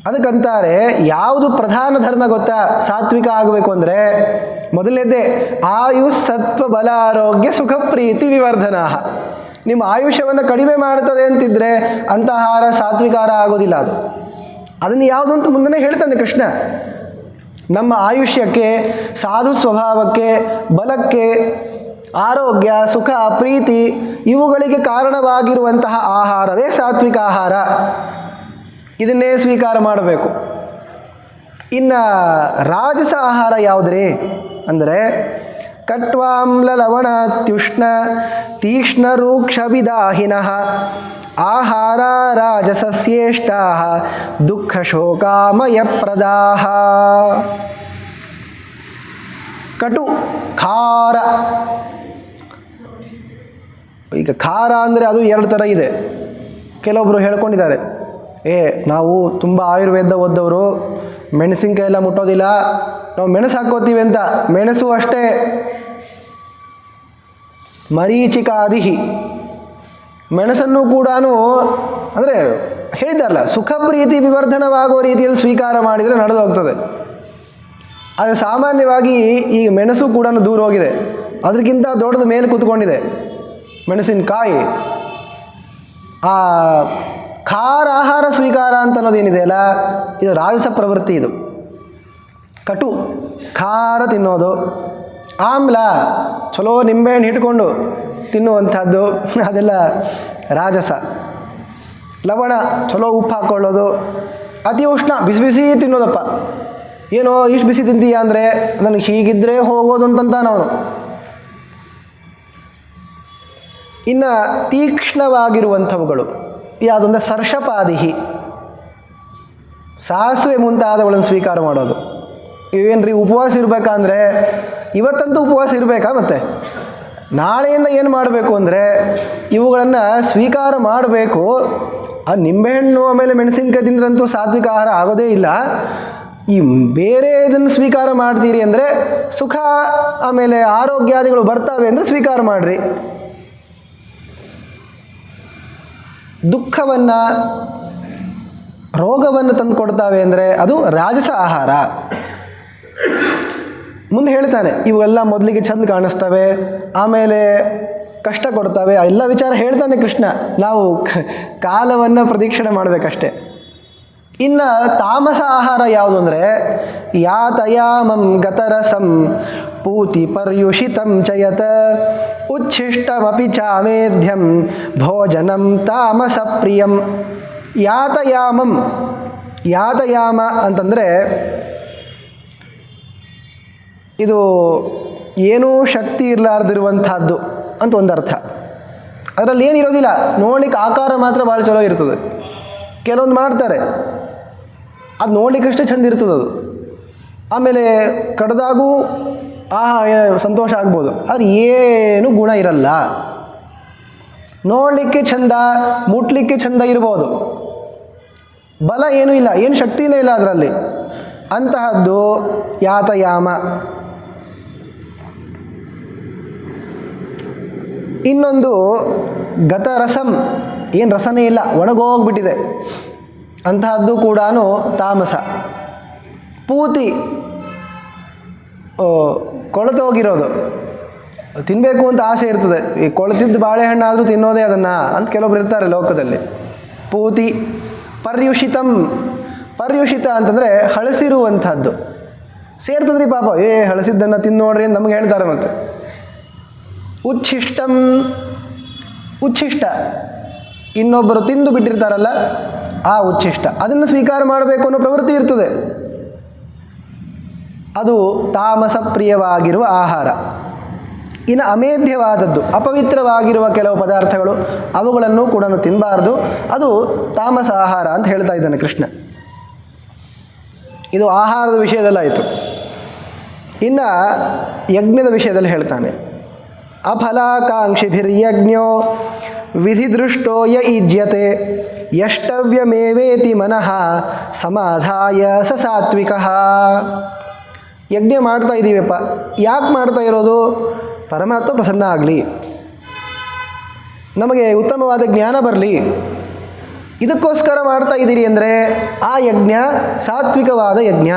ಅದಕ್ಕಂತಾರೆ ಯಾವುದು ಪ್ರಧಾನ ಧರ್ಮ ಗೊತ್ತಾ? ಸಾತ್ವಿಕ ಆಗಬೇಕು ಅಂದರೆ ಮೊದಲನೇದೇ ಆಯುಸ್ ಸತ್ವ ಬಲ ಆರೋಗ್ಯ ಸುಖ ಪ್ರೀತಿ ವಿವರ್ಧನಾ. ನಿಮ್ಮ ಆಯುಷ್ಯವನ್ನು ಕಡಿಮೆ ಮಾಡ್ತದೆ ಅಂತಿದ್ರೆ ಅಂಥ ಆಹಾರ ಸಾತ್ವಿಕ ಆಹಾರ ಆಗೋದಿಲ್ಲ. ಅದನ್ನು ಯಾವುದು ಅಂತ ಮುಂದೆ ಹೇಳ್ತಾನೆ ಕೃಷ್ಣ. ನಮ್ಮ ಆಯುಷ್ಯಕ್ಕೆ, ಸಾಧು ಸ್ವಭಾವಕ್ಕೆ, ಬಲಕ್ಕೆ, ಆರೋಗ್ಯ, ಸುಖ, ಪ್ರೀತಿ ಇವುಗಳಿಗೆ ಕಾರಣವಾಗಿರುವಂತಹ ಆಹಾರವೇ ಸಾತ್ವಿಕ ಆಹಾರ. ಇದನ್ನೇ ಸ್ವೀಕಾರ ಮಾಡಬೇಕು. ಇನ್ನು ರಾಜಸ ಆಹಾರ ಯಾವುದ್ರಿ ಅಂದರೆ ಕಟ್ವಾಮ್ಲ ಲವಣಾತ್ಯುಷ್ಣ ತೀಕ್ಷ್ಣ ರೂಕ್ಷ ವಿದಾಹಿನಃ ಆಹಾರ ರಾಜಸಸ್ಯೇಷ್ಟಾ ದುಃಖ ಶೋಕಾಮಯ ಪ್ರದಾಹ. ಕಟು, ಖಾರ. ಈಗ ಖಾರ ಅಂದರೆ ಅದು ಎರಡು ಥರ ಇದೆ. ಕೆಲವೊಬ್ಬರು ಹೇಳ್ಕೊಂಡಿದ್ದಾರೆ, ನಾವು ತುಂಬ ಆಯುರ್ವೇದ ಓದ್ದವರು, ಮೆಣಸಿನ್ಕಾಯಿ ಎಲ್ಲ ಮುಟ್ಟೋದಿಲ್ಲ, ನಾವು ಮೆಣಸು ಹಾಕ್ಕೋತೀವಿ ಅಂತ. ಮೆಣಸು ಅಷ್ಟೇ ಮರೀಚಿಕಾದಿಹಿ, ಮೆಣಸನ್ನು ಕೂಡ ಅಂದರೆ ಹೇಳಿದಾರಲ್ಲ, ಸುಖ ಪ್ರೀತಿ ವಿವರ್ಧನವಾಗುವ ರೀತಿಯಲ್ಲಿ ಸ್ವೀಕಾರ ಮಾಡಿದರೆ ನಡೆದು ಹೋಗ್ತದೆ. ಆದರೆ ಸಾಮಾನ್ಯವಾಗಿ ಈ ಮೆಣಸು ಕೂಡ ದೂರ ಹೋಗಿದೆ, ಅದಕ್ಕಿಂತ ದೊಡ್ಡದು ಮೇಲೆ ಕೂತ್ಕೊಂಡಿದೆ ಮೆಣಸಿನಕಾಯಿ. ಆ ಖಾರ ಆಹಾರ ಸ್ವೀಕಾರ ಅಂತ ಅನ್ನೋದೇನಿದೆಯಲ್ಲ, ಇದು ರಾಜಸ ಪ್ರವೃತ್ತಿ. ಇದು ಕಟು, ಖಾರ ತಿನ್ನೋದು. ಆಮ್ಲ, ಚಲೋ ನಿಂಬೆಹಣ್ಣು ಇಟ್ಕೊಂಡು ತಿನ್ನುವಂಥದ್ದು, ಅದೆಲ್ಲ ರಾಜಸ. ಲವಣ, ಚಲೋ ಉಪ್ಪು ಹಾಕ್ಕೊಳ್ಳೋದು. ಅತಿ ಉಷ್ಣ, ಬಿಸಿ ಬಿಸಿ ತಿನ್ನೋದಪ್ಪ. ಏನೋ ಇಷ್ಟು ಬಿಸಿ ತಿಂತೀಯ ಅಂದರೆ ನನಗೆ ಹೀಗಿದ್ದರೆ ಹೋಗೋದು ಅಂತಂತಾನೆ ಅವನು. ಇನ್ನು ತೀಕ್ಷ್ಣವಾಗಿರುವಂಥವುಗಳು ಯಾವುದಂದ್ರೆ ಸರ್ಷಪಾದಿಹಿ, ಸಾಸಿವೆ ಮುಂತಾದವುಗಳನ್ನು ಸ್ವೀಕಾರ ಮಾಡೋದು. ಇವೇನು ರೀ ಉಪವಾಸ ಇರಬೇಕಂದ್ರೆ ಇವತ್ತಂತೂ ಉಪವಾಸ ಇರಬೇಕಾ? ಮತ್ತೆ ನಾಳೆಯಿಂದ ಏನು ಮಾಡಬೇಕು ಅಂದರೆ ಇವುಗಳನ್ನು ಸ್ವೀಕಾರ ಮಾಡಬೇಕು. ಆ ನಿಂಬೆಹಣ್ಣು ಆಮೇಲೆ ಮೆಣಸಿನ್ಕಾಯಿ ತಿಂದ್ರಂತೂ ಸಾತ್ವಿಕ ಆಹಾರ ಆಗೋದೇ ಇಲ್ಲ. ಈ ಬೇರೆ ಇದನ್ನು ಸ್ವೀಕಾರ ಮಾಡ್ತೀರಿ ಅಂದರೆ ಸುಖ ಆಮೇಲೆ ಆರೋಗ್ಯಾದಿಗಳು ಬರ್ತಾವೆ ಅಂದರೆ ಸ್ವೀಕಾರ ಮಾಡಿರಿ. ದುಃಖವನ್ನು ರೋಗವನ್ನು ತಂದು ಕೊಡ್ತಾವೆ ಅಂದರೆ ಅದು ರಾಜಸ ಆಹಾರ. ಮುಂದೆ ಹೇಳ್ತಾನೆ ಇವೆಲ್ಲ ಮೊದಲಿಗೆ ಚಂದ ಕಾಣಿಸ್ತವೆ, ಆಮೇಲೆ ಕಷ್ಟ ಕೊಡ್ತವೆ, ಎಲ್ಲ ವಿಚಾರ ಹೇಳ್ತಾನೆ ಕೃಷ್ಣ. ನಾವು ಕಾಲವನ್ನು ಪ್ರದೀಕ್ಷಣೆ ಮಾಡಬೇಕಷ್ಟೆ. ಇನ್ನು ತಾಮಸ ಆಹಾರ ಯಾವುದು ಅಂದರೆ ಯಾತಯಾಮಂ ಗತರಸಂ ಪೂತಿ ಪರ್ಯುಷಿತಂ ಚಯತ ಉಚ್ಛಿಷ್ಟಮಪಿ ಚಾಮೇಧ್ಯಂ ಭೋಜನಂ ತಾಮಸ ಪ್ರಿಯಂ. ಯಾತಯಾಮಂ, ಯಾತಯಾಮ ಅಂತಂದರೆ ಇದು ಏನೂ ಶಕ್ತಿ ಇರಲಾರ್ದಿರುವಂಥದ್ದು ಅಂತ ಒಂದು ಅರ್ಥ. ಅದರಲ್ಲಿ ಏನಿರೋದಿಲ್ಲ, ನೋಡ್ಲಿಕ್ಕೆ ಆಕಾರ ಮಾತ್ರ ಭಾಳ ಚಲೋ ಇರ್ತದೆ. ಕೆಲವೊಂದು ಮಾಡ್ತಾರೆ, ಅದು ನೋಡ್ಲಿಕ್ಕಷ್ಟೇ ಚಂದ ಇರ್ತದೆ ಅದು. ಆಮೇಲೆ ಕಡ್ದಾಗೂ ಸಂತೋಷ ಆಗ್ಬೋದು, ಆದರೆ ಏನು ಗುಣ ಇರಲ್ಲ. ನೋಡಲಿಕ್ಕೆ ಚಂದ, ಮುಟ್ಲಿಕ್ಕೆ ಚಂದ ಇರ್ಬೋದು, ಬಲ ಏನೂ ಇಲ್ಲ, ಏನು ಶಕ್ತಿನೇ ಇಲ್ಲ ಅದರಲ್ಲಿ. ಅಂತಹದ್ದು ಯಾತಯಾಮ. ಇನ್ನೊಂದು ಗತರಸಂ, ಏನು ರಸನೇ ಇಲ್ಲ, ಒಣಗೋಗ್ಬಿಟ್ಟಿದೆ, ಅಂತಹದ್ದು ಕೂಡ ತಾಮಸ. ಪೂತಿ, ಕೊಳೆತೋಗಿರೋದು, ತಿನ್ನಬೇಕು ಅಂತ ಆಸೆ ಇರ್ತದೆ, ಈ ಕೊಳೆತಿದ್ದು ಬಾಳೆಹಣ್ಣಾದರೂ ತಿನ್ನೋದೇ ಅದನ್ನು ಅಂತ ಕೆಲವೊಬ್ರು ಇರ್ತಾರೆ ಲೋಕದಲ್ಲಿ. ಪೂತಿ. ಪರ್ಯುಷಿತಂ, ಪರ್ಯುಷಿತ ಅಂತಂದರೆ ಹಳಸಿರುವಂಥದ್ದು. ಸೇರ್ತದ್ರಿ ಪಾಪ, ಹಳಸಿದ್ದನ್ನು ತಿಂದು ನೋಡ್ರಿ ಅಂತ ನಮಗೆ ಹೇಳ್ತಾರೆ. ಮತ್ತು ಉಚ್ಛಿಷ್ಟಂ, ಉಚ್ಛಿಷ್ಟ, ಇನ್ನೊಬ್ಬರು ತಿಂದು ಬಿಟ್ಟಿರ್ತಾರಲ್ಲ ಆ ಉಚ್ಛಿಷ್ಟ, ಅದನ್ನು ಸ್ವೀಕಾರ ಮಾಡಬೇಕು ಅನ್ನೋ ಪ್ರವೃತ್ತಿ ಇರ್ತದೆ. ಅದು ತಾಮಸ ಪ್ರಿಯವಾಗಿರುವ ಆಹಾರ. ಇನ್ನು ಅಮೇಧ್ಯವಾದದ್ದು, ಅಪವಿತ್ರವಾಗಿರುವ ಕೆಲವು ಪದಾರ್ಥಗಳು, ಅವುಗಳನ್ನು ಕೂಡ ತಿನ್ನಬಾರ್ದು, ಅದು ತಾಮಸ ಆಹಾರ ಅಂತ ಹೇಳ್ತಾ ಇದ್ದಾನೆ ಕೃಷ್ಣ. ಇದು ಆಹಾರದ ವಿಷಯದಲ್ಲಾಯಿತು. ಇನ್ನು ಯಜ್ಞದ ವಿಷಯದಲ್ಲಿ ಹೇಳ್ತಾನೆ, ಅಫಲಾಕಾಂಕ್ಷಿಭಿರ್ಯಜ್ಞೋ ವಿಧಿದೃಷ್ಟೋ ಯ ಈಜ್ಯತೆ ಯಷ್ಟವ್ಯಮೇವೇತಿ ಮನಃ ಸಮಾಧಾಯ ಸ ಸಾತ್ವಿಕಃ. ಯಜ್ಞ ಮಾಡ್ತಾ ಇದ್ದೀವಪ್ಪ, ಯಾಕೆ ಮಾಡ್ತಾ ಇರೋದು? ಪರಮಾತ್ಮ ಪ್ರಸನ್ನ ಆಗಲಿ, ನಮಗೆ ಉತ್ತಮವಾದ ಜ್ಞಾನ ಬರಲಿ, ಇದಕ್ಕೋಸ್ಕರ ಮಾಡ್ತಾ ಇದ್ದೀರಿ ಅಂದರೆ ಆ ಯಜ್ಞ ಸಾತ್ವಿಕವಾದ ಯಜ್ಞ.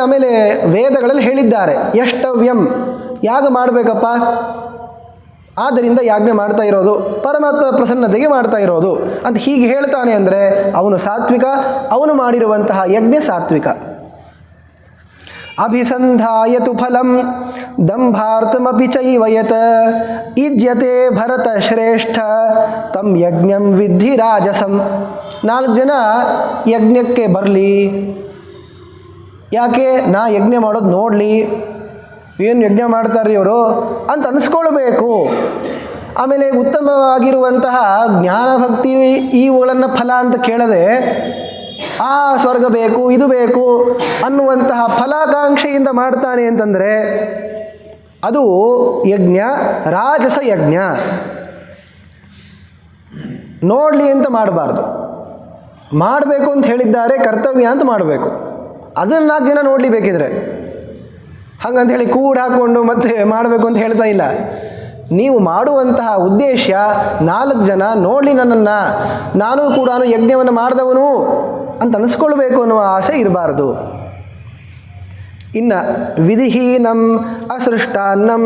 ಆಮೇಲೆ ವೇದಗಳಲ್ಲಿ ಹೇಳಿದ್ದಾರೆ ಯಷ್ಟವ್ಯಂ, ಯಾಗ ಮಾಡಬೇಕಪ್ಪ, ಆದ್ದರಿಂದ ಯಾಜ್ಞೆ ಮಾಡ್ತಾ ಇರೋದು, ಪರಮಾತ್ಮ ಪ್ರಸನ್ನತೆಗೆ ಮಾಡ್ತಾ ಇರೋದು ಅಂತ ಹೀಗೆ ಹೇಳ್ತಾನೆ ಅಂದರೆ ಅವನು ಸಾತ್ವಿಕ, ಅವನು ಮಾಡಿರುವಂತಹ ಯಜ್ಞ ಸಾತ್ವಿಕ. ಅಭಿಸಂಧಾಯತು ಫಲಂ ದಂಭಾರ್ತಮಪಿ ಚೈವಯತ್ ಇಜ್ಯತೆ ಭರತ ಶ್ರೇಷ್ಠ ತಂ ಯಜ್ಞಂ ವಿದ್ಧಿ ರಾಜಸಂ. 4 ಜನ ಯಜ್ಞಕ್ಕೆ ಬರಲಿ, ಯಾಕೆ? ನಾ ಯಜ್ಞ ಮಾಡೋದು ನೋಡಲಿ, ಏನು ಯಜ್ಞ ಮಾಡ್ತಾರೆ ಇವರು ಅಂತ ಅನಿಸ್ಕೊಳ್ಬೇಕು. ಆಮೇಲೆ ಉತ್ತಮವಾಗಿರುವಂತಹ ಜ್ಞಾನಭಕ್ತಿ ಇವುಗಳನ್ನು ಫಲ ಅಂತ ಕೇಳದೆ ಆ ಸ್ವರ್ಗ ಬೇಕು, ಇದು ಬೇಕು ಅನ್ನುವಂತಹ ಫಲಾಕಾಂಕ್ಷೆಯಿಂದ ಮಾಡ್ತಾನೆ ಅಂತಂದರೆ ಅದು ಯಜ್ಞ ರಾಜಸ ಯಜ್ಞ. ನೋಡಲಿ ಅಂತ ಮಾಡಬಾರ್ದು, ಮಾಡಬೇಕು ಅಂತ ಹೇಳಿದ್ದಾರೆ, ಕರ್ತವ್ಯ ಅಂತ ಮಾಡಬೇಕು. ಅದನ್ನು 4 ಜನ ನೋಡಲಿ ಬೇಕಿದ್ರೆ, ಹಾಗಂತ ಹೇಳಿ ಕೂಡ ಹಾಕ್ಕೊಂಡು ಮತ್ತೆ ಮಾಡಬೇಕು ಅಂತ ಹೇಳ್ತಾ ಇಲ್ಲ. ನೀವು ಮಾಡುವಂತಹ ಉದ್ದೇಶ 4 ಜನ ನೋಡಲಿ ನನ್ನನ್ನು, ನಾನು ಕೂಡ ಯಜ್ಞವನ್ನು ಮಾಡಿದವನು ಅಂತ ಅನಿಸ್ಕೊಳ್ಬೇಕು ಅನ್ನುವ ಆಸೆ ಇರಬಾರ್ದು. ಇನ್ನು ವಿಧಿಹೀನಂ ಅಸೃಷ್ಟಾನ್ನಂ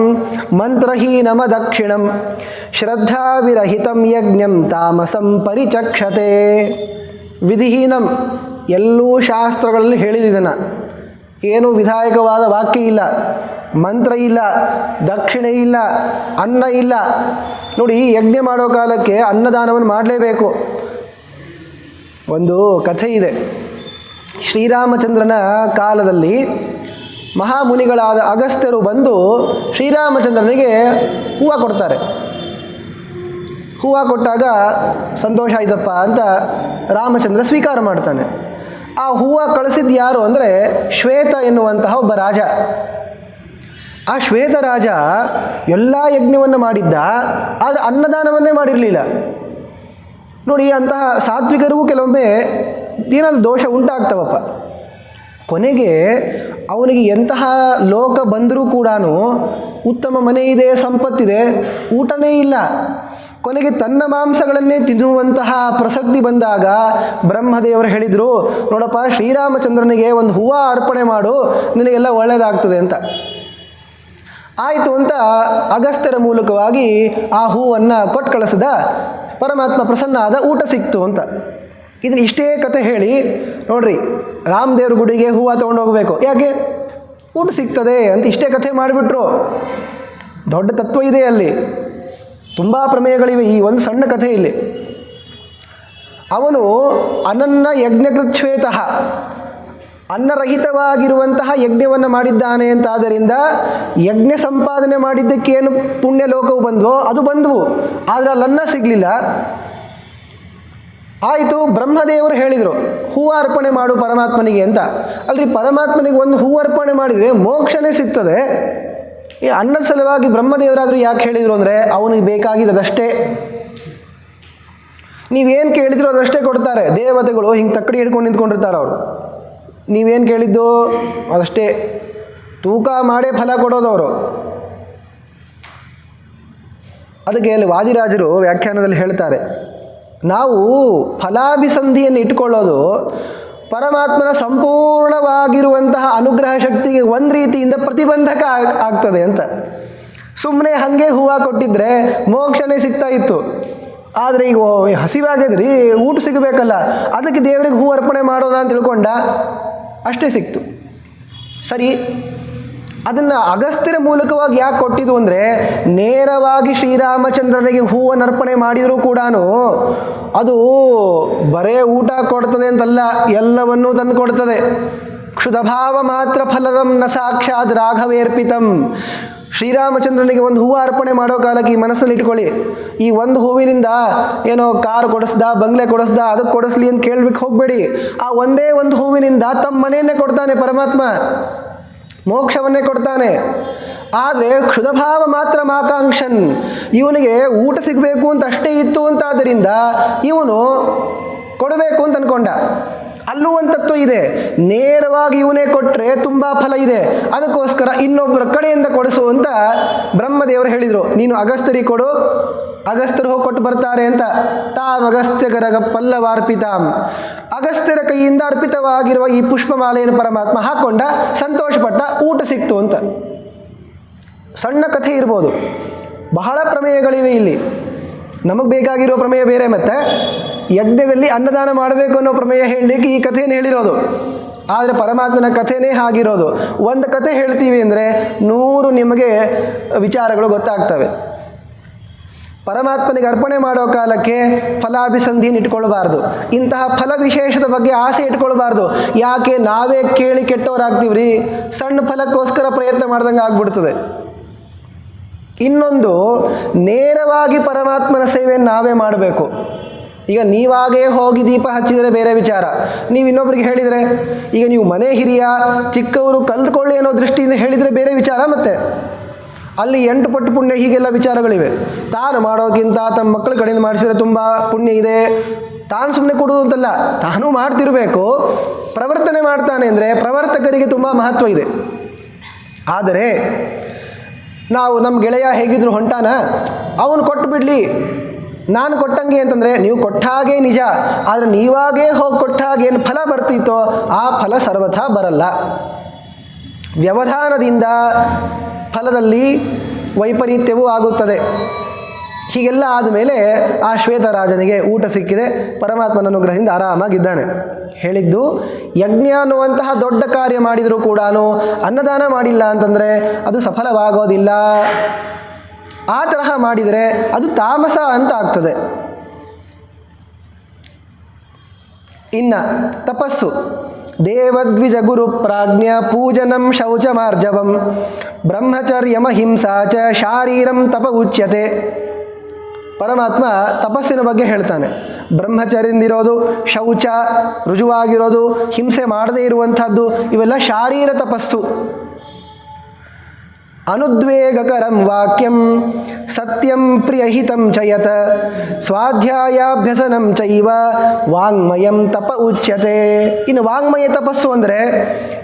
ಮಂತ್ರಹೀನಮದಕ್ಷಿಣಂ ಶ್ರದ್ಧಾವಿರಹಿತಂ ಯಜ್ಞಂ ತಾಮಸಂ ಪರಿಚಕ್ಷತೆ. ವಿಧಿಹೀನಂ, ಎಲ್ಲೂ ಶಾಸ್ತ್ರಗಳಲ್ಲಿ ಹೇಳಿದಿದನ, ಏನೂ ವಿಧಾಯಕವಾದ ವಾಕ್ಯ ಇಲ್ಲ, ಮಂತ್ರ ಇಲ್ಲ, ದಕ್ಷಿಣೆ ಇಲ್ಲ, ಅನ್ನ ಇಲ್ಲ. ನೋಡಿ, ಯಜ್ಞ ಮಾಡೋ ಕಾಲಕ್ಕೆ ಅನ್ನದಾನವನ್ನು ಮಾಡಲೇಬೇಕು. ಒಂದು ಕಥೆ ಇದೆ. ಶ್ರೀರಾಮಚಂದ್ರನ ಕಾಲದಲ್ಲಿ ಮಹಾಮುನಿಗಳಾದ ಅಗಸ್ತ್ಯರು ಬಂದು ಶ್ರೀರಾಮಚಂದ್ರನಿಗೆ ಹೂವು ಕೊಡ್ತಾರೆ. ಹೂವು ಕೊಟ್ಟಾಗ ಸಂತೋಷ ಆಯ್ತಪ್ಪ ಅಂತ ರಾಮಚಂದ್ರ ಸ್ವೀಕಾರ ಮಾಡ್ತಾನೆ. ಆ ಹೂವು ಕಳಿಸಿದ್ದು ಯಾರು ಅಂದರೆ ಶ್ವೇತ ಎನ್ನುವಂತಹ ಒಬ್ಬ ರಾಜ. ಆ ಶ್ವೇತ ರಾಜ ಎಲ್ಲ ಯಜ್ಞವನ್ನು ಮಾಡಿದ್ದ, ಆದರೆ ಅನ್ನದಾನವನ್ನೇ ಮಾಡಿರಲಿಲ್ಲ. ನೋಡಿ, ಅಂತಹ ಸಾತ್ವಿಕರಿಗೂ ಕೆಲವೊಮ್ಮೆ ಏನಾದರೂ ದೋಷ ಉಂಟಾಗ್ತವಪ್ಪ. ಕೊನೆಗೆ ಅವನಿಗೆ ಎಂತಹ ಲೋಕ ಬಂದರೂ ಕೂಡ ಉತ್ತಮ ಮನೆ ಇದೆ, ಸಂಪತ್ತಿದೆ, ಊಟನೇ ಇಲ್ಲ. ಕೊನೆಗೆ ತನ್ನ ಮಾಂಸಗಳನ್ನೇ ತಿನ್ನುವಂತಹ ಪ್ರಸಕ್ತಿ ಬಂದಾಗ ಬ್ರಹ್ಮದೇವರು ಹೇಳಿದರು, ನೋಡಪ್ಪ, ಶ್ರೀರಾಮಚಂದ್ರನಿಗೆ ಒಂದು ಹೂವು ಅರ್ಪಣೆ ಮಾಡು, ನಿನಗೆಲ್ಲ ಒಳ್ಳೆಯದಾಗ್ತದೆ ಅಂತ. ಆಯಿತು ಅಂತ ಅಗಸ್ತ್ಯರ ಮೂಲಕವಾಗಿ ಆ ಹೂವನ್ನು ಕೊಟ್ಟು ಕಳಿಸಿದ. ಪರಮಾತ್ಮ ಪ್ರಸನ್ನ ಆದ, ಊಟ ಸಿಕ್ತು ಅಂತ. ಇದನ್ನು ಇಷ್ಟೇ ಕತೆ ಹೇಳಿ, ನೋಡ್ರಿ, ರಾಮದೇವ್ರ ಗುಡಿಗೆ ಹೂವು ತೊಗೊಂಡು ಹೋಗಬೇಕು, ಯಾಕೆ? ಊಟ ಸಿಗ್ತದೆ ಅಂತ ಇಷ್ಟೇ ಕಥೆ ಮಾಡಿಬಿಟ್ರು. ದೊಡ್ಡ ತತ್ವ ಇದೆ ಅಲ್ಲಿ, ತುಂಬ ಪ್ರಮೇಯಗಳಿವೆ ಈ ಒಂದು ಸಣ್ಣ ಕಥೆ ಇಲ್ಲಿ. ಅವನು ಅನನ್ನ ಯಜ್ಞಕೃಚ್ಛ್ವೇತಃ, ಅನ್ನರಹಿತವಾಗಿರುವಂತಹ ಯಜ್ಞವನ್ನು ಮಾಡಿದ್ದಾನೆ ಅಂತಾದ್ದರಿಂದ ಯಜ್ಞ ಸಂಪಾದನೆ ಮಾಡಿದ್ದಕ್ಕೇನು ಪುಣ್ಯ ಲೋಕವು ಬಂದವೋ ಅದು ಬಂದವು, ಆದರೆ ಅಲ್ಲಿ ಅನ್ನ ಸಿಗಲಿಲ್ಲ. ಆಯಿತು, ಬ್ರಹ್ಮದೇವರು ಹೇಳಿದರು ಹೂವು ಅರ್ಪಣೆ ಮಾಡು ಪರಮಾತ್ಮನಿಗೆ ಅಂತ. ಅಲ್ರಿ, ಪರಮಾತ್ಮನಿಗೆ ಒಂದು ಹೂವು ಅರ್ಪಣೆ ಮಾಡಿದರೆ ಮೋಕ್ಷನೇ ಸಿಗ್ತದೆ. ಈ ಅನ್ನದ ಸಲುವಾಗಿ ಬ್ರಹ್ಮದೇವರಾದರೂ ಯಾಕೆ ಹೇಳಿದರು ಅಂದರೆ ಅವನಿಗೆ ಬೇಕಾಗಿದ್ದದಷ್ಟೇ. ನೀವೇನು ಕೇಳಿದ್ರು ಅದಷ್ಟೇ ಕೊಡ್ತಾರೆ. ದೇವತೆಗಳು ಹಿಂಗೆ ತಕ್ಕಡಿ ಹಿಡ್ಕೊಂಡು ನಿಂತ್ಕೊಂಡಿರ್ತಾರೆ. ಅವರು ನೀವೇನು ಕೇಳಿದ್ದು ಅದಷ್ಟೇ, ತೂಕ ಮಾಡೇ ಫಲ ಕೊಡೋದವರು. ಅದಕ್ಕೆ ಅಲ್ಲಿ ವಾದಿರಾಜರು ವ್ಯಾಖ್ಯಾನದಲ್ಲಿ ಹೇಳ್ತಾರೆ, ನಾವು ಫಲಾಭಿಸಂಧಿಯನ್ನು ಇಟ್ಕೊಳ್ಳೋದು ಪರಮಾತ್ಮನ ಸಂಪೂರ್ಣವಾಗಿರುವಂತಹ ಅನುಗ್ರಹ ಶಕ್ತಿಗೆ ಒಂದು ರೀತಿಯಿಂದ ಪ್ರತಿಬಂಧಕ ಆಗ್ತದೆ ಅಂತ. ಸುಮ್ಮನೆ ಹಾಗೆ ಹೂವು ಕೊಟ್ಟಿದ್ದರೆ ಮೋಕ್ಷನೇ ಸಿಗ್ತಾ ಇತ್ತು. ಆದರೆ ಈಗ ಹಸಿವಾಗದ್ರಿ, ಊಟ ಸಿಗಬೇಕಲ್ಲ, ಅದಕ್ಕೆ ದೇವರಿಗೆ ಹೂ ಅರ್ಪಣೆ ಮಾಡೋಣ ಅಂತ ತಿಳ್ಕೊಂಡ, ಅಷ್ಟೇ ಸಿಕ್ತು. ಸರಿ, ಅದನ್ನು ಅಗಸ್ತ್ಯರ ಮೂಲಕವಾಗಿ ಯಾಕೆ ಕೊಟ್ಟಿದ್ದು ಅಂದರೆ ನೇರವಾಗಿ ಶ್ರೀರಾಮಚಂದ್ರನಿಗೆ ಹೂವನ್ನು ಅರ್ಪಣೆ ಮಾಡಿದರೂ ಕೂಡ ಅದು ಬರೇ ಊಟ ಕೊಡ್ತದೆ ಅಂತಲ್ಲ, ಎಲ್ಲವನ್ನೂ ತಂದು ಕೊಡ್ತದೆ. ಕ್ಷುಧಭಾವ ಮಾತ್ರ ಫಲದಂ ನ ಸಾಕ್ಷಾತ್ ರಾಘವೇರ್ಪಿತಂ. ಶ್ರೀರಾಮಚಂದ್ರನಿಗೆ ಒಂದು ಹೂವು ಅರ್ಪಣೆ ಮಾಡೋ ಕಾಲಕ್ಕೆ ಈ ಮನಸ್ಸಲ್ಲಿ ಇಟ್ಕೊಳ್ಳಿ, ಈ ಒಂದು ಹೂವಿನಿಂದ ಏನೋ ಕಾರ್ ಕೊಡಿಸ್ದ, ಬಂಗ್ಲೆ ಕೊಡಿಸ್ದ, ಅದಕ್ಕೆ ಕೊಡಿಸ್ಲಿ ಅಂತ ಕೇಳಲಿಕ್ಕೆ ಹೋಗಬೇಡಿ. ಆ ಒಂದೇ ಒಂದು ಹೂವಿನಿಂದ ತಮ್ಮ ಮನೆಯನ್ನೇ ಕೊಡ್ತಾನೆ ಪರಮಾತ್ಮ, ಮೋಕ್ಷವನ್ನೇ ಕೊಡ್ತಾನೆ. ಆದರೆ ಕ್ಷುಧಭಾವ ಮಾತ್ರ ಮಾಕಾಂಕ್ಷನ್, ಇವನಿಗೆ ಊಟ ಸಿಗಬೇಕು ಅಂತ ಅಷ್ಟೇ ಇತ್ತು ಅಂತಾದ್ದರಿಂದ ಇವನು ಕೊಡಬೇಕು ಅಂತ ಅಂದ್ಕೊಂಡ. ಅಲ್ಲೂ ಒಂದು ತತ್ವ ಇದೆ, ನೇರವಾಗಿ ಇವನೇ ಕೊಟ್ಟರೆ ತುಂಬ ಫಲ ಇದೆ, ಅದಕ್ಕೋಸ್ಕರ ಇನ್ನೊಬ್ಬರ ಕಡೆಯಿಂದ ಕೊಡಿಸು ಅಂತ ಬ್ರಹ್ಮದೇವರು ಹೇಳಿದರು. ನೀನು ಅಗಸ್ತ್ಯರಿಗೆ ಕೊಡು, ಅಗಸ್ತ್ಯರು ಹೋಗಿ ಕೊಟ್ಟು ಬರ್ತಾರೆ ಅಂತ. ತಾಮ್ ಅಗಸ್ತ್ಯಗರಗ ಪಲ್ಲವಾರ್ಪಿತಾಂ, ಅಗಸ್ತ್ಯರ ಕೈಯಿಂದ ಅರ್ಪಿತವಾಗಿರುವ ಈ ಪುಷ್ಪಮಾಲೆಯನ್ನು ಪರಮಾತ್ಮ ಹಾಕ್ಕೊಂಡ, ಸಂತೋಷಪಟ್ಟ, ಊಟ ಸಿಕ್ತು ಅಂತ. ಸಣ್ಣ ಕಥೆ ಇರ್ಬೋದು, ಬಹಳ ಪ್ರಮೇಯಗಳಿವೆ ಇಲ್ಲಿ. ನಮಗೆ ಬೇಕಾಗಿರೋ ಪ್ರಮೇಯ ಬೇರೆ, ಮತ್ತು ಯಜ್ಞದಲ್ಲಿ ಅನ್ನದಾನ ಮಾಡಬೇಕು ಅನ್ನೋ ಪ್ರಮೇಯ ಹೇಳಲಿಕ್ಕೆ ಈ ಕಥೆಯನ್ನು ಹೇಳಿರೋದು. ಆದರೆ ಪರಮಾತ್ಮನ ಕಥೆನೇ ಹಾಗಿರೋದು. ಒಂದು ಕಥೆ ಹೇಳ್ತೀವಿ ಅಂದರೆ 100 ನಿಮಗೆ ವಿಚಾರಗಳು ಗೊತ್ತಾಗ್ತವೆ. ಪರಮಾತ್ಮನಿಗೆ ಅರ್ಪಣೆ ಮಾಡೋ ಕಾಲಕ್ಕೆ ಫಲಾಭಿಸಂಧಿಯನ್ನು ಇಟ್ಕೊಳ್ಬಾರ್ದು, ಇಂತಹ ಫಲ ವಿಶೇಷದ ಬಗ್ಗೆ ಆಸೆ ಇಟ್ಕೊಳ್ಬಾರ್ದು. ಯಾಕೆ? ನಾವೇ ಕೇಳಿ ಕೆಟ್ಟವರಾಗ್ತೀವ್ರಿ, ಸಣ್ಣ ಫಲಕ್ಕೋಸ್ಕರ ಪ್ರಯತ್ನ ಮಾಡ್ದಂಗೆ ಆಗ್ಬಿಡ್ತದೆ. ಇನ್ನೊಂದು, ನೇರವಾಗಿ ಪರಮಾತ್ಮನ ಸೇವೆಯನ್ನು ನಾವೇ ಮಾಡಬೇಕು. ಈಗ ನೀವಾಗೇ ಹೋಗಿ ದೀಪ ಹಚ್ಚಿದರೆ ಬೇರೆ ವಿಚಾರ, ನೀವು ಇನ್ನೊಬ್ರಿಗೆ ಹೇಳಿದರೆ, ಈಗ ನೀವು ಮನೆ ಹಿರಿಯ ಚಿಕ್ಕವರು ಕಲ್ತ್ಕೊಳ್ಳಿ ಅನ್ನೋ ದೃಷ್ಟಿಯಿಂದ ಹೇಳಿದರೆ ಬೇರೆ ವಿಚಾರ. ಮತ್ತು ಅಲ್ಲಿ 8 ಪಟ್ಟು ಪುಣ್ಯ, ಹೀಗೆಲ್ಲ ವಿಚಾರಗಳಿವೆ. ತಾನು ಮಾಡೋಕ್ಕಿಂತ ತಮ್ಮ ಮಕ್ಕಳ ಕಡೆಯಿಂದ ಮಾಡಿಸಿದರೆ ತುಂಬ ಪುಣ್ಯ ಇದೆ. ತಾನು ಸುಮ್ಮನೆ ಕೊಡುವುದು ಅಂತಲ್ಲ, ತಾನೂ ಮಾಡ್ತಿರಬೇಕು. ಪ್ರವರ್ತನೆ ಮಾಡ್ತಾನೆ ಅಂದರೆ ಪ್ರವರ್ತಕರಿಗೆ ತುಂಬ ಮಹತ್ವ ಇದೆ. ಆದರೆ ನಾವು ನಮ್ಮ ಗೆಳೆಯ ಹೇಗಿದ್ರು ಹೊಂಟಾನ, ಅವನು ಕೊಟ್ಟು ಬಿಡಲಿ, ನಾನು ಕೊಟ್ಟಂಗೆ ಅಂತಂದರೆ ನೀವು ಕೊಟ್ಟಾಗೇ ನಿಜ, ಆದರೆ ನೀವಾಗೇ ಹೋಗಿ ಕೊಟ್ಟಾಗೇನು ಫಲ ಬರ್ತಿತ್ತೋ ಆ ಫಲ ಸರ್ವಥಾ ಬರಲ್ಲ. ವ್ಯವಧಾನದಿಂದ ಫಲದಲ್ಲಿ ವೈಪರೀತ್ಯವೂ ಆಗುತ್ತದೆ. ಹೀಗೆಲ್ಲ ಆದಮೇಲೆ ಆ ಶ್ವೇತರಾಜನಿಗೆ ಊಟ ಸಿಕ್ಕಿದೆ, ಪರಮಾತ್ಮನ ಅನುಗ್ರಹದಿಂದ ಆರಾಮಾಗಿದ್ದಾನೆ. ಹೇಳಿದ್ದು, ಯಜ್ಞ ಅನ್ನುವಂತಹ ದೊಡ್ಡ ಕಾರ್ಯ ಮಾಡಿದರೂ ಕೂಡ ಅನ್ನದಾನ ಮಾಡಿಲ್ಲ ಅಂತಂದರೆ ಅದು ಸಫಲವಾಗೋದಿಲ್ಲ. ಆ ತರಹ ಮಾಡಿದರೆ ಅದು ತಾಮಸ ಅಂತ ಆಗ್ತದೆ. ಇನ್ನು ತಪಸ್ಸು, ದೇವದ್ವಿಜ ಗುರು ಪ್ರಾಜ್ಞ ಪೂಜನಂ ಶೌಚಮಾರ್ಜವಂ ಬ್ರಹ್ಮಚರ್ಯಮಹಿಂಸಾ ಚ ಶಾರೀರಂ ತಪ ಉಚ್ಯತೆ. ಪರಮಾತ್ಮ ತಪಸ್ಸಿನ ಬಗ್ಗೆ ಹೇಳ್ತಾನೆ. ಬ್ರಹ್ಮಚರ್ಯದಿಂದಿರೋದು, ಶೌಚ, ರುಜುವಾಗಿರೋದು, ಹಿಂಸೆ ಮಾಡದೇ ಇರುವಂಥದ್ದು, ಇವೆಲ್ಲ ಶಾರೀರ ತಪಸ್ಸು. ಅನುದ್ವೇಗಕರಂ ವಾಕ್ಯಂ ಸತ್ಯಂ ಪ್ರಿಯಹಿತಂ ಚ ಯತ್ ಸ್ವಾಧ್ಯಾಯಾಭ್ಯಸನಂ ಚೈವ ವಾಂಗ್ಮಯಂ ತಪ ಉಚ್ಯತೆ. ಇನ್ನು ವಾಂಗ್ಮಯ ತಪಸ್ಸು ಅಂದರೆ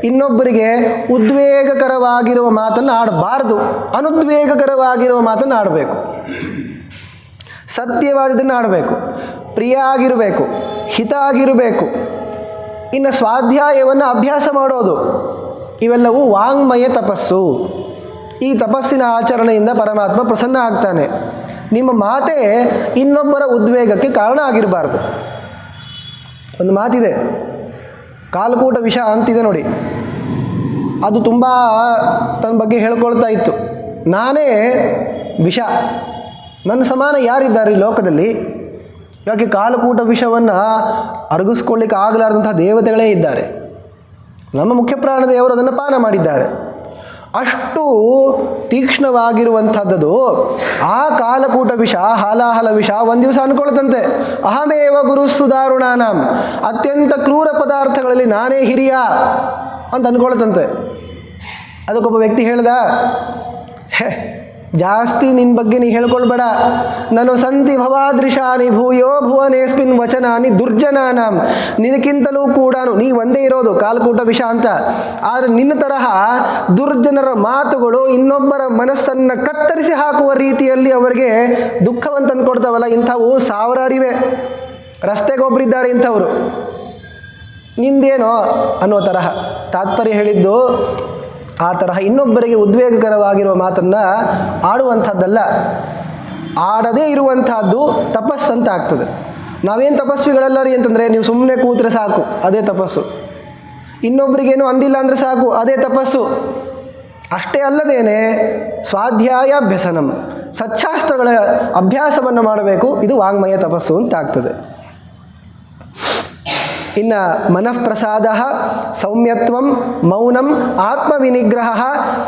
ಇನ್ನೊಬ್ಬರಿಗೆ ಉದ್ವೇಗಕರವಾಗಿರುವ ಮಾತನ್ನು ಆಡಬಾರ್ದು, ಅನುದ್ವೇಗಕರವಾಗಿರುವ ಮಾತನ್ನು ಆಡಬೇಕು, ಸತ್ಯವಾದದನ್ನು ಆಡಬೇಕು, ಪ್ರಿಯ ಆಗಿರಬೇಕು, ಹಿತ ಆಗಿರಬೇಕು. ಇನ್ನು ಸ್ವಾಧ್ಯಾಯವನ್ನು ಅಭ್ಯಾಸ ಮಾಡೋದು, ಇವೆಲ್ಲವೂ ವಾಂಗ್ಮಯ ತಪಸ್ಸು. ಈ ತಪಸ್ಸಿನ ಆಚರಣೆಯಿಂದ ಪರಮಾತ್ಮ ಪ್ರಸನ್ನ ಆಗ್ತಾನೆ. ನಿಮ್ಮ ಮಾತೇ ಇನ್ನೊಬ್ಬರ ಉದ್ವೇಗಕ್ಕೆ ಕಾರಣ ಆಗಿರಬಾರ್ದು. ಒಂದು ಮಾತಿದೆ, ಕಾಲಕೂಟ ವಿಷ ಅಂತಿದೆ ನೋಡಿ, ಅದು ತುಂಬ ತನ್ನ ಬಗ್ಗೆ ಹೇಳ್ಕೊಳ್ತಾ ಇತ್ತು, ನಾನೇ ವಿಷ, ನನ್ನ ಸಮಾನ ಯಾರಿದ್ದಾರೆ ಈ ಲೋಕದಲ್ಲಿ? ಯಾಕೆ ಕಾಲಕೂಟ ವಿಷವನ್ನು ಅರಗಿಸ್ಕೊಳ್ಳಿಕ್ಕೆ ಆಗಲಾರ್ದಂಥ ದೇವತೆಗಳೇ ಇದ್ದಾರೆ. ನಮ್ಮ ಮುಖ್ಯ ಪ್ರಾಣದೇವರು ಅದನ್ನು ಪಾನ ಮಾಡಿದ್ದಾರೆ. ಅಷ್ಟು ತೀಕ್ಷ್ಣವಾಗಿರುವಂಥದ್ದು ಆ ಕಾಲಕೂಟ ವಿಷ, ಹಾಲಾಹಲ ವಿಷ ಒಂದು ದಿವಸ ಅಂದ್ಕೊಳ್ತಂತೆ, ಅಹಮೇವ ಗುರು ಸುದಾರುಣಾನಾಂ, ಅತ್ಯಂತ ಕ್ರೂರ ಪದಾರ್ಥಗಳಲ್ಲಿ ನಾನೇ ಹಿರಿಯ ಅಂತ ಅಂದ್ಕೊಳ್ತಂತೆ. ಅದಕ್ಕೊಬ್ಬ ವ್ಯಕ್ತಿ ಹೇಳ್ದ, ಜಾಸ್ತಿ ನಿನ್ನ ಬಗ್ಗೆ ನೀ ಹೇಳ್ಕೊಳ್ಬೇಡ, ನಾನು ಸಂತಿ ಭವಾದೃಶಾನಿ ಭೂಯೋ ಭುವನೇಸ್ಮಿನ್ ವಚನಾನಿ ದುರ್ಜನಾನಾಂ, ನಿನಕ್ಕಿಂತಲೂ ಕೂಡ ನೀ ಒಂದೇ ಇರೋದು ಕಾಲಕೂಟ ವಿಷ ಅಂತ, ಆದರೆ ನಿನ್ನ ತರಹ ದುರ್ಜನರ ಮಾತುಗಳು ಇನ್ನೊಬ್ಬರ ಮನಸ್ಸನ್ನು ಕತ್ತರಿಸಿ ಹಾಕುವ ರೀತಿಯಲ್ಲಿ ಅವರಿಗೆ ದುಃಖವನ್ನು ತಂದುಕೊಡ್ತಾವಲ್ಲ, ಇಂಥವು ಸಾವಿರಾರಿವೆ. ರಸ್ತೆಗೊಬ್ಬರಿದ್ದಾರೆ ಇಂಥವರು, ನಿಂದೇನೋ ಅನ್ನೋ ತರಹ. ತಾತ್ಪರ್ಯ ಹೇಳಿದ್ದು, ಆ ತರಹ ಇನ್ನೊಬ್ಬರಿಗೆ ಉದ್ವೇಗಕರವಾಗಿರುವ ಮಾತನ್ನು ಆಡುವಂಥದ್ದಲ್ಲ, ಆಡದೇ ಇರುವಂಥದ್ದು ತಪಸ್ಸಂತ ಆಗ್ತದೆ. ನಾವೇನು ತಪಸ್ವಿಗಳಲ್ಲ ರೀ ಅಂತಂದರೆ, ನೀವು ಸುಮ್ಮನೆ ಕೂತ್ರೆ ಸಾಕು, ಅದೇ ತಪಸ್ಸು. ಇನ್ನೊಬ್ಬರಿಗೇನು ಅಂದಿಲ್ಲ ಅಂದರೆ ಸಾಕು, ಅದೇ ತಪಸ್ಸು. ಅಷ್ಟೇ ಅಲ್ಲದೇನೆ ಸ್ವಾಧ್ಯಾಯಾಭ್ಯಸನಂ, ಸಚ್ಚಾಸ್ತ್ರಗಳ ಅಭ್ಯಾಸವನ್ನು ಮಾಡಬೇಕು, ಇದು ವಾಂಗ್ಮಯ ತಪಸ್ಸು ಅಂತ ಆಗ್ತದೆ. ಇನ್ನು ಮನಃಪ್ರಸಾದ, ಸೌಮ್ಯತ್ವಂ, ಮೌನಂ, ಆತ್ಮವಿನಿಗ್ರಹ,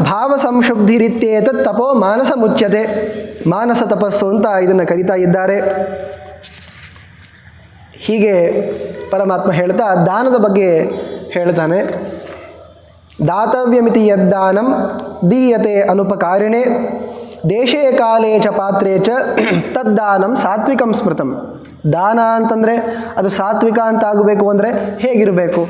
ಭಾವ ಸಂಶುದ್ಧಿರಿತ್ಯೇತತ್ ತಪೋ ಮಾನಸ ಮುಚ್ಯತೆ. ಮಾನಸ ತಪಸ್ಸು ಅಂತ ಇದನ್ನು ಕರೀತಾ ಇದ್ದಾರೆ. ಹೀಗೆ ಪರಮಾತ್ಮ ಹೇಳ್ತಾ ದಾನದ ಬಗ್ಗೆ ಹೇಳ್ತಾನೆ. ದಾತವ್ಯಮಿತಿ ಯದ್ದಾನಂ ದೀಯತೆ ಅನುಪಕಾರಿಣೆ ದೇಶೇ ಕಾಲೇ ಚ ಪಾತ್ರೇ ಚ ತದ್ದಾನಂ ಸಾತ್ವಿಕಂ ಸ್ಮೃತಂ. ದಾನ ಅಂತಂದರೆ ಅದು ಸಾತ್ವಿಕ ಅಂತ ಆಗಬೇಕು ಅಂದರೆ ಹೇಗಿರಬೇಕು?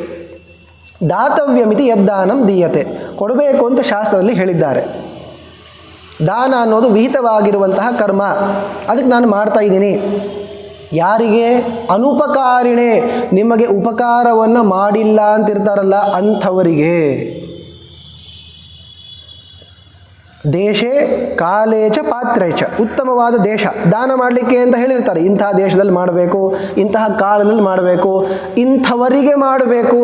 ದಾತವ್ಯಮಿತಿ ಯದ್ದಾನಂ ದೀಯತೆ, ಕೊಡಬೇಕು ಅಂತ ಶಾಸ್ತ್ರದಲ್ಲಿ ಹೇಳಿದ್ದಾರೆ. ದಾನ ಅನ್ನೋದು ವಿಹಿತವಾಗಿರುವಂತಹ ಕರ್ಮ, ಅದಕ್ಕೆ ನಾನು ಮಾಡ್ತಾ ಇದ್ದೀನಿ. ಯಾರಿಗೆ? ಅನುಪಕಾರಿಣೆ, ನಿಮಗೆ ಉಪಕಾರವನ್ನು ಮಾಡಿಲ್ಲ ಅಂತಿರ್ತಾರಲ್ಲ ಅಂಥವರಿಗೆ. ದೇಶೇ ಕಾಲೇ ಚ ಪಾತ್ರೇ ಚ, ಉತ್ತಮವಾದ ದೇಶ ದಾನ ಮಾಡಲಿಕ್ಕೆ ಅಂತ ಹೇಳಿರ್ತಾರೆ. ಇಂತಹ ದೇಶದಲ್ಲಿ ಮಾಡಬೇಕು, ಇಂತಹ ಕಾಲದಲ್ಲಿ ಮಾಡಬೇಕು, ಇಂಥವರಿಗೆ ಮಾಡಬೇಕು.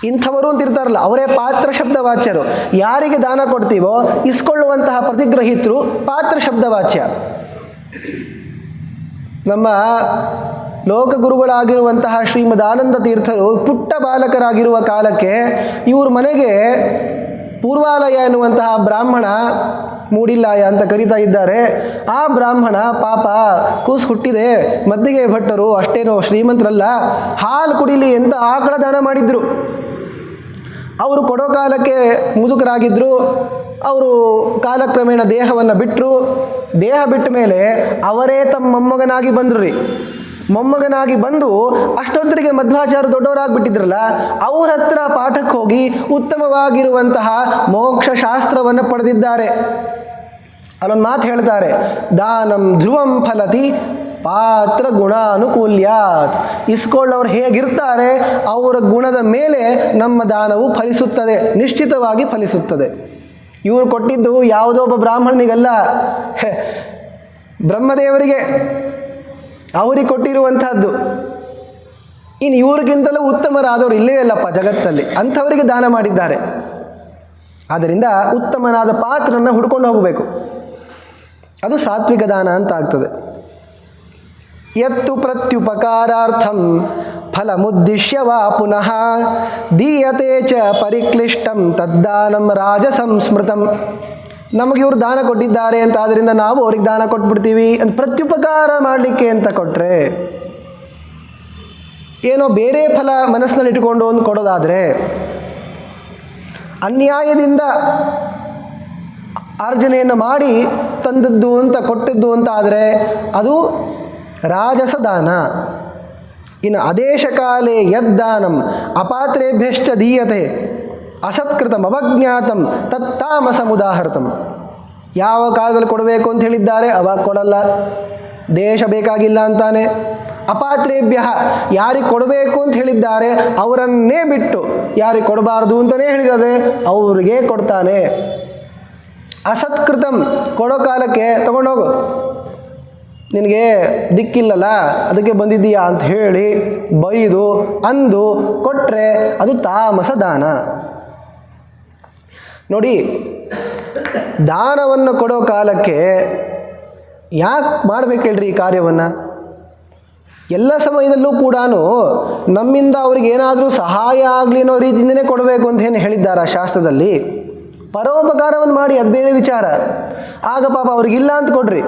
ಇಂಥವರು ಅಂತ ಇರ್ತಾರಲ್ಲ ಅವರೇ ಪಾತ್ರ ಶಬ್ದವಾಚ್ಯರು. ಯಾರಿಗೆ ದಾನ ಕೊಡ್ತೀವೋ ಇಸ್ಕೊಳ್ಳುವಂತಹ ಪ್ರತಿಗ್ರಹಿತರು ಪಾತ್ರ ಶಬ್ದವಾಚ್ಯ. ನಮ್ಮ ಲೋಕಗುರುಗಳಾಗಿರುವಂತಹ ಶ್ರೀಮದ್ ಆನಂದ ತೀರ್ಥರು ಪುಟ್ಟ ಬಾಲಕರಾಗಿರುವ ಕಾಲಕ್ಕೆ ಇವ್ರ ಮನೆಗೆ ಪೂರ್ವಾಲಯ ಎನ್ನುವಂತಹ ಬ್ರಾಹ್ಮಣ, ಮೂಡಿಲಾಯ ಅಂತ ಕರೀತಾ ಇದ್ದಾರೆ. ಆ ಬ್ರಾಹ್ಮಣ ಪಾಪ ಕೂಸು ಹುಟ್ಟಿದೆ, ಮದ್ದಿಗೆ ಭಟ್ಟರು ಅಷ್ಟೇನೋ ಶ್ರೀಮಂತರಲ್ಲ, ಹಾಲು ಕುಡಿಲಿ ಅಂತ ಆಕಳ ದಾನ ಮಾಡಿದ್ರು. ಅವರು ಕೊಡೋ ಕಾಲಕ್ಕೆ ಮುದುಕರಾಗಿದ್ದರು. ಅವರು ಕಾಲಕ್ರಮೇಣ ದೇಹವನ್ನು ಬಿಟ್ಟರು. ದೇಹ ಬಿಟ್ಟ ಮೇಲೆ ಅವರೇ ತಮ್ಮ ಮೊಮ್ಮಗನಾಗಿ ಬಂದರು ರೀ. ಮೊಮ್ಮಗನಾಗಿ ಬಂದು ಅಷ್ಟೊತ್ತರಿಗೆ ಮಧ್ವಾಚಾರ್ಯ ದೊಡ್ಡವರಾಗಿಬಿಟ್ಟಿದ್ರಲ್ಲ, ಅವ್ರ ಹತ್ರ ಪಾಠಕ್ಕೆ ಹೋಗಿ ಉತ್ತಮವಾಗಿರುವಂತಹ ಮೋಕ್ಷ ಶಾಸ್ತ್ರವನ್ನು ಪಡೆದಿದ್ದಾರೆ. ಅಲ್ಲೊಂದು ಮಾತು ಹೇಳ್ತಾರೆ, ದಾನಂ ಧ್ರುವಂ ಫಲತಿ ಪಾತ್ರ ಗುಣಾನುಕೂಲ್ಯಾತ್. ಇಸ್ಕೊಳ್ಳೋರು ಹೇಗಿರ್ತಾರೆ ಅವರ ಗುಣದ ಮೇಲೆ ನಮ್ಮ ದಾನವು ಫಲಿಸುತ್ತದೆ, ನಿಶ್ಚಿತವಾಗಿ ಫಲಿಸುತ್ತದೆ. ಇವರು ಕೊಟ್ಟಿದ್ದು ಯಾವುದೋ ಒಬ್ಬ ಬ್ರಾಹ್ಮಣನಿಗಲ್ಲ, ಬ್ರಹ್ಮದೇವರಿಗೆ, ಅವರಿಗೆ ಕೊಟ್ಟಿರುವಂಥದ್ದು. ಇನ್ನು ಇವ್ರಿಗಿಂತಲೂ ಉತ್ತಮರಾದವರು ಇಲ್ಲೇ ಇಲ್ಲಪ್ಪ ಜಗತ್ತಲ್ಲಿ, ಅಂಥವರಿಗೆ ದಾನ ಮಾಡಿದ್ದಾರೆ. ಆದ್ದರಿಂದ ಉತ್ತಮನಾದ ಪಾತ್ರನ ಹುಡ್ಕೊಂಡು ಹೋಗಬೇಕು, ಅದು ಸಾತ್ವಿಕ ದಾನ ಅಂತ ಆಗ್ತದೆ. ಯತ್ತು ಪ್ರತ್ಯುಪಕಾರಾರ್ಥಂ ಫಲಮುದ್ದಿಶ್ಯ ವಾ ಪುನಃ ದೀಯತೆ ಚ ಪರಿಕ್ಲಿಷ್ಟಂ ತದ್ದಾನಂ ರಾಜಸಂಸ್ಮೃತಂ. ನಮಗೆ ಇವರು ದಾನ ಕೊಟ್ಟಿದ್ದಾರೆ ಅಂತ ಆದ್ದರಿಂದ ನಾವು ಅವ್ರಿಗೆ ದಾನ ಕೊಟ್ಬಿಡ್ತೀವಿ ಅಂತ ಪ್ರತ್ಯುಪಕಾರ ಮಾಡಲಿಕ್ಕೆ ಅಂತ ಕೊಟ್ಟರೆ, ಏನೋ ಬೇರೆ ಫಲ ಮನಸ್ಸಿನಲ್ಲಿ ಇಟ್ಕೊಂಡು ಒಂದು ಕೊಡೋದಾದರೆ, ಅನ್ಯಾಯದಿಂದ ಅರ್ಜನೆಯನ್ನು ಮಾಡಿ ತಂದದ್ದು ಅಂತ ಕೊಟ್ಟಿದ್ದು ಅಂತ ಆದರೆ ಅದು ರಾಜಸ ದಾನ. ಇನ್ನು ಅದೇಶಕಾಲೇ ಯದ್ದಾನಂ ಅಪಾತ್ರೇಭ್ಯಶ್ಚ ದೀಯತೆ ಅಸತ್ಕೃತಂ ಅವಜ್ಞಾತಂ ತತ್ತಾಮಸಮುದಾಹೃತಂ. ಯಾವ ಕಾಲದಲ್ಲಿ ಕೊಡಬೇಕು ಅಂತ ಹೇಳಿದ್ದಾರೆ ಅವಾಗ ಕೊಡಲ್ಲ, ದೇಶ ಬೇಕಾಗಿಲ್ಲ ಅಂತಾನೆ. ಅಪಾತ್ರೇಭ್ಯ ಯಾರಿಗೆ ಕೊಡಬೇಕು ಅಂತ ಹೇಳಿದ್ದಾರೆ ಅವರನ್ನೇ ಬಿಟ್ಟು ಯಾರಿಗೆ ಕೊಡಬಾರ್ದು ಅಂತಲೇ ಹೇಳಿರೋದೆ ಅವ್ರಿಗೆ ಕೊಡ್ತಾನೆ. ಅಸತ್ಕೃತಂ ಕೊಡೋ ಕಾಲಕ್ಕೆ ತಗೊಂಡೋಗು, ನಿನಗೆ ದಿಕ್ಕಿಲ್ಲಲ್ಲ ಅದಕ್ಕೆ ಬಂದಿದ್ದೀಯಾ ಅಂತ ಹೇಳಿ ಬೈದು ಅಂದು ಕೊಟ್ಟರೆ ಅದು ತಾಮಸ ದಾನ. ನೋಡಿ, ದಾನವನ್ನು ಕೊಡೋ ಕಾಲಕ್ಕೆ ಯಾಕೆ ಮಾಡಬೇಕು ಹೇಳ್ರಿ ಈ ಕಾರ್ಯವನ್ನು? ಎಲ್ಲ ಸಮಯದಲ್ಲೂ ಕೂಡ ನಮ್ಮಿಂದ ಅವ್ರಿಗೆ ಏನಾದರೂ ಸಹಾಯ ಆಗಲಿ ಅನ್ನೋ ರೀತಿಯಿಂದನೇ ಕೊಡಬೇಕು ಅಂತ ಏನು ಹೇಳಿದ್ದಾರೆ ಶಾಸ್ತ್ರದಲ್ಲಿ. ಪರೋಪಕಾರವನ್ನು ಮಾಡಿ, ಅದು ಬೇರೆ ವಿಚಾರ. ಆಗ ಪಾಪ ಅವ್ರಿಗಿಲ್ಲ ಅಂತ ಕೊಡ್ರಿ.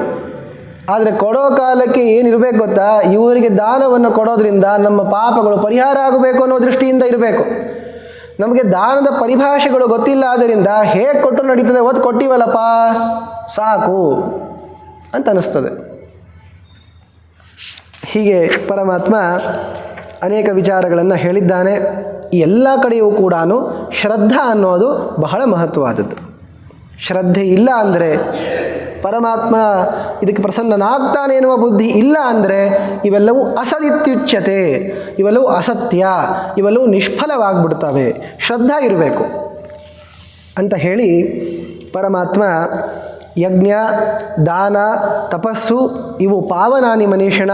ಆದರೆ ಕೊಡೋ ಕಾಲಕ್ಕೆ ಏನಿರಬೇಕು ಗೊತ್ತಾ, ಇವರಿಗೆ ದಾನವನ್ನು ಕೊಡೋದ್ರಿಂದ ನಮ್ಮ ಪಾಪಗಳು ಪರಿಹಾರ ಆಗಬೇಕು ಅನ್ನೋ ದೃಷ್ಟಿಯಿಂದ ಇರಬೇಕು. ನಮಗೆ ದಾನದ ಪರಿಭಾಷೆಗಳು ಗೊತ್ತಿಲ್ಲ, ಆದ್ದರಿಂದ ಹೇಗೆ ಕೊಟ್ಟು ನಡೀತದೆ, ಒತ್ತು ಕೊಟ್ಟಿವಲ್ಲಪ್ಪ ಸಾಕು ಅಂತ ಅನ್ನಿಸ್ತದೆ. ಹೀಗೆ ಪರಮಾತ್ಮ ಅನೇಕ ವಿಚಾರಗಳನ್ನು ಹೇಳಿದ್ದಾನೆ. ಈ ಎಲ್ಲ ಕಡೆಯೂ ಕೂಡ ಶ್ರದ್ಧಾ ಅನ್ನೋದು ಬಹಳ ಮಹತ್ವವಾದದ್ದು. ಶ್ರದ್ಧೆ ಇಲ್ಲ ಅಂದರೆ, ಪರಮಾತ್ಮ ಇದಕ್ಕೆ ಪ್ರಸನ್ನನಾಗ್ತಾನೆ ಎನ್ನುವ ಬುದ್ಧಿ ಇಲ್ಲ ಅಂದರೆ ಇವೆಲ್ಲವೂ ಅಸದಿತ್ಯುಚ್ಯತೆ, ಇವೆಲ್ಲವೂ ಅಸತ್ಯ, ಇವೆಲ್ಲವೂ ನಿಷ್ಫಲವಾಗಿಬಿಡ್ತವೆ. ಶ್ರದ್ಧಾ ಇರಬೇಕು ಅಂತ ಹೇಳಿ ಪರಮಾತ್ಮ ಯಜ್ಞ, ದಾನ, ತಪಸ್ಸು ಇವು ಪಾವನಾನಿ ಮನೀಷಿಣ,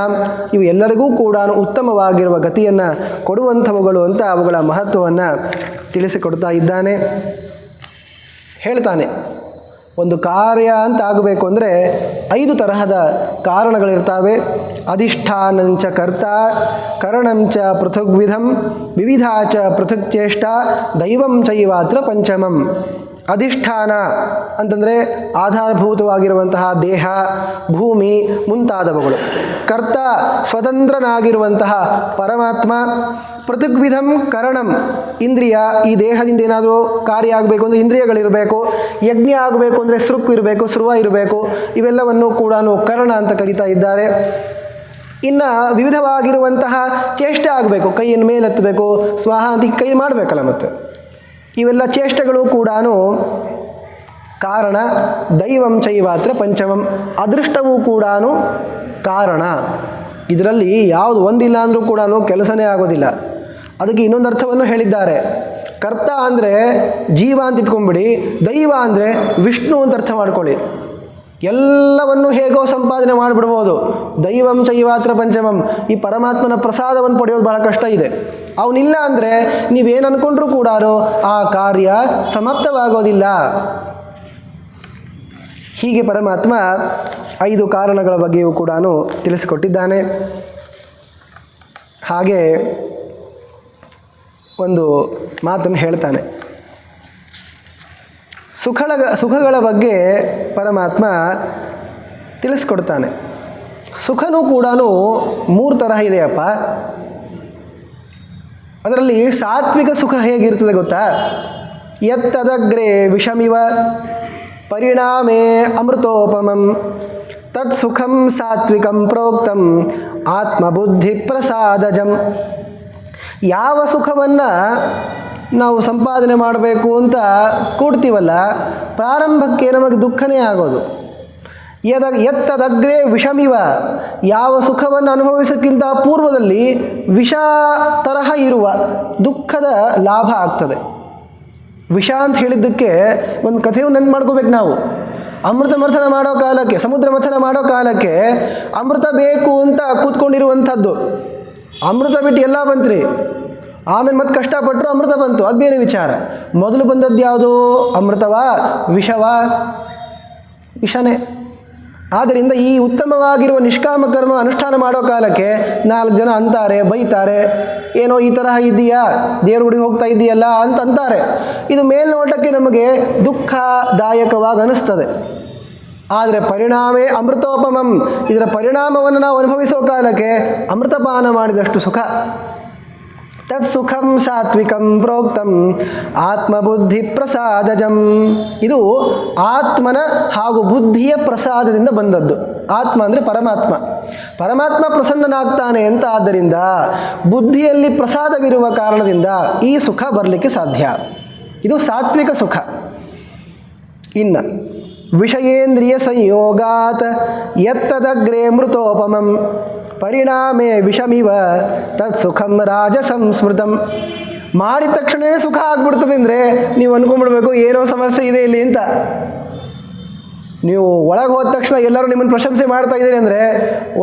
ಇವು ಎಲ್ಲರಿಗೂ ಕೂಡ ಉತ್ತಮವಾಗಿರುವ ಗತಿಯನ್ನು ಕೊಡುವಂಥವುಗಳು ಅಂತ ಅವುಗಳ ಮಹತ್ವವನ್ನು ತಿಳಿಸಿಕೊಡ್ತಾ ಇದ್ದಾನೆ. ಹೇಳ್ತಾನೆ, ಒಂದು ಕಾರ್ಯ ಅಂತ ಆಗಬೇಕು ಅಂದರೆ 5 ತರಹದ ಕಾರಣಗಳಿರ್ತಾವೆ. ಅಧಿಷ್ಠಾನಂಚ ಕರ್ತ, ಕರಣಂಚ ಪೃಥಗ್ವಿಧಂ, ವಿವಿಧಾಚ ಪೃಥಕ್ ಚೇಷ್ಟ, ದೈವಂ ಚೈವಾತ್ರ ಪಂಚಮಂ. ಅಧಿಷ್ಠಾನ ಅಂತಂದರೆ ಆಧಾರಭೂತವಾಗಿರುವಂತಹ ದೇಹ, ಭೂಮಿ ಮುಂತಾದವುಗಳು. ಕರ್ತ ಸ್ವತಂತ್ರನಾಗಿರುವಂತಹ ಪರಮಾತ್ಮ. ಪೃಥಗ್ವಿಧಂ ಕರಣಂ ಇಂದ್ರಿಯ, ಈ ದೇಹದಿಂದ ಏನಾದರೂ ಕಾರ್ಯ ಆಗಬೇಕು ಅಂದರೆ ಇಂದ್ರಿಯಗಳಿರಬೇಕು. ಯಜ್ಞ ಆಗಬೇಕು ಅಂದರೆ ಸೃಕ್ಕು ಇರಬೇಕು, ಸ್ರುವ ಇರಬೇಕು. ಇವೆಲ್ಲವನ್ನು ಕೂಡ ಕರಣ ಅಂತ ಕರೀತಾ ಇದ್ದಾರೆ. ಇನ್ನು ವಿವಿಧವಾಗಿರುವಂತಹ ಚೇಷ್ಟೆ ಆಗಬೇಕು, ಕೈಯನ್ನು ಮೇಲೆತ್ತಬೇಕು, ಸ್ವಾಹ ಅಂತ ಕೈ ಮಾಡಬೇಕಲ್ಲ. ಮತ್ತು ಇವೆಲ್ಲ ಚೇಷ್ಟೆಗಳು ಕೂಡ ಕಾರಣ. ದೈವಂ ಚೈವಾತ್ರ ಪಂಚಮಂ, ಅದೃಷ್ಟವೂ ಕೂಡ ಕಾರಣ. ಇದರಲ್ಲಿ ಯಾವುದು ಒಂದಿಲ್ಲ ಅಂದರೂ ಕೂಡ ಕೆಲಸನೇ ಆಗೋದಿಲ್ಲ. ಅದಕ್ಕೆ ಇನ್ನೊಂದು ಅರ್ಥವನ್ನು ಹೇಳಿದ್ದಾರೆ. ಕರ್ತ ಅಂದರೆ ಜೀವ ಅಂತ ಇಟ್ಕೊಂಡ್ಬಿಡಿ, ದೈವ ಅಂದರೆ ವಿಷ್ಣು ಅಂತ ಅರ್ಥ ಮಾಡ್ಕೊಳ್ಳಿ. ಎಲ್ಲವನ್ನು ಹೇಗೋ ಸಂಪಾದನೆ ಮಾಡಿಬಿಡ್ಬೋದು. ದೈವಂ ಚೈವಾತ್ರ ಪಂಚಮಂ, ಈ ಪರಮಾತ್ಮನ ಪ್ರಸಾದವನ್ನು ಪಡೆಯೋದು ಬಹಳ ಕಷ್ಟ ಇದೆ. ಅವನಿಲ್ಲ ಅಂದರೆ ನೀವೇನು ಅಂದ್ಕೊಂಡ್ರೂ ಕೂಡ ಆ ಕಾರ್ಯ ಸಮಾಪ್ತವಾಗೋದಿಲ್ಲ. ಹೀಗೆ ಪರಮಾತ್ಮ 5 ಕಾರಣಗಳ ಬಗ್ಗೆಯೂ ಕೂಡ ತಿಳಿಸಿಕೊಟ್ಟಿದ್ದಾನೆ. ಹಾಗೆ ಒಂದು ಮಾತನ್ನು ಹೇಳ್ತಾನೆ. ಸುಖಗಳ ಬಗ್ಗೆ ಪರಮಾತ್ಮ ತಿಳಿಸ್ಕೊಡ್ತಾನೆ. ಸುಖನೂ ಕೂಡ 3 ತರಹ ಇದೆಯಪ್ಪ. ಅದರಲ್ಲಿ ಸಾತ್ವಿಕ ಸುಖ ಹೇಗಿರ್ತದೆ ಗೊತ್ತಾ? ಯತ್ತದಗ್ರೆ ವಿಷಮಿವ ಪರಿಣಾಮೇ ಅಮೃತೋಪಮಂ ತತ್ ಸುಖಂ ಸಾತ್ವಿಕಂ ಪ್ರೋಕ್ತಂ ಆತ್ಮಬುದ್ಧಿ ಪ್ರಸಾದಜಂ. ಯಾವ ಸುಖವನ್ನು ನಾವು ಸಂಪಾದನೆ ಮಾಡಬೇಕು ಅಂತ ಕೂಡ್ತೀವಲ್ಲ, ಪ್ರಾರಂಭಕ್ಕೆ ನಮಗೆ ದುಃಖನೇ ಆಗೋದು. ಎತ್ತದಗ್ರೆ ವಿಷಮಿವ, ಯಾವ ಸುಖವನ್ನು ಅನುಭವಿಸೋಕ್ಕಿಂತ ಪೂರ್ವದಲ್ಲಿ ವಿಷ ತರಹ ಇರುವ ದುಃಖದ ಲಾಭ ಆಗ್ತದೆ. ವಿಷ ಅಂತ ಹೇಳಿದ್ದಕ್ಕೆ ಒಂದು ಕಥೆಯು ನೆನ್ಪು ಮಾಡ್ಕೋಬೇಕು ನಾವು. ಅಮೃತ ಮಥನ ಮಾಡೋ ಕಾಲಕ್ಕೆ, ಸಮುದ್ರ ಮಥನ ಮಾಡೋ ಕಾಲಕ್ಕೆ ಅಮೃತ ಬೇಕು ಅಂತ ಕೂತ್ಕೊಂಡಿರುವಂಥದ್ದು. ಅಮೃತ ಬಿಟ್ಟು ಎಲ್ಲ ಬಂತ್ರಿ, ಆಮೇಲೆ ಮತ್ತೆ ಕಷ್ಟಪಟ್ಟರು ಅಮೃತ ಬಂತು, ಅದು ಬೇರೆ ವಿಚಾರ. ಮೊದಲು ಬಂದದ್ದು ಯಾವುದು? ಅಮೃತವಾ ವಿಷವಾ? ವಿಷನೇ. ಆದ್ದರಿಂದ ಈ ಉತ್ತಮವಾಗಿರುವ ನಿಷ್ಕಾಮ ಕರ್ಮ ಅನುಷ್ಠಾನ ಮಾಡೋ ಕಾಲಕ್ಕೆ 4 ಜನ ಅಂತಾರೆ, ಬೈತಾರೆ, ಏನೋ ಈ ತರಹ ಇದೆಯಾ, ದೇವ್ರ ಗುಡಿಗೆ ಹೋಗ್ತಾ ಇದೆಯಲ್ಲ ಅಂತ ಅಂತಾರೆ. ಇದು ಮೇಲ್ನೋಟಕ್ಕೆ ನಮಗೆ ದುಃಖದಾಯಕವಾಗಿ ಅನಿಸ್ತದೆ. ಆದರೆ ಪರಿಣಾಮೇ ಅಮೃತೋಪಮಂ, ಇದರ ಪರಿಣಾಮವನ್ನು ನಾವು ಅನುಭವಿಸೋ ಕಾಲಕ್ಕೆ ಅಮೃತಪಾನ ಮಾಡಿದಷ್ಟು ಸುಖ. ತತ್ ಸುಖಂ ಸಾತ್ವಿಕಂ ಪ್ರೋಕ್ತಂ ಆತ್ಮಬುದ್ಧಿ ಪ್ರಸಾದಜಂ. ಇದು ಆತ್ಮನ ಹಾಗೂ ಬುದ್ಧಿಯ ಪ್ರಸಾದದಿಂದ ಬಂದದ್ದು. ಆತ್ಮ ಅಂದರೆ ಪರಮಾತ್ಮ. ಪರಮಾತ್ಮ ಪ್ರಸನ್ನನಾಗ್ತಾನೆ ಅಂತ, ಆದ್ದರಿಂದ ಬುದ್ಧಿಯಲ್ಲಿ ಪ್ರಸಾದವಿರುವ ಕಾರಣದಿಂದ ಈ ಸುಖ ಬರಲಿಕ್ಕೆ ಸಾಧ್ಯ. ಇದು ಸಾತ್ವಿಕ ಸುಖ. ಇನ್ನು ವಿಷಯೇಂದ್ರಿಯ ಸಂಯೋಗಾತ್ ಯತ್ತದಗ್ರೇ ಮೃತೋಪಮಂ ಪರಿಣಾಮೇ ವಿಷಮಿವ ತತ್ ಸುಖಂ ರಾಜಸಂಸ್ಮೃತಂ. ಮಾಡಿದ ತಕ್ಷಣವೇ ಸುಖ ಆಗ್ಬಿಡ್ತದೆ ಅಂದರೆ ನೀವು ಅಂದ್ಕೊಂಡ್ಬಿಡ್ಬೇಕು ಏನೋ ಸಮಸ್ಯೆ ಇದೆ ಇಲ್ಲಿ ಅಂತ. ನೀವು ಒಳಗೆ ಹೋದ ತಕ್ಷಣ ಎಲ್ಲರೂ ನಿಮ್ಮನ್ನು ಪ್ರಶಂಸೆ ಮಾಡ್ತಾ ಇದ್ದೀರಿ ಅಂದರೆ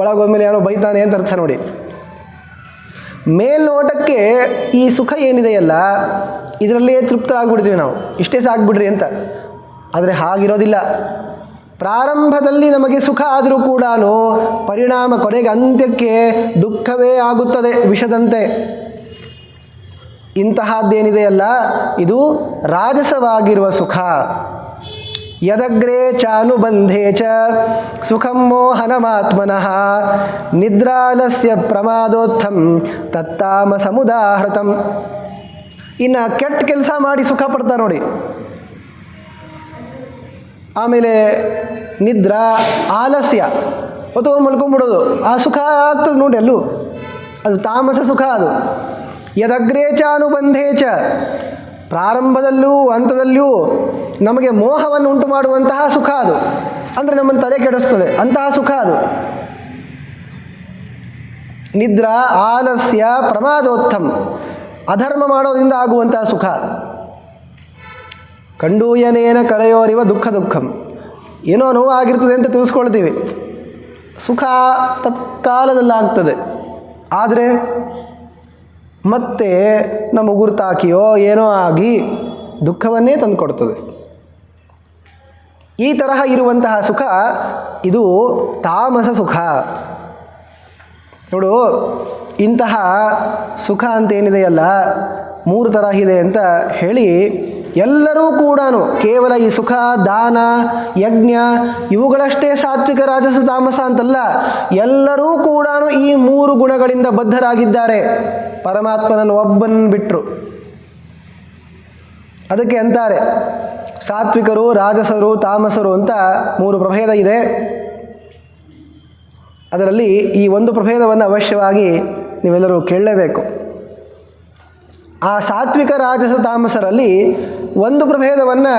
ಒಳಗೆ ಹೋದ್ಮೇಲೆ ಯಾರೋ ಬೈತಾನೆ ಅಂತ ಅರ್ಥ ನೋಡಿ. ಮೇಲ್ನೋಟಕ್ಕೆ ಈ ಸುಖ ಏನಿದೆಯಲ್ಲ ಇದರಲ್ಲೇ ತೃಪ್ತರಾಗ್ಬಿಡ್ತೀವಿ ನಾವು, ಇಷ್ಟೇ ಸಾಕ್ಬಿಡ್ರಿ ಅಂತ. ಆದರೆ ಹಾಗಿರೋದಿಲ್ಲ. ಪ್ರಾರಂಭದಲ್ಲಿ ನಮಗೆ ಸುಖ ಆದರೂ ಕೂಡ ಪರಿಣಾಮ ಕೊನೆಗೆ ಅಂತ್ಯಕ್ಕೆ ದುಃಖವೇ ಆಗುತ್ತದೆ, ವಿಷದಂತೆ. ಇಂತಹದ್ದೇನಿದೆಯಲ್ಲ ಇದು ರಾಜಸವಾಗಿರುವ ಸುಖ. ಯದಗ್ರೇ ಚಾನುಬಂಧೇ ಚ ಸುಖಂ ಮೋಹನಮಾತ್ಮನಃ ನಿದ್ರಾಲಸ್ಯ ಪ್ರಮಾದೋತ್ಥಂ ತತ್ತಾಮಸಮುದಾಹೃತಂ. ಇನ್ನು ಕೆಟ್ಟ ಕೆಲಸ ಮಾಡಿ ಸುಖ ಪಡ್ತಾರೆ ನೋಡಿ. ಆಮೇಲೆ ನಿದ್ರಾ, ಆಲಸ್ಯ, ಹೊತ್ತು ಮಲ್ಕೊಂಡ್ಬಿಡೋದು, ಆ ಸುಖ ಆಗ್ತದೆ ನೋಡಿ ಅಲ್ಲೂ. ಅದು ತಾಮಸ ಸುಖ. ಅದು ಯದಗ್ರೇ ಚಾನುಬಂಧೇ ಚ, ಪ್ರಾರಂಭದಲ್ಲೂ ಹಂತದಲ್ಲೂ ನಮಗೆ ಮೋಹವನ್ನು ಉಂಟು ಮಾಡುವಂತಹ ಸುಖ ಅದು. ಅಂದರೆ ನಮ್ಮನ್ನು ತಲೆ ಕೆಡಿಸ್ತದೆ ಅಂತಹ ಸುಖ ಅದು. ನಿದ್ರಾ, ಆಲಸ್ಯ, ಪ್ರಮಾದೋತ್ಥಂ, ಅಧರ್ಮ ಮಾಡೋದ್ರಿಂದ ಆಗುವಂತಹ ಸುಖ. ಕಂಡೂಯನೇನ ಕರೆಯೋರಿವ ದುಃಖ ದುಃಖಂ. ಏನೋ ನೋವು ಆಗಿರ್ತದೆ ಅಂತ ತಿಳಿಸ್ಕೊಳ್ತೀವಿ, ಸುಖ ತತ್ಕಾಲದಲ್ಲಾಗ್ತದೆ. ಆದರೆ ಮತ್ತೆ ನಮ್ಮ ಗುರುತಾಕಿಯೋ ಏನೋ ಆಗಿ ದುಃಖವನ್ನೇ ತಂದುಕೊಡ್ತದೆ. ಈ ತರಹ ಇರುವಂತಹ ಸುಖ ಇದು ತಾಮಸ ಸುಖ. ನೋಡು, ಇಂತಹ ಸುಖ ಅಂತೇನಿದೆಯಲ್ಲ 3 ತರಹ ಇದೆ ಅಂತ ಹೇಳಿ, ಎಲ್ಲರೂ ಕೂಡ ಕೇವಲ ಈ ಸುಖ, ದಾನ, ಯಜ್ಞ ಇವುಗಳಷ್ಟೇ ಸಾತ್ವಿಕ, ರಾಜಸ, ತಾಮಸ ಅಂತಲ್ಲ. ಎಲ್ಲರೂ ಕೂಡ ಈ 3 ಗುಣಗಳಿಂದ ಬದ್ಧರಾಗಿದ್ದಾರೆ, ಪರಮಾತ್ಮನನ್ನು ಒಬ್ಬನನ್ನು ಬಿಟ್ಟರು. ಅದಕ್ಕೆ ಅಂತಾರೆ ಸಾತ್ವಿಕರು, ರಾಜಸರು, ತಾಮಸರು ಅಂತ 3 ಪ್ರಭೇದ ಇದೆ. ಅದರಲ್ಲಿ ಈ ಒಂದು ಪ್ರಭೇದವನ್ನು ಅವಶ್ಯವಾಗಿ ನೀವೆಲ್ಲರೂ ಕೇಳಲೇಬೇಕು. ಆ ಸಾತ್ವಿಕ, ರಾಜಸ, ತಾಮಸರಲ್ಲಿ ಒಂದು ಪ್ರಭೇದವನ್ನು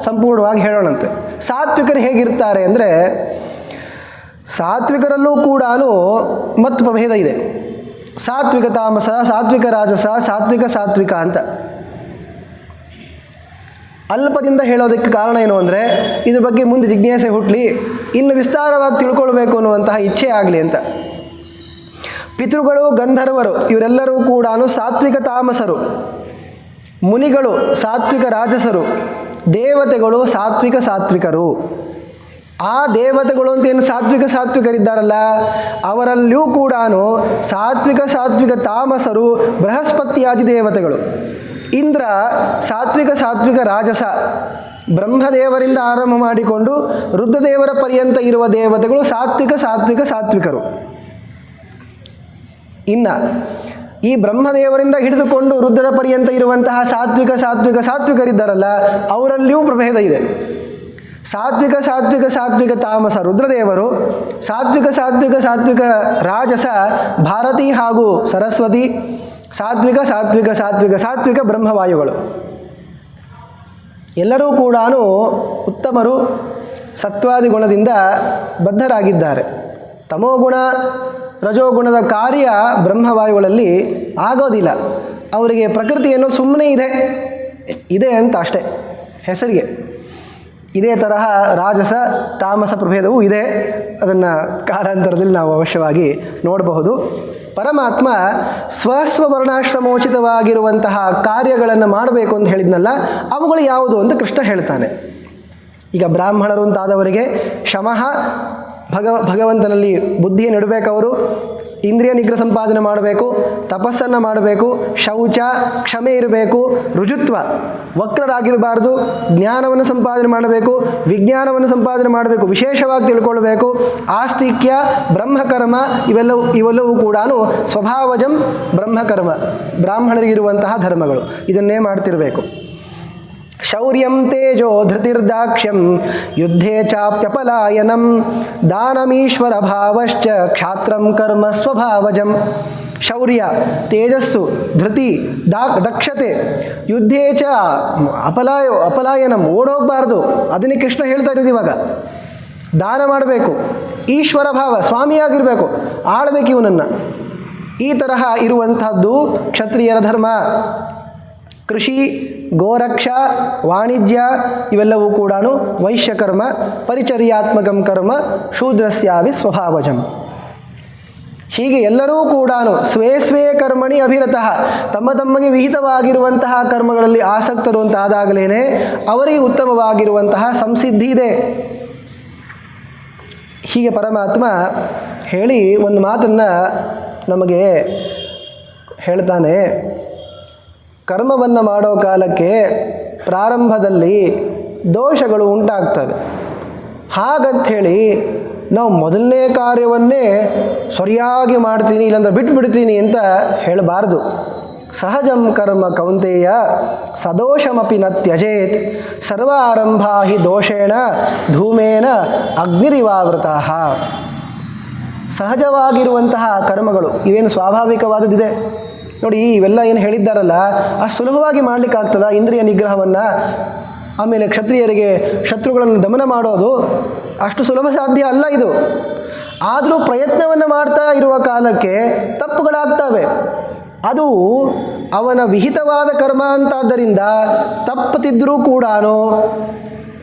ಸಂಪೂರ್ಣವಾಗಿ ಹೇಳೋಣಂತೆ. ಸಾತ್ವಿಕರು ಹೇಗಿರ್ತಾರೆ ಅಂದರೆ, ಸಾತ್ವಿಕರಲ್ಲೂ ಕೂಡ ಮತ್ತು ಪ್ರಭೇದ ಇದೆ. ಸಾತ್ವಿಕ ತಾಮಸ, ಸಾತ್ವಿಕ ರಾಜಸ, ಸಾತ್ವಿಕ ಸಾತ್ವಿಕ ಅಂತ. ಅಲ್ಪದಿಂದ ಹೇಳೋದಕ್ಕೆ ಕಾರಣ ಏನು ಅಂದರೆ, ಇದ್ರ ಬಗ್ಗೆ ಮುಂದೆ ಜಿಜ್ಞಾಸೆ ಹುಟ್ಟಲಿ, ಇನ್ನು ವಿಸ್ತಾರವಾಗಿ ತಿಳ್ಕೊಳ್ಬೇಕು ಅನ್ನುವಂತಹ ಇಚ್ಛೆ ಆಗಲಿ ಅಂತ. ಪಿತೃಗಳು, ಗಂಧರ್ವರು ಇವರೆಲ್ಲರೂ ಕೂಡ ಸಾತ್ವಿಕ ತಾಮಸರು. ಮುನಿಗಳು ಸಾತ್ವಿಕ ರಾಜಸರು. ದೇವತೆಗಳು ಸಾತ್ವಿಕ ಸಾತ್ವಿಕರು. ಆ ದೇವತೆಗಳು ಅಂತೇನು ಸಾತ್ವಿಕ ಸಾತ್ವಿಕರಿದ್ದಾರಲ್ಲ, ಅವರಲ್ಲಿಯೂ ಕೂಡ ಸಾತ್ವಿಕ ಸಾತ್ವಿಕ ತಾಮಸರು ಬೃಹಸ್ಪತಿಯಾದಿ ದೇವತೆಗಳು. ಇಂದ್ರ ಸಾತ್ವಿಕ ಸಾತ್ವಿಕ ರಾಜಸ. ಬ್ರಹ್ಮದೇವರಿಂದ ಆರಂಭ ಮಾಡಿಕೊಂಡು ರುದ್ರದೇವರ ಪರ್ಯಂತ ಇರುವ ದೇವತೆಗಳು ಸಾತ್ವಿಕ ಸಾತ್ವಿಕ ಸಾತ್ವಿಕರು. ಇನ್ನು ಈ ಬ್ರಹ್ಮದೇವರಿಂದ ಹಿಡಿದುಕೊಂಡು ರುದ್ರರ ಪರ್ಯಂತ ಇರುವಂತಹ ಸಾತ್ವಿಕ ಸಾತ್ವಿಕ ಸಾತ್ವಿಕರಿದ್ದಾರಲ್ಲ, ಅವರಲ್ಲಿಯೂ ಪ್ರಭೇದ ಇದೆ. ಸಾತ್ವಿಕ ಸಾತ್ವಿಕ ಸಾತ್ವಿಕ ತಾಮಸ ರುದ್ರದೇವರು, ಸಾತ್ವಿಕ ಸಾತ್ವಿಕ ಸಾತ್ವಿಕ ರಾಜಸ ಭಾರತಿ ಹಾಗೂ ಸರಸ್ವತಿ, ಸಾತ್ವಿಕ ಸಾತ್ವಿಕ ಸಾತ್ವಿಕ ಸಾತ್ವಿಕ ಬ್ರಹ್ಮವಾಯುಗಳು. ಎಲ್ಲರೂ ಕೂಡ ಉತ್ತಮರು, ಸತ್ವಾದಿ ಗುಣದಿಂದ ಬದ್ಧರಾಗಿದ್ದಾರೆ. ತಮೋಗುಣ, ರಜೋಗುಣದ ಕಾರ್ಯ ಬ್ರಹ್ಮವಾಯುಗಳಲ್ಲಿ ಆಗೋದಿಲ್ಲ. ಅವರಿಗೆ ಪ್ರಕೃತಿಯನ್ನು ಸುಮ್ಮನೆ ಇದೆ ಅಂತ ಅಷ್ಟೇ, ಹೆಸರಿಗೆ. ಇದೇ ತರಹ ರಾಜಸ ತಾಮಸ ಪ್ರಭೇದವೂ ಇದೆ. ಅದನ್ನು ಕಾಲಾಂತರದಲ್ಲಿ ನಾವು ಅವಶ್ಯವಾಗಿ ನೋಡಬಹುದು. ಪರಮಾತ್ಮ ಸ್ವಸ್ವರ್ಣಾಶ್ರಮೋಚಿತವಾಗಿರುವಂತಹ ಕಾರ್ಯಗಳನ್ನು ಮಾಡಬೇಕು ಅಂತ ಹೇಳಿದ್ನಲ್ಲ, ಅವುಗಳು ಯಾವುದು ಅಂತ ಕೃಷ್ಣ ಹೇಳ್ತಾನೆ. ಈಗ ಬ್ರಾಹ್ಮಣರು ಅಂತಾದವರಿಗೆ ಶಮಃ, ಭಗವಂತನಲ್ಲಿ ಬುದ್ಧಿಯನ್ನು ಇಡಬೇಕು. ಅವರು ಇಂದ್ರಿಯ ನಿಗ್ರಹ ಸಂಪಾದನೆ ಮಾಡಬೇಕು. ತಪಸ್ಸನ್ನು ಮಾಡಬೇಕು, ಶೌಚ ಕ್ಷಮೆ ಇರಬೇಕು, ರುಜುತ್ವ ವಕ್ರರಾಗಿರಬಾರ್ದು, ಜ್ಞಾನವನ್ನು ಸಂಪಾದನೆ ಮಾಡಬೇಕು, ವಿಜ್ಞಾನವನ್ನು ಸಂಪಾದನೆ ಮಾಡಬೇಕು, ವಿಶೇಷವಾಗಿ ತಿಳ್ಕೊಳ್ಬೇಕು, ಆಸ್ತಿಕ್ಯ ಬ್ರಹ್ಮಕರ್ಮ ಇವೆಲ್ಲವೂ ಕೂಡ ಸ್ವಭಾವಜಂ ಬ್ರಹ್ಮಕರ್ಮ ಬ್ರಾಹ್ಮಣರಿಗಿರುವಂತಹ ಧರ್ಮಗಳು. ಇದನ್ನೇ ಮಾಡ್ತಿರಬೇಕು. ಶೌರ್ಯಂ ತೇಜೋ ಧೃತಿರ್ದಾಕ್ಷ್ಯಂ ಯುದ್ಧೇ ಚಾಪ್ಯಪಲಾಯನಂ ದಾನಮೀಶ್ವರ ಭಾವಶ್ಚ ಕ್ಷಾತ್ರಂ ಕರ್ಮ ಸ್ವಭಾವಜಂ. ಶೌರ್ಯ, ತೇಜಸ್ಸು, ಧೃತಿ, ದಕ್ಷತೆ, ಯುದ್ಧೇ ಚ ಅಪಲಾಯನಂ, ಓಡೋಗಬಾರ್ದು. ಅದನ್ನೇ ಕೃಷ್ಣ ಹೇಳ್ತಾ ಇರೋದು ಇವಾಗ. ದಾನ ಮಾಡಬೇಕು, ಈಶ್ವರ ಭಾವ, ಸ್ವಾಮಿಯಾಗಿರಬೇಕು, ಆಳಬೇಕು ಇವನನ್ನು. ಈ ತರಹ ಇರುವಂತಹದ್ದು ಕ್ಷತ್ರಿಯರ ಧರ್ಮ. ಕೃಷಿ, ಗೋರಕ್ಷ, ವಾಣಿಜ್ಯ ಇವೆಲ್ಲವೂ ಕೂಡ ವೈಶ್ಯಕರ್ಮ. ಪರಿಚರ್ಯಾತ್ಮಕಂ ಕರ್ಮ ಶೂದ್ರಸ್ಯಾವಿ ಸ್ವಭಾವಜಂ. ಹೀಗೆ ಎಲ್ಲರೂ ಕೂಡ ಸ್ವೇ ಸ್ವೇ ಕರ್ಮಣಿ ಅಭಿರತಃ, ತಮ್ಮ ತಮಗೆ ವಿಹಿತವಾಗಿರುವಂತಹ ಕರ್ಮಗಳಲ್ಲಿ ಆಸಕ್ತರು ಅಂತಾದಾಗಲೇ ಅವರಿಗೆ ಉತ್ತಮವಾಗಿರುವಂತಹ ಸಂಸಿದ್ಧಿ ಇದೆ. ಹೀಗೆ ಪರಮಾತ್ಮ ಹೇಳಿ ಒಂದು ಮಾತನ್ನು ನಮಗೆ ಹೇಳ್ತಾನೆ. ಕರ್ಮವನ್ನು ಮಾಡೋ ಕಾಲಕ್ಕೆ ಪ್ರಾರಂಭದಲ್ಲಿ ದೋಷಗಳು ಉಂಟಾಗ್ತವೆ. ಹಾಗಂಥೇಳಿ ನಾವು ಮೊದಲನೇ ಕಾರ್ಯವನ್ನೇ ಸರಿಯಾಗಿ ಮಾಡ್ತೀನಿ ಇಲ್ಲಾಂದ್ರೆ ಬಿಟ್ಬಿಡ್ತೀನಿ ಅಂತ ಹೇಳಬಾರ್ದು. ಸಹಜಂ ಕರ್ಮ ಕೌಂತೆಯ ಸದೋಷಮಪಿ ನ ತ್ಯಜೇತ್ ಸರ್ವಾರಂಭಾ ಹಿ ದೋಷೇಣ ಧೂಮೇನ ಅಗ್ನಿರಿವಾವೃತಃ. ಸಹಜವಾಗಿರುವಂತಹ ಕರ್ಮಗಳು ಇವೇನು ಸ್ವಾಭಾವಿಕವಾದದ್ದಿದೆ ನೋಡಿ. ಇವೆಲ್ಲ ಏನು ಹೇಳಿದ್ದಾರಲ್ಲ ಅಷ್ಟು ಸುಲಭವಾಗಿ ಮಾಡಲಿಕ್ಕಾಗ್ತದ? ಇಂದ್ರಿಯ ನಿಗ್ರಹವನ್ನು, ಆಮೇಲೆ ಕ್ಷತ್ರಿಯರಿಗೆ ಶತ್ರುಗಳನ್ನು ದಮನ ಮಾಡೋದು ಅಷ್ಟು ಸುಲಭ ಸಾಧ್ಯ ಅಲ್ಲ ಇದು. ಆದರೂ ಪ್ರಯತ್ನವನ್ನು ಮಾಡ್ತಾ ಇರುವ ಕಾಲಕ್ಕೆ ತಪ್ಪುಗಳಾಗ್ತವೆ. ಅದು ಅವನ ವಿಹಿತವಾದ ಕರ್ಮ ಅಂತಾದ್ದರಿಂದ ತಪ್ಪುತ್ತಿದ್ದರೂ ಕೂಡ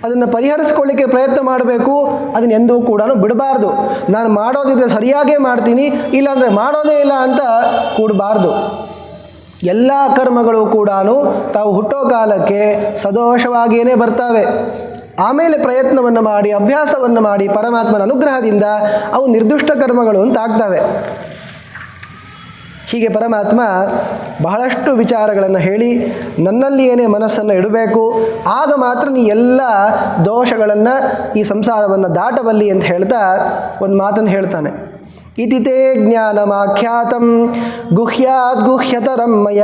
ಅದನ್ನು ಪರಿಹರಿಸ್ಕೊಳ್ಳಿಕ್ಕೆ ಪ್ರಯತ್ನ ಮಾಡಬೇಕು. ಅದನ್ನೆಂದೂ ಕೂಡ ಬಿಡಬಾರ್ದು. ನಾನು ಮಾಡೋದಿದ್ರೆ ಸರಿಯಾಗೇ ಮಾಡ್ತೀನಿ, ಇಲ್ಲಾಂದರೆ ಮಾಡೋದೇ ಇಲ್ಲ ಅಂತ ಕೂಡಬಾರ್ದು. ಎಲ್ಲ ಕರ್ಮಗಳು ಕೂಡ ತಾವು ಹುಟ್ಟೋ ಕಾಲಕ್ಕೆ ಸದೋಷವಾಗಿಯೇ ಬರ್ತವೆ. ಆಮೇಲೆ ಪ್ರಯತ್ನವನ್ನು ಮಾಡಿ, ಅಭ್ಯಾಸವನ್ನು ಮಾಡಿ, ಪರಮಾತ್ಮನ ಅನುಗ್ರಹದಿಂದ ಅವು ನಿರ್ದುಷ್ಟ ಕರ್ಮಗಳು ಅಂತ ಆಗ್ತವೆ. ಹೀಗೆ ಪರಮಾತ್ಮ ಬಹಳಷ್ಟು ವಿಚಾರಗಳನ್ನು ಹೇಳಿ ನನ್ನಲ್ಲಿ ಏನೇ ಮನಸ್ಸನ್ನು ಇಡಬೇಕು, ಆಗ ಮಾತ್ರ ನೀ ಎಲ್ಲ ದೋಷಗಳನ್ನು, ಈ ಸಂಸಾರವನ್ನು ದಾಟಬಲ್ಲಿ ಅಂತ ಹೇಳ್ತಾ ಒಂದು ಮಾತನ್ನು ಹೇಳ್ತಾನೆ. ಇತಿ ತೇ ಜ್ಞಾನಮಾಖ್ಯಾತಂ ಗುಹ್ಯಾದ್ ಗುಹ್ಯತರಂ ಮಯ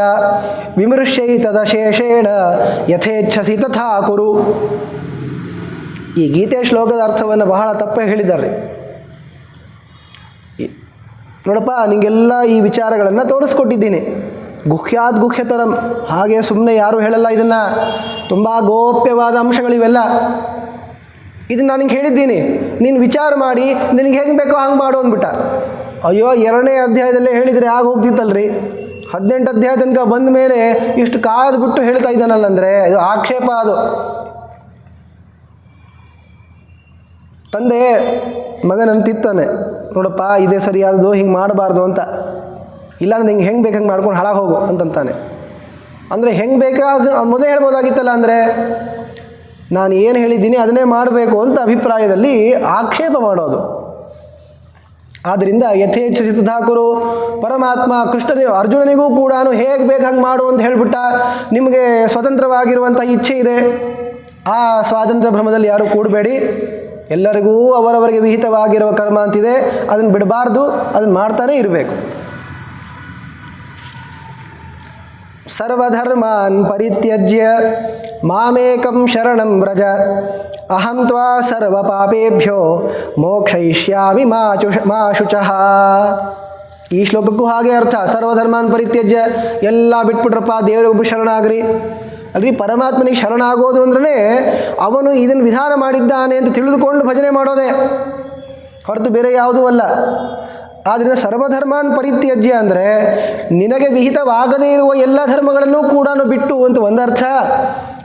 ವಿಮೃಶ್ಯೈತದಶೇಷೇಣ ಯಥೇಚ್ಛಸಿ ತಥಾ ಕುರು. ಈ ಗೀತೆ ಶ್ಲೋಕದ ಅರ್ಥವನ್ನು ಬಹಳ ತಪ್ಪೇ ಹೇಳಿದ್ದಾರೆ. ನೋಡಪ್ಪ, ನಿಮಗೆಲ್ಲ ಈ ವಿಚಾರಗಳನ್ನು ತೋರಿಸ್ಕೊಟ್ಟಿದ್ದೀನಿ. ಗುಹ್ಯಾದ್ ಗುಹ್ಯತರಂ, ಹಾಗೆ ಸುಮ್ಮನೆ ಯಾರೂ ಹೇಳಲ್ಲ ಇದನ್ನು. ತುಂಬ ಗೋಪ್ಯವಾದ ಅಂಶಗಳಿವೆಲ್ಲ. ಇದನ್ನು ನಾನು ನಿಂಗೆ ಹೇಳಿದ್ದೀನಿ, ನೀನು ವಿಚಾರ ಮಾಡಿ ನಿನಗೆ ಹೆಂಗೆ ಬೇಕೋ ಹಂಗೆ ಮಾಡು ಅಂದ್ಬಿಟ್ಟ. ಅಯ್ಯೋ, 2ನೇ ಅಧ್ಯಾಯದಲ್ಲೇ ಹೇಳಿದರೆ ಆಗ ಹೋಗ್ತಿತ್ತಲ್ರಿ. 18 ಅಧ್ಯಾಯ ತನಕ ಬಂದ ಮೇಲೆ ಇಷ್ಟು ಕಾದು ಬಿಟ್ಟು ಹೇಳ್ತಾ ಇದ್ದಾನಲ್ಲಂದರೆ ಇದು ಆಕ್ಷೇಪ. ಅದು ತಂದೆ ಮಗನನ್ನು ತಿತ್ತಾನೆ, ನೋಡಪ್ಪ ಇದೇ ಸರಿಯಾದದು, ಹಿಂಗೆ ಮಾಡಬಾರ್ದು ಅಂತ. ಇಲ್ಲಾಂದ್ರೆ ನಿಂಗೆ ಹೆಂಗೆ ಬೇಕು ಹಂಗೆ ಮಾಡ್ಕೊಂಡು ಹಾಳಾಗಿ ಹೋಗು ಅಂತಂತಾನೆ. ಅಂದರೆ ಹೆಂಗೆ ಬೇಕಾಗ ಮೊದಲೇ ಹೇಳ್ಬೋದಾಗಿತ್ತಲ್ಲ. ಅಂದರೆ ನಾನು ಏನು ಹೇಳಿದ್ದೀನಿ ಅದನ್ನೇ ಮಾಡಬೇಕು ಅಂತ ಅಭಿಪ್ರಾಯದಲ್ಲಿ ಆಕ್ಷೇಪ ಮಾಡೋದು. ಆದ್ದರಿಂದ ಯಥೇಚ್ಛಸಿ ತಥಾ ಕುರು. ಪರಮಾತ್ಮ ಅರ್ಜುನನಿಗೂ ಕೂಡ ಹೇಗೆ ಬೇಕು ಹಂಗೆ ಮಾಡು ಅಂತ ಹೇಳಿಬಿಟ್ಟ. ನಿಮಗೆ ಸ್ವತಂತ್ರವಾಗಿರುವಂಥ ಇಚ್ಛೆ ಇದೆ, ಆ ಸ್ವಾತಂತ್ರ್ಯ ಭ್ರಮದಲ್ಲಿ ಯಾರೂ ಕೂಡಬೇಡಿ. ಎಲ್ಲರಿಗೂ ಅವರವರಿಗೆ ವಿಹಿತವಾಗಿರುವ ಕರ್ಮ ಅಂತಿದೆ, ಅದನ್ನು ಬಿಡಬಾರ್ದು, ಅದನ್ನು ಮಾಡ್ತಾನೇ ಇರಬೇಕು. ಸರ್ವಧರ್ಮಾನ್ ಪರಿತ್ಯಜ್ಯ ಮಾಮೇಕಂ ಶರಣಂ ವ್ರಜ ಅಹಂ ತ್ವಾ ಸರ್ವ ಪಾಪೇಭ್ಯೋ ಮೋಕ್ಷಯಿಷ್ಯಾಮಿ ಮಾ ಶುಚಃ. ಈ ಶ್ಲೋಕಕ್ಕೂ ಹಾಗೆ ಅರ್ಥ. ಸರ್ವಧರ್ಮಾನ್ ಪರಿತ್ಯಜ್ಯ, ಎಲ್ಲ ಬಿಟ್ಬಿಟ್ರಪ್ಪ, ದೇವರಿಗೊಬ್ಬ ಶರಣಾಗ್ರಿ. ಅಲ್ರಿ, ಪರಮಾತ್ಮನಿಗೆ ಶರಣಾಗೋದು ಅಂದ್ರೆ ಅವನು ಇದನ್ನು ವಿಧಾನ ಮಾಡಿದ್ದಾನೆ ಅಂತ ತಿಳಿದುಕೊಂಡು ಭಜನೆ ಮಾಡೋದೇ ಹೊರತು ಬೇರೆ ಯಾವುದೂ ಅಲ್ಲ. ಆದ್ದರಿಂದ ಸರ್ವಧರ್ಮಾನ್ ಪರಿತ್ಯಜ್ಯ ಅಂದರೆ ನಿನಗೆ ವಿಹಿತವಾಗದೇ ಇರುವ ಎಲ್ಲ ಧರ್ಮಗಳನ್ನು ಕೂಡ ಬಿಟ್ಟು ಅಂತ ಒಂದರ್ಥ.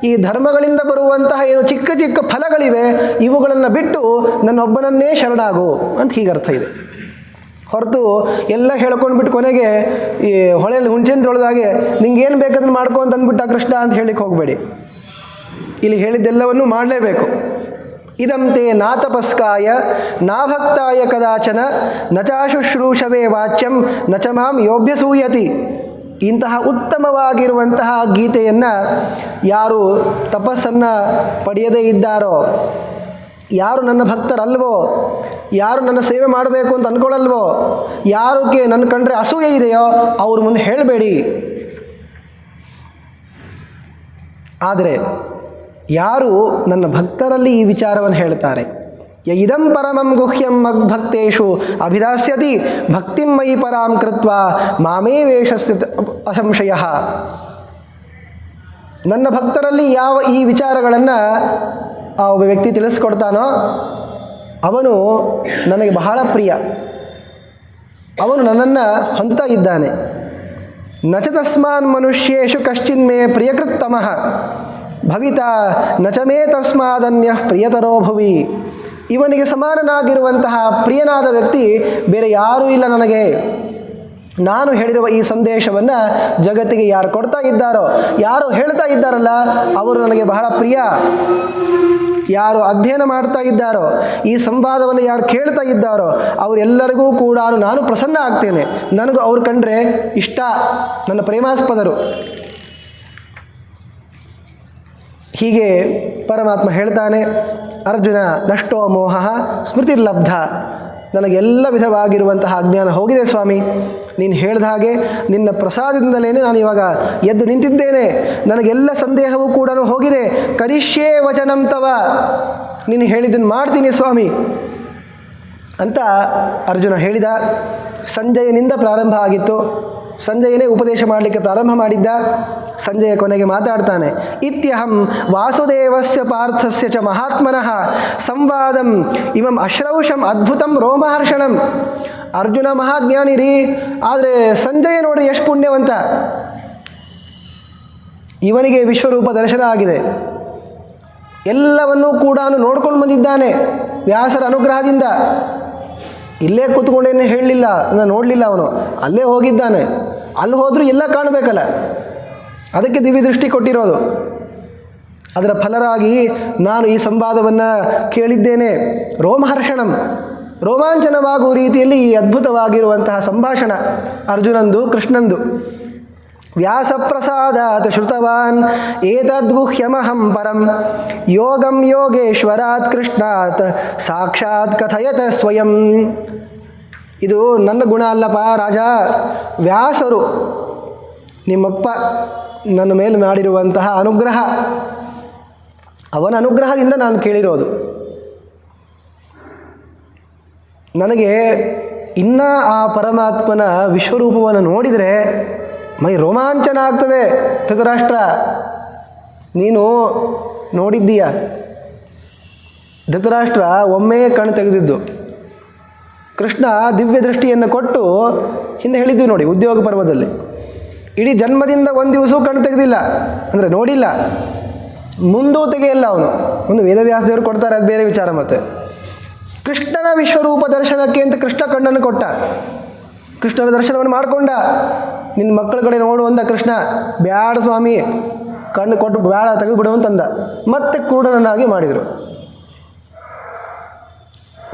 ಈ ಧರ್ಮಗಳಿಂದ ಬರುವಂತಹ ಏನು ಚಿಕ್ಕ ಚಿಕ್ಕ ಫಲಗಳಿವೆ ಇವುಗಳನ್ನು ಬಿಟ್ಟು ನನ್ನೊಬ್ಬನನ್ನೇ ಶರಣಾಗು ಅಂತ ಹೀಗರ್ಥ ಇದೆ. ಹೊರತು ಎಲ್ಲ ಹೇಳ್ಕೊಂಡು ಬಿಟ್ಟು ಕೊನೆಗೆ ಈ ಹೊಳೆಯಲ್ಲಿ ಹುಂಚೆಂಟ್ರೊಳದಾಗೆ ನಿಂಗೇನು ಬೇಕಾದ್ರೂ ಮಾಡ್ಕೊ ಅಂತ ಅಂದ್ಬಿಟ್ಟ ಕೃಷ್ಣ ಅಂತ ಹೇಳಿಕ್ಕೆ ಹೋಗಬೇಡಿ. ಇಲ್ಲಿ ಹೇಳಿದ್ದೆಲ್ಲವನ್ನೂ ಮಾಡಲೇಬೇಕು. ಇದಂ ತೇ ನಾತಪಸ್ಕಾಯ ನಾಭಕ್ತಾಯ ಕದಾಚನ ನಚಾಶುಶ್ರೂಷವೇ ವಾಚ್ಯಂ ನಚ ಮಾಂ ಯೋಭ್ಯಸೂಯತಿ. ಇಂತಹ ಉತ್ತಮವಾಗಿರುವಂತಹ ಗೀತೆಯನ್ನು ಯಾರು ತಪಸ್ಸನ್ನು ಪಡೆಯದೇ ಇದ್ದಾರೋ, ಯಾರು ನನ್ನ ಭಕ್ತರಲ್ವೋ, ಯಾರು ನನ್ನ ಸೇವೆ ಮಾಡಬೇಕು ಅಂತ ಅಂದ್ಕೊಳ್ಳಲ್ವೋ, ಯಾರಿಗೆ ನನ್ನ ಕಂಡ್ರೆ ಅಸೂಯೆ ಇದೆಯೋ ಅವ್ರ ಮುಂದೆ ಹೇಳಬೇಡಿ. ಆದರೆ ಯಾರು ನನ್ನ ಭಕ್ತರಲ್ಲಿ ಈ ವಿಚಾರವನ್ನು ಹೇಳ್ತಾರೆ, ಇದಂ ಪರಮಂ ಗುಹ್ಯಂ ಮಗ್ಭಕ್ತೇಷು ಅಭಿದಾಸ್ಯತಿ ಭಕ್ತಿಂ ಮಯಿ ಪರಾಂ ಕೃತ್ವ ಮಾಮೇ ವೇಷಸ್ಯ ಅಸಂಶಯ. ನನ್ನ ಭಕ್ತರಲ್ಲಿ ಯಾವ ಈ ವಿಚಾರಗಳನ್ನು ಆ ಒಬ್ಬ ವ್ಯಕ್ತಿ ತಿಳಿಸ್ಕೊಡ್ತಾನೋ ಅವನು ನನಗೆ ಬಹಳ ಪ್ರಿಯ, ಅವನು ನನ್ನನ್ನು ಹೊಂದುತ್ತಾ ಇದ್ದಾನೆ. ನಚ ತಸ್ಮಾನ್ ಮನುಷ್ಯೇಷು ಕಶ್ಚಿನ್ಮೇ ಪ್ರಿಯಕೃತ್ತಮಃ ಭವಿತಾ ನಚ ಮೇ ತಸ್ಮಾದನ್ಯ ಪ್ರಿಯತರೋ ಭುವಿ. ಇವನಿಗೆ ಸಮಾನನಾಗಿರುವಂತಹ ಪ್ರಿಯನಾದ ವ್ಯಕ್ತಿ ಬೇರೆ ಯಾರೂ ಇಲ್ಲ ನನಗೆ. ನಾನು ಹೇಳಿರುವ ಈ ಸಂದೇಶವನ್ನು ಜಗತ್ತಿಗೆ ಯಾರು ಕೊಡ್ತಾ ಇದ್ದಾರೋ, ಯಾರು ಹೇಳ್ತಾ ಇದ್ದಾರಲ್ಲ ಅವರು ನನಗೆ ಬಹಳ ಪ್ರಿಯ. ಯಾರು ಅಧ್ಯಯನ ಮಾಡ್ತಾ ಇದ್ದಾರೋ, ಈ ಸಂವಾದವನ್ನು ಯಾರು ಕೇಳ್ತಾ ಇದ್ದಾರೋ ಅವರೆಲ್ಲರಿಗೂ ಕೂಡ ನಾನು ಪ್ರಸನ್ನ ಆಗ್ತೇನೆ. ನನಗೂ ಅವ್ರು ಕಂಡ್ರೆ ಇಷ್ಟ, ನನ್ನ ಪ್ರೇಮಾಸ್ಪದರು. ಹೀಗೆ ಪರಮಾತ್ಮ ಹೇಳ್ತಾನೆ, ಅರ್ಜುನ ನಷ್ಟೋ ಮೋಹ ಸ್ಮೃತಿರ್ಲಬ್ಧ. ನನಗೆಲ್ಲ ವಿಧವಾಗಿರುವಂತಹ ಅಜ್ಞಾನ ಹೋಗಿದೆ ಸ್ವಾಮಿ. ನೀನು ಹೇಳಿದ ಹಾಗೆ ನಿನ್ನ ಪ್ರಸಾದದಿಂದಲೇ ನಾನು ಇವಾಗ ಎದ್ದು ನಿಂತಿದ್ದೇನೆ. ನನಗೆಲ್ಲ ಸಂದೇಹವೂ ಕೂಡ ಹೋಗಿದೆ. ಕರಿಷ್ಯೇ ವಚನಂ ತವ, ನೀನು ಹೇಳಿದ್ದನ್ನು ಮಾಡ್ತೀನಿ ಸ್ವಾಮಿ ಅಂತ ಅರ್ಜುನ ಹೇಳಿದ. ಸಂಜಯನಿಂದ ಪ್ರಾರಂಭ ಆಗಿತ್ತು. ಸಂಜಯನೇ ಉಪದೇಶ ಮಾಡಲಿಕ್ಕೆ ಪ್ರಾರಂಭ ಮಾಡಿದ್ದ. ಸಂಜಯ ಕೊನೆಗೆ ಮಾತಾಡ್ತಾನೆ, ಇತ್ಯಹಂ ವಾಸುದೇವಸ್ಯ ಪಾರ್ಥಸ್ಯ ಚ ಮಹಾತ್ಮನಃ ಸಂವಾದಂ ಇಮಂ ಅಶ್ರೌಷಂ ಅದ್ಭುತಂ ರೋಮಹರ್ಷಣಂ. ಅರ್ಜುನ ಮಹಾಜ್ಞಾನಿ ರೀ, ಆದರೆ ಸಂಜಯ ನೋಡಿ ಎಷ್ಟು ಪುಣ್ಯವಂತ. ಇವನಿಗೆ ವಿಶ್ವರೂಪ ದರ್ಶನ ಆಗಿದೆ. ಎಲ್ಲವನ್ನೂ ಕೂಡ ನೋಡ್ಕೊಂಡು ಬಂದಿದ್ದಾನೆ ವ್ಯಾಸರ ಅನುಗ್ರಹದಿಂದ. ಇಲ್ಲೇ ಕೂತ್ಕೊಂಡೇನೆ ಹೇಳಲಿಲ್ಲ, ನೋಡಲಿಲ್ಲ, ಅವನು ಅಲ್ಲೇ ಹೋಗಿದ್ದಾನೆ. ಅಲ್ಲಿ ಹೋದರೂ ಎಲ್ಲ ಕಾಣಬೇಕಲ್ಲ, ಅದಕ್ಕೆ ದಿವ್ಯ ದೃಷ್ಟಿ ಕೊಟ್ಟಿರೋದು. ಅದರ ಫಲರಾಗಿ ನಾನು ಈ ಸಂವಾದವನ್ನು ಕೇಳಿದ್ದೇನೆ. ರೋಮಹರ್ಷಣಂ, ರೋಮಾಂಚನವಾಗುವ ರೀತಿಯಲ್ಲಿ ಈ ಅದ್ಭುತವಾಗಿರುವಂತಹ ಸಂಭಾಷಣ ಅರ್ಜುನಂದು ಕೃಷ್ಣಂದು. ವ್ಯಾಸಪ್ರಸಾದಾತ್ ಶ್ರುತವಾನ್ ಏತದ್ಗುಹ್ಯಮಹಂ ಪರಂ ಯೋಗಂ ಯೋಗೇಶ್ವರಾತ್ ಕೃಷ್ಣಾತ್ ಸಾಕ್ಷಾತ್ ಕಥಯತ ಸ್ವಯಂ. ಇದು ನನ್ನ ಗುಣ ಅಲ್ಲಪ್ಪ ರಾಜ, ವ್ಯಾಸರು ನಿಮ್ಮಪ್ಪ ನನ್ನ ಮೇಲೆ ಮಾಡಿರುವಂತಹ ಅನುಗ್ರಹ, ಅವನ ಅನುಗ್ರಹದಿಂದ ನಾನು ಕೇಳಿರೋದು. ನನಗೆ ಇನ್ನೂ ಆ ಪರಮಾತ್ಮನ ವಿಶ್ವರೂಪವನ್ನು ನೋಡಿದರೆ ಮೈ ರೋಮಾಂಚನ ಆಗ್ತದೆ. ಧೃತರಾಷ್ಟ್ರ, ನೀನು ನೋಡಿದ್ದೀಯ. ಧೃತರಾಷ್ಟ್ರ ಒಮ್ಮೆ ಕಣ್ಣು ತೆಗೆದಿದ್ದು. ಕೃಷ್ಣ ದಿವ್ಯ ದೃಷ್ಟಿಯನ್ನು ಕೊಟ್ಟು ಹಿಂದೆ ಹೇಳಿದ್ವಿ ನೋಡಿ ಉದ್ಯೋಗ ಪರ್ವದಲ್ಲಿ, ಇಡೀ ಜನ್ಮದಿಂದ ಒಂದು ದಿವಸವೂ ಕಣ್ಣು ತೆಗೆದಿಲ್ಲ, ಅಂದರೆ ನೋಡಿಲ್ಲ, ಮುಂದೂ ತೆಗೆಯಲ್ಲ ಅವನು. ಒಂದು ವೇದವ್ಯಾಸ ದೇವರು ಕೊಡ್ತಾರೆ, ಅದು ಬೇರೆ ವಿಚಾರ. ಮತ್ತು ಕೃಷ್ಣನ ವಿಶ್ವರೂಪ ದರ್ಶನಕ್ಕೆ ಅಂತ ಕೃಷ್ಣ ಕಣ್ಣನ್ನು ಕೊಟ್ಟ. ಕೃಷ್ಣನ ದರ್ಶನವನ್ನು ಮಾಡಿಕೊಂಡ. ನಿನ್ನ ಮಕ್ಕಳ ಕಡೆ ನೋಡು ಅಂದ ಕೃಷ್ಣ. ಬ್ಯಾಡ ಸ್ವಾಮಿ, ಕಣ್ಣು ಕೊಟ್ಟು ಬ್ಯಾಡ ತೆಗೆದುಬಿಡು ಅಂತಂದ. ಮತ್ತೆ ಕೂಡನನ್ನಾಗಿ ಮಾಡಿದರು.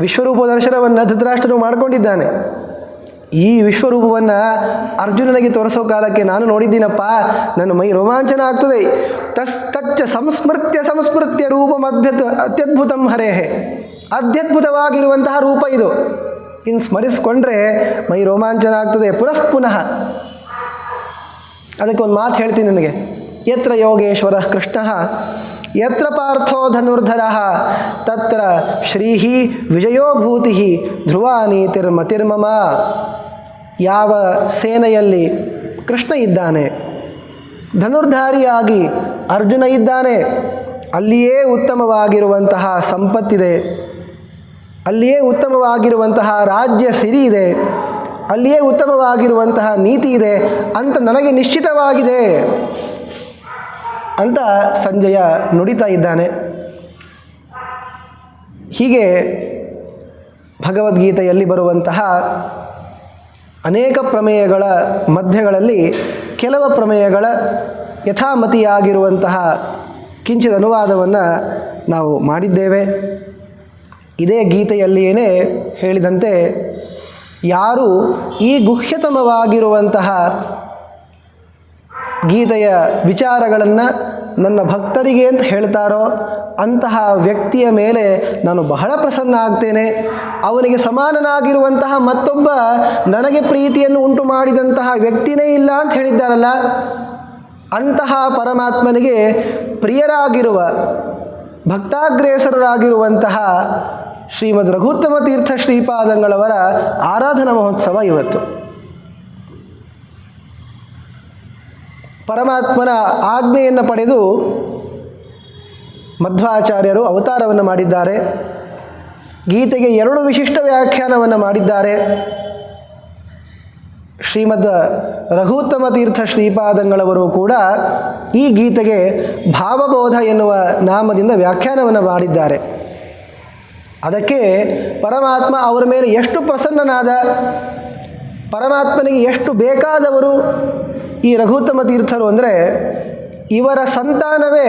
ವಿಶ್ವರೂಪ ದರ್ಶನವನ್ನು ಧೃತರಾಷ್ಟ್ರನು ಮಾಡಿಕೊಂಡಿದ್ದಾನೆ. ಈ ವಿಶ್ವರೂಪವನ್ನು ಅರ್ಜುನನಿಗೆ ತೋರಿಸೋ ಕಾಲಕ್ಕೆ ನಾನು ನೋಡಿದ್ದೀನಪ್ಪ, ನನ್ನ ಮೈ ರೋಮಾಂಚನ ಆಗ್ತದೆ. ತಚ್ಚ ಸಂಸ್ಮೃತ್ಯ ರೂಪಂ ಅತ್ಯದ್ಭುತಂ ಹರೇಹೇ. ಅತ್ಯದ್ಭುತವಾಗಿರುವಂತಹ ರೂಪ ಇದು. ಇನ್ನು ಸ್ಮರಿಸಿಕೊಂಡ್ರೆ ಮೈ ರೋಮಾಂಚನ ಆಗ್ತದೆ ಪುನಃ ಪುನಃ. ಅದಕ್ಕೆ ಒಂದು ಮಾತು ಹೇಳ್ತೀನಿ ನನಗೆ, ಯತ್ರ ಯೋಗೇಶ್ವರ ಕೃಷ್ಣ ಯತ್ರ ಪಾರ್ಥೋ ಧನುರ್ಧರ ತತ್ರ ಶ್ರೀಹಿ ವಿಜಯೋ ಭೂತಿ ಧ್ರುವ ನೀತಿರ್ಮತಿರ್ಮಮ. ಯಾವ ಸೇನೆಯಲ್ಲಿ ಕೃಷ್ಣ ಇದ್ದಾನೆ, ಧನುರ್ಧಾರಿಯಾಗಿ ಅರ್ಜುನ ಇದ್ದಾನೆ, ಅಲ್ಲಿಯೇ ಉತ್ತಮವಾಗಿರುವಂತಹ ಸಂಪತ್ತಿದೆ, ಅಲ್ಲಿಯೇ ಉತ್ತಮವಾಗಿರುವಂತಹ ರಾಜ್ಯ ಸಿರಿ ಇದೆ, ಅಲ್ಲಿಯೇ ಉತ್ತಮವಾಗಿರುವಂತಹ ನೀತಿ ಇದೆ ಅಂತ ನನಗೆ ನಿಶ್ಚಿತವಾಗಿದೆ ಅಂತ ಸಂಜಯ ನುಡಿತಾ ಇದ್ದಾನೆ. ಹೀಗೆ ಭಗವದ್ಗೀತೆಯಲ್ಲಿ ಬರುವಂತಹ ಅನೇಕ ಪ್ರಮೇಯಗಳ ಮಧ್ಯಗಳಲ್ಲಿ ಕೆಲವು ಪ್ರಮೇಯಗಳ ಯಥಾಮತಿಯಾಗಿರುವಂತಹ ಕಿಂಚಿತ್ ಅನುವಾದವನ್ನು ನಾವು ಮಾಡಿದ್ದೇವೆ. ಇದೇ ಗೀತೆಯಲ್ಲಿಯೇ ಹೇಳಿದಂತೆ ಯಾರು ಈ ಗುಹ್ಯತಮವಾಗಿರುವಂತಹ ಗೀತೆಯ ವಿಚಾರಗಳನ್ನು ನನ್ನ ಭಕ್ತರಿಗೆ ಅಂತ ಹೇಳ್ತಾರೋ ಅಂತಹ ವ್ಯಕ್ತಿಯ ಮೇಲೆ ನಾನು ಬಹಳ ಪ್ರಸನ್ನ ಆಗ್ತೇನೆ. ಅವನಿಗೆ ಸಮಾನನಾಗಿರುವಂತಹ ಮತ್ತೊಬ್ಬ ನನಗೆ ಪ್ರೀತಿಯನ್ನು ಉಂಟು ಮಾಡಿದಂತಹ ವ್ಯಕ್ತಿನೇ ಇಲ್ಲ ಅಂತ ಹೇಳಿದ್ದಾರಲ್ಲ, ಅಂತಹ ಪರಮಾತ್ಮನಿಗೆ ಪ್ರಿಯರಾಗಿರುವ ಭಕ್ತಾಗ್ರೇಸರರಾಗಿರುವಂತಹ ಶ್ರೀಮದ್ ರಘುತ್ತಮ ತೀರ್ಥ ಶ್ರೀಪಾದಂಗಳವರ ಆರಾಧನಾ ಮಹೋತ್ಸವ ಇವತ್ತು. ಪರಮಾತ್ಮನ ಆಜ್ಞೆಯನ್ನು ಪಡೆದು ಮಧ್ವಾಚಾರ್ಯರು ಅವತಾರವನ್ನು ಮಾಡಿದ್ದಾರೆ. ಗೀತೆಗೆ 2 ವಿಶಿಷ್ಟ ವ್ಯಾಖ್ಯಾನವನ್ನು ಮಾಡಿದ್ದಾರೆ. ಶ್ರೀಮದ್ ರಘುತ್ತಮ ತೀರ್ಥ ಶ್ರೀಪಾದಂಗಳವರು ಕೂಡ ಈ ಗೀತೆಗೆ ಭಾವಬೋಧ ಎನ್ನುವ ನಾಮದಿಂದ ವ್ಯಾಖ್ಯಾನವನ್ನು ಮಾಡಿದ್ದಾರೆ. ಅದಕ್ಕೆ ಪರಮಾತ್ಮ ಅವರ ಮೇಲೆ ಎಷ್ಟು ಪ್ರಸನ್ನನಾದ, ಪರಮಾತ್ಮನಿಗೆ ಎಷ್ಟು ಬೇಕಾದವರು ಈ ರಘುತ್ತಮ ತೀರ್ಥರು ಅಂದರೆ ಇವರ ಸಂತಾನವೇ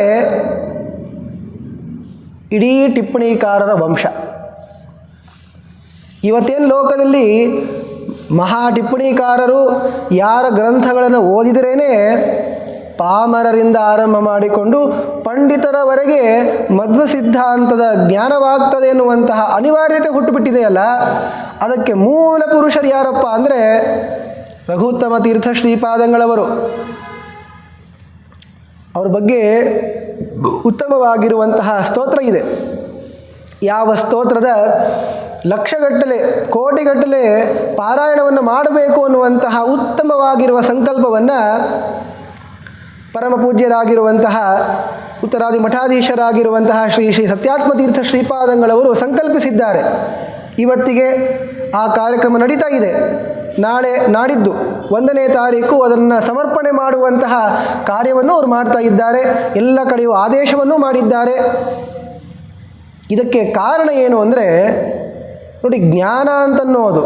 ಇಡೀ ಟಿಪ್ಪಣಿಕಾರರ ವಂಶ. ಇವತ್ತೇನು ಲೋಕದಲ್ಲಿ ಮಹಾ ಟಿಪ್ಪಣಿಕಾರರು ಯಾರ ಗ್ರಂಥಗಳನ್ನು ಓದಿದರೇ ಪಾಮರರಿಂದ ಆರಂಭ ಮಾಡಿಕೊಂಡು ಪಂಡಿತರವರೆಗೆ ಮಧ್ವ ಸಿದ್ಧಾಂತದ ಜ್ಞಾನವಾಗ್ತದೆ ಎನ್ನುವಂತಹ ಅನಿವಾರ್ಯತೆ ಹುಟ್ಟುಬಿಟ್ಟಿದೆಯಲ್ಲ, ಅದಕ್ಕೆ ಮೂಲ ಪುರುಷರು ಯಾರಪ್ಪ ಅಂದರೆ ರಘುತ್ತಮ ತೀರ್ಥ ಶ್ರೀಪಾದಂಗಳವರು. ಅವ್ರ ಬಗ್ಗೆ ಉತ್ತಮವಾಗಿರುವಂತಹ ಸ್ತೋತ್ರ ಇದೆ. ಯಾವ ಸ್ತೋತ್ರದ ಲಕ್ಷಗಟ್ಟಲೆ ಕೋಟಿಗಟ್ಟಲೆ ಪಾರಾಯಣವನ್ನು ಮಾಡಬೇಕು ಅನ್ನುವಂತಹ ಉತ್ತಮವಾಗಿರುವ ಸಂಕಲ್ಪವನ್ನು ಪರಮ ಪೂಜ್ಯರಾಗಿರುವಂತಹ ಉತ್ತರಾದಿ ಮಠಾಧೀಶರಾಗಿರುವಂತಹ ಶ್ರೀ ಶ್ರೀ ಸತ್ಯಾತ್ಮತೀರ್ಥ ಶ್ರೀಪಾದಂಗಳವರು ಸಂಕಲ್ಪಿಸಿದ್ದಾರೆ. ಇವತ್ತಿಗೆ ಆ ಕಾರ್ಯಕ್ರಮ ನಡೀತಾ ಇದೆ. ನಾಳೆ ನಾಡಿದ್ದು 1ನೇ ತಾರೀಕು ಅದನ್ನು ಸಮರ್ಪಣೆ ಮಾಡುವಂತಹ ಕಾರ್ಯವನ್ನು ಅವರು ಮಾಡ್ತಾ ಇದ್ದಾರೆ. ಎಲ್ಲ ಕಡೆಯೂ ಆದೇಶವನ್ನು ಮಾಡಿದ್ದಾರೆ. ಇದಕ್ಕೆ ಕಾರಣ ಏನು ಅಂದರೆ ನೋಡಿ, ಜ್ಞಾನ ಅಂತನ್ನೋದು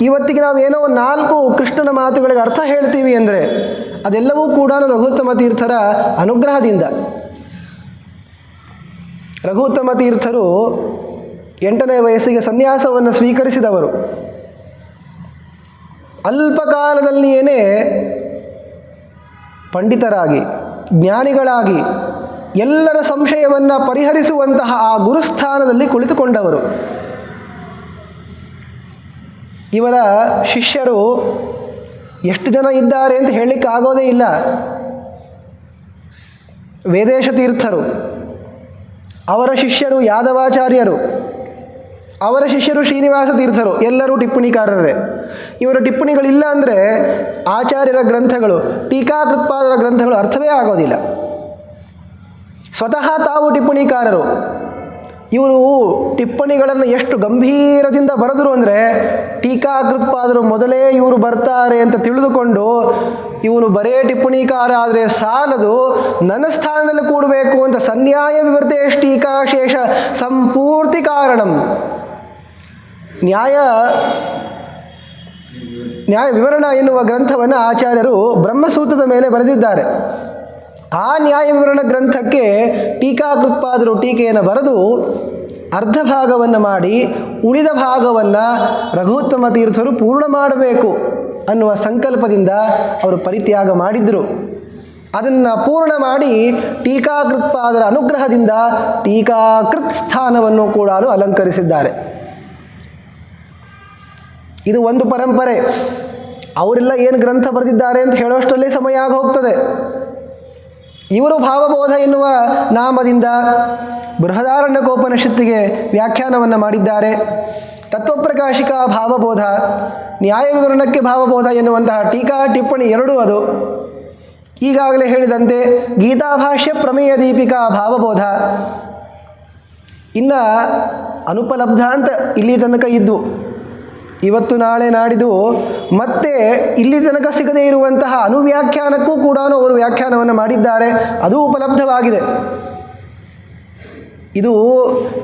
ಇವತ್ತಿಗೆ ನಾವೇನೋ 4 ಕೃಷ್ಣನ ಮಾತುಗಳಿಗೆ ಅರ್ಥ ಹೇಳ್ತೀವಿ ಅಂದರೆ ಅದೆಲ್ಲವೂ ಕೂಡ ರಘುತ್ತಮ ತೀರ್ಥರ ಅನುಗ್ರಹದಿಂದ. ರಘುತ್ತಮ ತೀರ್ಥರು 8ನೇ ವಯಸ್ಸಿಗೆ ಸನ್ಯಾಸವನ್ನು ಸ್ವೀಕರಿಸಿದವರು. ಅಲ್ಪಕಾಲದಲ್ಲಿಯೇ ಪಂಡಿತರಾಗಿ ಜ್ಞಾನಿಗಳಾಗಿ ಎಲ್ಲರ ಸಂಶಯವನ್ನು ಪರಿಹರಿಸುವಂತಹ ಆ ಗುರುಸ್ಥಾನದಲ್ಲಿ ಕುಳಿತುಕೊಂಡವರು. ಇವರ ಶಿಷ್ಯರು ಎಷ್ಟು ಜನ ಇದ್ದಾರೆ ಅಂತ ಹೇಳಲಿಕ್ಕೆ ಆಗೋದೇ ಇಲ್ಲ. ವೇದೇಶ ತೀರ್ಥರು, ಅವರ ಶಿಷ್ಯರು ಯಾದವಾಚಾರ್ಯರು, ಅವರ ಶಿಷ್ಯರು ಶ್ರೀನಿವಾಸ ತೀರ್ಥರು, ಎಲ್ಲರೂ ಟಿಪ್ಪಣಿಕಾರರೇ. ಇವರ ಟಿಪ್ಪಣಿಗಳಿಲ್ಲ ಅಂದರೆ ಆಚಾರ್ಯರ ಗ್ರಂಥಗಳು, ಟೀಕಾಕೃತ್ಪಾದರ ಗ್ರಂಥಗಳು ಅರ್ಥವೇ ಆಗೋದಿಲ್ಲ. ಸ್ವತಃ ತಾವು ಟಿಪ್ಪಣಿಕಾರರು. ಇವರು ಟಿಪ್ಪಣಿಗಳನ್ನು ಎಷ್ಟು ಗಂಭೀರದಿಂದ ಬರೆದರು ಅಂದರೆ ಟೀಕಾಕೃತ್ಪಾದರು ಮೊದಲೇ ಇವರು ಬರ್ತಾರೆ ಅಂತ ತಿಳಿದುಕೊಂಡು ಇವನು ಬರೇ ಟಿಪ್ಪಣಿಕಾರ ಆದರೆ ಸಾಲದು, ನನ್ನ ಸ್ಥಾನದಲ್ಲಿ ಕೂಡಬೇಕು ಅಂತ ಸನ್ಯಾಯ ವಿವರ್ತೇಶ್ ಟೀಕಾಶೇಷ ಸಂಪೂರ್ತಿ ಕಾರಣಂ ನ್ಯಾಯ ವಿವರಣ ಎನ್ನುವ ಗ್ರಂಥವನ್ನು ಆಚಾರ್ಯರು ಬ್ರಹ್ಮಸೂತ್ರದ ಮೇಲೆ ಬರೆದಿದ್ದಾರೆ. ಆ ನ್ಯಾಯ ವಿವರಣ ಗ್ರಂಥಕ್ಕೆ ಟೀಕಾಕೃತ್ಪಾದರು ಟೀಕೆಯನ್ನು ಬರೆದು ಅರ್ಧ ಭಾಗವನ್ನು ಮಾಡಿ ಉಳಿದ ಭಾಗವನ್ನು ರಘುತ್ತಮ ತೀರ್ಥರು ಪೂರ್ಣ ಮಾಡಬೇಕು ಅನ್ನುವ ಸಂಕಲ್ಪದಿಂದ ಅವರು ಪರಿತ್ಯಾಗ ಮಾಡಿದರು. ಅದನ್ನು ಪೂರ್ಣ ಮಾಡಿ ಟೀಕಾಕೃತ್ಪಾದರ ಅನುಗ್ರಹದಿಂದ ಟೀಕಾಕೃತ್ ಸ್ಥಾನವನ್ನು ಕೂಡ ಅಲಂಕರಿಸಿದ್ದಾರೆ. ಇದು ಒಂದು ಪರಂಪರೆ. ಅವರೆಲ್ಲ ಏನು ಗ್ರಂಥ ಬರೆದಿದ್ದಾರೆ ಅಂತ ಹೇಳೋಷ್ಟರಲ್ಲಿ ಸಮಯ ಆಗಿ ಹೋಗ್ತದೆ. ಇವರು ಭಾವಬೋಧ ಎನ್ನುವ ನಾಮದಿಂದ ಬೃಹದಾರಣ್ಯಕೋಪನಿಷತ್ತಿಗೆ ವ್ಯಾಖ್ಯಾನವನ್ನು ಮಾಡಿದ್ದಾರೆ. ತತ್ವಪ್ರಕಾಶಿಕ ಭಾವಬೋಧ, ನ್ಯಾಯ ವಿವರಣಕ್ಕೆ ಭಾವಬೋಧ ಎನ್ನುವಂತಹ ಟೀಕಾ ಟಿಪ್ಪಣಿ ಎರಡೂ ಅದು. ಈಗಾಗಲೇ ಹೇಳಿದಂತೆ ಗೀತಾಭಾಷ್ಯ ಪ್ರಮೇಯ ದೀಪಿಕಾ ಭಾವಬೋಧ. ಇನ್ನು ಅನುಪಲಬ್ಧ ಅಂತ ಇಲ್ಲಿ ತನಕ ಇದ್ವು. ಇವತ್ತು ನಾಳೆ ನಾಡಿದು ಮತ್ತೆ ಇಲ್ಲಿ ತನಕ ಸಿಗದೇ ಇರುವಂತಹ ಅನುವ್ಯಾಖ್ಯಾನಕ್ಕೂ ಕೂಡ ಅವರು ವ್ಯಾಖ್ಯಾನವನ್ನು ಮಾಡಿದ್ದಾರೆ. ಅದು ಉಪಲಬ್ಧವಾಗಿದೆ. ಇದು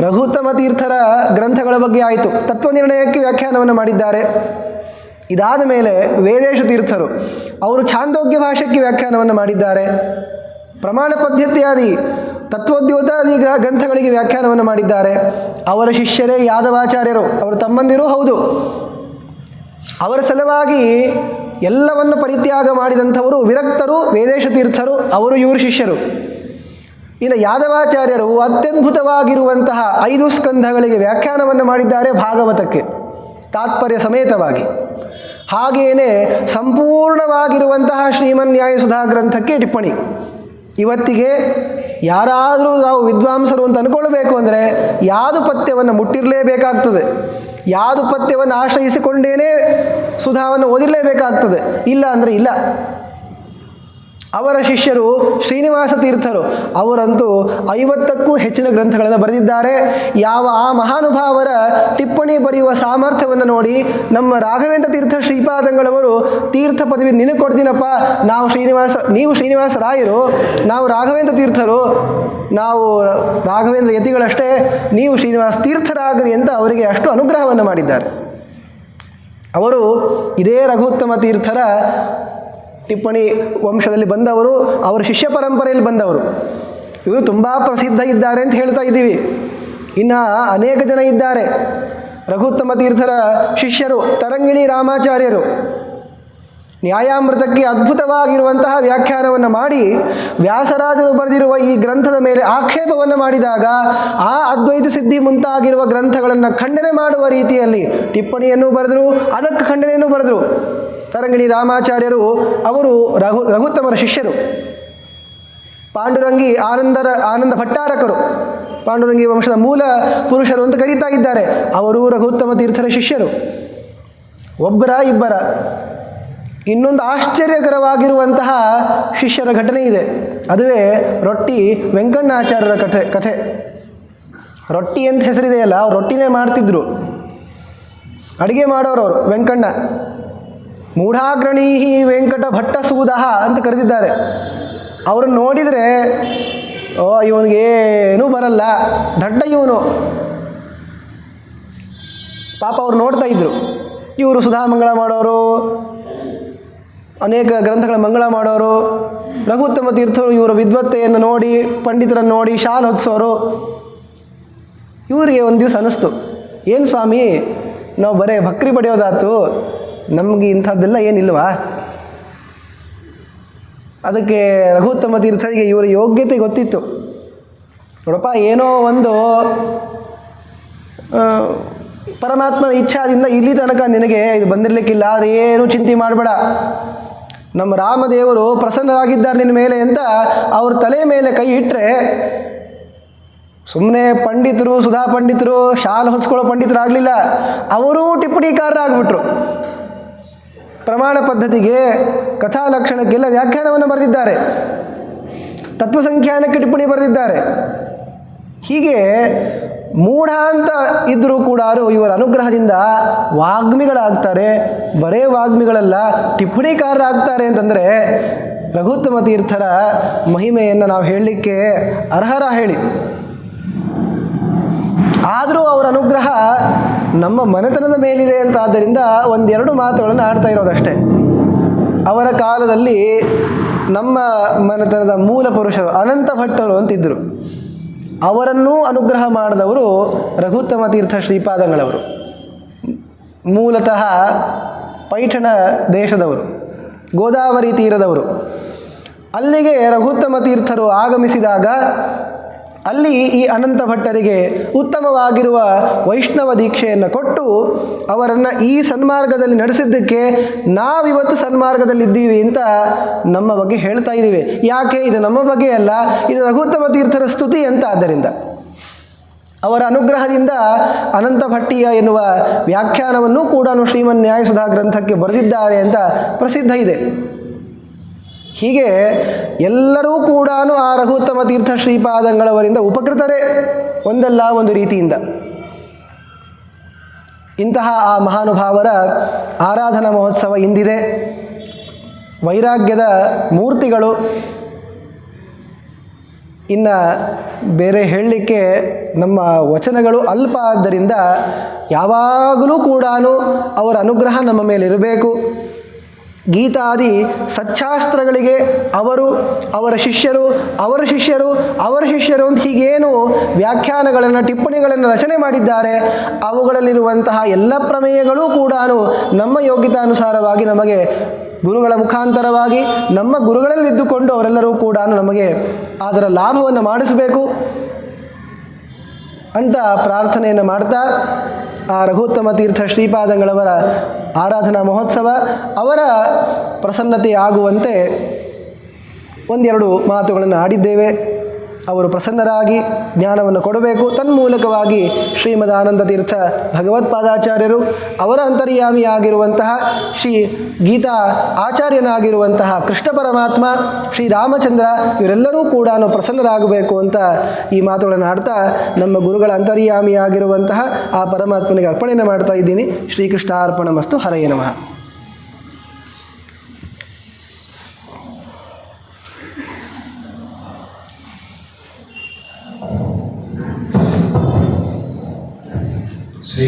ರಘುತ್ತಮ ತೀರ್ಥರ ಗ್ರಂಥಗಳ ಬಗ್ಗೆ ಆಯಿತು. ತತ್ವನಿರ್ಣಯಕ್ಕೆ ವ್ಯಾಖ್ಯಾನವನ್ನು ಮಾಡಿದ್ದಾರೆ. ಇದಾದ ಮೇಲೆ ವೇದೇಶ ತೀರ್ಥರು ಅವರು ಛಾಂದೋಗ್ಯ ಭಾಷ್ಯಕ್ಕೆ ವ್ಯಾಖ್ಯಾನವನ್ನು ಮಾಡಿದ್ದಾರೆ. ಪ್ರಮಾಣ ಪದ್ಧತಿಯಾದಿ ತತ್ವೋದ್ಯೋತಾದಿ ಗ್ರಂಥಗಳಿಗೆ ವ್ಯಾಖ್ಯಾನವನ್ನು ಮಾಡಿದ್ದಾರೆ. ಅವರ ಶಿಷ್ಯರೇ ಯಾದವಾಚಾರ್ಯರು, ಅವರು ತಮ್ಮಂದಿರೂ ಹೌದು. ಅವರ ಸಲುವಾಗಿ ಎಲ್ಲವನ್ನು ಪರಿತ್ಯಾಗ ಮಾಡಿದಂಥವರು ವಿರಕ್ತರು ವೇದೇಶ ತೀರ್ಥರು, ಅವರು ಇವರು ಶಿಷ್ಯರು. ಇನ್ನು ಯಾದವಾಚಾರ್ಯರು ಅತ್ಯದ್ಭುತವಾಗಿರುವಂತಹ 5 ಸ್ಕಂಧಗಳಿಗೆ ವ್ಯಾಖ್ಯಾನವನ್ನು ಮಾಡಿದ್ದಾರೆ ಭಾಗವತಕ್ಕೆ ತಾತ್ಪರ್ಯ ಸಮೇತವಾಗಿ. ಹಾಗೆಯೇ ಸಂಪೂರ್ಣವಾಗಿರುವಂತಹ ಶ್ರೀಮನ್ಯಾಯ ಸುಧಾ ಗ್ರಂಥಕ್ಕೆ ಟಿಪ್ಪಣಿ. ಇವತ್ತಿಗೆ ಯಾರಾದರೂ ನಾವು ವಿದ್ವಾಂಸರು ಅಂತ ಅಂದ್ಕೊಳ್ಬೇಕು ಅಂದರೆ ಯಾದುಪತ್ಯವನ್ನು ಮುಟ್ಟಿರಲೇಬೇಕಾಗ್ತದೆ, ಯಾದುಪತ್ಯವನ್ನು ಆಶ್ರಯಿಸಿಕೊಂಡೇನೇ ಸುಧಾವನ್ನು ಓದಿರಲೇಬೇಕಾಗ್ತದೆ, ಇಲ್ಲ ಅಂದರೆ ಇಲ್ಲ. ಅವರ ಶಿಷ್ಯರು ಶ್ರೀನಿವಾಸ ತೀರ್ಥರು, ಅವರಂತೂ 50ಕ್ಕೂ ಹೆಚ್ಚಿನ ಗ್ರಂಥಗಳನ್ನು ಬರೆದಿದ್ದಾರೆ. ಯಾವ ಆ ಮಹಾನುಭಾವರ ಟಿಪ್ಪಣಿ ಬರೆಯುವ ಸಾಮರ್ಥ್ಯವನ್ನು ನೋಡಿ ನಮ್ಮ ರಾಘವೇಂದ್ರ ತೀರ್ಥ ಶ್ರೀಪಾದಂಗಳವರು ತೀರ್ಥ ಪದವಿ ನಿನಗೆ ಕೊಡ್ತೀನಪ್ಪ, ನೀವು ಶ್ರೀನಿವಾಸ ರಾಯರು, ನಾವು ರಾಘವೇಂದ್ರ ತೀರ್ಥರು, ನಾವು ರಾಘವೇಂದ್ರ ಯತಿಗಳಷ್ಟೇ, ನೀವು ಶ್ರೀನಿವಾಸ ತೀರ್ಥರಾಗರಿ ಅಂತ ಅವರಿಗೆ ಅಷ್ಟು ಅನುಗ್ರಹವನ್ನು ಮಾಡಿದ್ದಾರೆ. ಅವರು ಇದೇ ರಘುತ್ತಮ ತೀರ್ಥರ ಟಿಪ್ಪಣಿ ವಂಶದಲ್ಲಿ ಬಂದವರು, ಅವರ ಶಿಷ್ಯ ಪರಂಪರೆಯಲ್ಲಿ ಬಂದವರು. ಇವರು ತುಂಬ ಪ್ರಸಿದ್ಧ ಇದ್ದಾರೆ ಅಂತ ಹೇಳ್ತಾ ಇದ್ದೀವಿ. ಇನ್ನು ಅನೇಕ ಜನ ಇದ್ದಾರೆ ರಘುತ್ತಮ ತೀರ್ಥರ ಶಿಷ್ಯರು. ತರಂಗಿಣಿ ರಾಮಾಚಾರ್ಯರು ನ್ಯಾಯಾಮೃತಕ್ಕೆ ಅದ್ಭುತವಾಗಿರುವಂತಹ ವ್ಯಾಖ್ಯಾನವನ್ನು ಮಾಡಿ ವ್ಯಾಸರಾಜರು ಬರೆದಿರುವ ಈ ಗ್ರಂಥದ ಮೇಲೆ ಆಕ್ಷೇಪವನ್ನು ಮಾಡಿದಾಗ ಆ ಅದ್ವೈತ ಸಿದ್ಧಿ ಮುಂತಾಗಿರುವ ಗ್ರಂಥಗಳನ್ನು ಖಂಡನೆ ಮಾಡುವ ರೀತಿಯಲ್ಲಿ ಟಿಪ್ಪಣಿಯನ್ನು ಬರೆದರು, ಅದಕ್ಕೆ ಖಂಡನೆಯನ್ನು ಬರೆದರು. ತರಂಗಿಣಿ ರಾಮಾಚಾರ್ಯರು ಅವರು ರಘುತ್ತಮರ ಶಿಷ್ಯರು. ಪಾಂಡುರಂಗಿ ಆನಂದ ಭಟ್ಟಾರಕರು, ಪಾಂಡುರಂಗಿ ವಂಶದ ಮೂಲ ಪುರುಷರು ಅಂತ ಕರೀತಾ ಇದ್ದಾರೆ, ಅವರು ರಘುತ್ತಮ ತೀರ್ಥರ ಶಿಷ್ಯರು. ಒಬ್ಬರ ಇಬ್ಬರ. ಇನ್ನೊಂದು ಆಶ್ಚರ್ಯಕರವಾಗಿರುವಂತಹ ಶಿಷ್ಯರ ಘಟನೆ ಇದೆ, ಅದುವೇ ರೊಟ್ಟಿ ವೆಂಕಣ್ಣಾಚಾರ್ಯರ ಕಥೆ. ರೊಟ್ಟಿ ಅಂತ ಹೆಸರಿದೆಯಲ್ಲ, ಅವ್ರು ರೊಟ್ಟಿನೇ ಮಾಡ್ತಿದ್ರು, ಅಡುಗೆ ಮಾಡೋರವರು ವೆಂಕಣ್ಣ. ಮೂಢಾಗ್ರಣೀಹಿ ವೆಂಕಟ ಭಟ್ಟ ಸೂದಹ ಅಂತ ಕರೆದಿದ್ದಾರೆ. ಅವ್ರನ್ನ ನೋಡಿದರೆ ಇವನಿಗೇನೂ ಬರಲ್ಲ, ದಡ್ಡ ಇವನು. ಪಾಪ ಅವ್ರು ನೋಡ್ತಾ ಇದ್ರು, ಇವರು ಸುಧಾಮಂಗಳ ಮಾಡೋರು, ಅನೇಕ ಗ್ರಂಥಗಳ ಮಂಗಳ ಮಾಡೋರು. ರಘುತ್ತಮ ತೀರ್ಥರು ಇವರ ವಿದ್ವತ್ತೆಯನ್ನು ನೋಡಿ, ಪಂಡಿತರನ್ನು ನೋಡಿ ಶಾಲ್ ಹೊದಿಸೋರು. ಇವರಿಗೆ ಒಂದು ದಿವಸ ಅನ್ನಿಸ್ತು, ಏನು ಸ್ವಾಮಿ ನಾವು ಬರೇ ಭಕ್ರಿ ಪಡೆಯೋದಾತು, ನಮಗೆ ಇಂಥದ್ದೆಲ್ಲ ಏನಿಲ್ವಾ? ಅದಕ್ಕೆ ರಘುತ್ತಮ ತೀರ್ಥರಿಗೆ ಇವರ ಯೋಗ್ಯತೆ ಗೊತ್ತಿತ್ತು. ನೋಡಪ್ಪ, ಏನೋ ಒಂದು ಪರಮಾತ್ಮನ ಇಚ್ಛಾದಿಂದ ಇಲ್ಲಿ ತನಕ ನಿನಗೆ ಇದು ಬಂದಿರಲಿಕ್ಕಿಲ್ಲ, ಆದರೆ ಏನು ಚಿಂತೆ ಮಾಡಬೇಡ, ನಮ್ಮ ರಾಮದೇವರು ಪ್ರಸನ್ನರಾಗಿದ್ದಾರೆ ನಿನ್ನ ಮೇಲೆ ಅಂತ ಅವ್ರ ತಲೆ ಮೇಲೆ ಕೈ ಇಟ್ಟರೆ, ಸುಮ್ಮನೆ ಪಂಡಿತರು, ಸುಧಾ ಪಂಡಿತರು, ಶಾಲೆ ಹೊಸ್ಕೊಳ್ಳೋ ಪಂಡಿತರಾಗಲಿಲ್ಲ, ಅವರೂ ಟಿಪ್ಪಣಿಕಾರರಾಗ್ಬಿಟ್ರು. ಪ್ರಮಾಣ ಪದ್ಧತಿಗೆ, ಕಥಾಲಕ್ಷಣಕ್ಕೆಲ್ಲ ವ್ಯಾಖ್ಯಾನವನ್ನು ಬರೆದಿದ್ದಾರೆ, ತತ್ವಸಂಖ್ಯಾನಕ್ಕೆ ಟಿಪ್ಪಣಿ ಬರೆದಿದ್ದಾರೆ. ಹೀಗೆ ಮೂಢ ಅಂತ ಇದ್ದರೂ ಕೂಡ ಇವರ ಅನುಗ್ರಹದಿಂದ ವಾಗ್ಮಿಗಳಾಗ್ತಾರೆ. ಬರೇ ವಾಗ್ಮಿಗಳಲ್ಲ, ಟಿಪ್ಪಣಿಕಾರರಾಗ್ತಾರೆ ಅಂತಂದರೆ ರಘುತ್ತಮ ತೀರ್ಥರ ಮಹಿಮೆಯನ್ನು ನಾವು ಹೇಳಲಿಕ್ಕೆ ಅರ್ಹರ ಹೇಳಿ. ಆದರೂ ಅವರ ಅನುಗ್ರಹ ನಮ್ಮ ಮನೆತನದ ಮೇಲಿದೆ ಅಂತ ಆದ್ದರಿಂದ ಒಂದೆರಡು ಮಾತುಗಳನ್ನು ಆಡ್ತಾ ಇರೋದಷ್ಟೇ. ಅವರ ಕಾಲದಲ್ಲಿ ನಮ್ಮ ಮನೆತನದ ಮೂಲ ಪುರುಷರು ಅನಂತ ಭಟ್ಟರು ಅಂತಿದ್ದರು. ಅವರನ್ನೂ ಅನುಗ್ರಹ ಮಾಡಿದವರು ರಘುತ್ತಮ ತೀರ್ಥ ಶ್ರೀಪಾದಂಗಳವರು. ಮೂಲತಃ ಪೈಠಣ ದೇಶದವರು, ಗೋದಾವರಿ ತೀರದವರು. ಅಲ್ಲಿಗೆ ರಘುತ್ತಮ ತೀರ್ಥರು ಆಗಮಿಸಿದಾಗ ಅಲ್ಲಿ ಈ ಅನಂತ ಭಟ್ಟರಿಗೆ ಉತ್ತಮವಾಗಿರುವ ವೈಷ್ಣವ ದೀಕ್ಷೆಯನ್ನು ಕೊಟ್ಟು ಅವರನ್ನು ಈ ಸನ್ಮಾರ್ಗದಲ್ಲಿ ನಡೆಸಿದ್ದಕ್ಕೆ ನಾವಿವತ್ತು ಸನ್ಮಾರ್ಗದಲ್ಲಿದ್ದೀವಿ ಅಂತ ನಮ್ಮ ಬಗ್ಗೆ ಹೇಳ್ತಾ ಇದ್ದೀವಿ. ಯಾಕೆ? ಇದು ನಮ್ಮ ಬಗ್ಗೆ ಅಲ್ಲ, ಇದು ರಘುತ್ತಮ ತೀರ್ಥರ ಸ್ತುತಿ ಅಂತ. ಆದ್ದರಿಂದ ಅವರ ಅನುಗ್ರಹದಿಂದ ಅನಂತ ಭಟ್ಟಿಯ ಎನ್ನುವ ವ್ಯಾಖ್ಯಾನವನ್ನು ಕೂಡ ಶ್ರೀಮನ್ ನ್ಯಾಯಸುಧಾ ಗ್ರಂಥಕ್ಕೆ ಬರೆದಿದ್ದಾರೆ ಅಂತ ಪ್ರಸಿದ್ಧ ಇದೆ. ಹೀಗೆ ಎಲ್ಲರೂ ಕೂಡ ಆ ರಘುತ್ತಮ ತೀರ್ಥ ಶ್ರೀಪಾದಂಗಳವರಿಂದ ಉಪಕೃತರೇ ಒಂದಲ್ಲ ಒಂದು ರೀತಿಯಿಂದ. ಇಂತಹ ಆ ಮಹಾನುಭಾವರ ಆರಾಧನಾ ಮಹೋತ್ಸವ ಇಂದಿದೆ. ವೈರಾಗ್ಯದ ಮೂರ್ತಿಗಳು. ಇನ್ನು ಬೇರೆ ಹೇಳಲಿಕ್ಕೆ ನಮ್ಮ ವಚನಗಳು ಅಲ್ಪ ಆದ್ದರಿಂದ ಯಾವಾಗಲೂ ಕೂಡ ಅವರ ಅನುಗ್ರಹ ನಮ್ಮ ಮೇಲಿರಬೇಕು. ಗೀತಾದಿ ಸಚ್ಛಾಸ್ತ್ರಗಳಿಗೆ ಅವರು, ಅವರ ಶಿಷ್ಯರು, ಅವರ ಶಿಷ್ಯರು, ಅವರ ಶಿಷ್ಯರು ಅಂತ ಹೀಗೇನು ವ್ಯಾಖ್ಯಾನಗಳನ್ನು, ಟಿಪ್ಪಣಿಗಳನ್ನು ರಚನೆ ಮಾಡಿದ್ದಾರೆ, ಅವುಗಳಲ್ಲಿರುವಂತಹ ಎಲ್ಲ ಪ್ರಮೇಯಗಳೂ ಕೂಡ ನಮ್ಮ ಯೋಗ್ಯತಾನುಸಾರವಾಗಿ ನಮಗೆ ಗುರುಗಳ ಮುಖಾಂತರವಾಗಿ ನಮ್ಮ ಗುರುಗಳಲ್ಲಿದ್ದುಕೊಂಡು ಅವರೆಲ್ಲರೂ ಕೂಡ ನಮಗೆ ಅದರ ಲಾಭವನ್ನು ಮಾಡಿಸಬೇಕು ಅಂತ ಪ್ರಾರ್ಥನೆಯನ್ನು ಮಾಡ್ತಾ ಆ ರಘುತ್ತಮ ತೀರ್ಥ ಶ್ರೀಪಾದಂಗಳವರ ಆರಾಧನಾ ಮಹೋತ್ಸವ ಅವರ ಪ್ರಸನ್ನತೆ ಆಗುವಂತೆ ಒಂದೆರಡು ಮಾತುಗಳನ್ನು ಆಡಿದ್ದೇವೆ. ಅವರು ಪ್ರಸನ್ನರಾಗಿ ಜ್ಞಾನವನ್ನು ಕೊಡಬೇಕು. ತನ್ಮೂಲಕವಾಗಿ ಶ್ರೀಮದ್ ಆನಂದ ತೀರ್ಥ ಭಗವತ್ಪಾದಾಚಾರ್ಯರು, ಅವರ ಅಂತರ್ಯಾಮಿಯಾಗಿರುವಂತಹ ಶ್ರೀ ಗೀತಾ ಆಚಾರ್ಯನಾಗಿರುವಂತಹ ಕೃಷ್ಣ ಪರಮಾತ್ಮ, ಶ್ರೀರಾಮಚಂದ್ರ ಇವರೆಲ್ಲರೂ ಕೂಡ ಪ್ರಸನ್ನರಾಗಬೇಕು ಅಂತ ಈ ಮಾತುಗಳನ್ನು ಆಡ್ತಾ ನಮ್ಮ ಗುರುಗಳ ಅಂತರ್ಯಾಮಿಯಾಗಿರುವಂತಹ ಆ ಪರಮಾತ್ಮನಿಗೆ ಅರ್ಪಣೆಯನ್ನು ಮಾಡ್ತಾ ಇದ್ದೀನಿ. ಶ್ರೀಕೃಷ್ಣಾರ್ಪಣಮಸ್ತು. ಹರಯೇ ನಮಃ.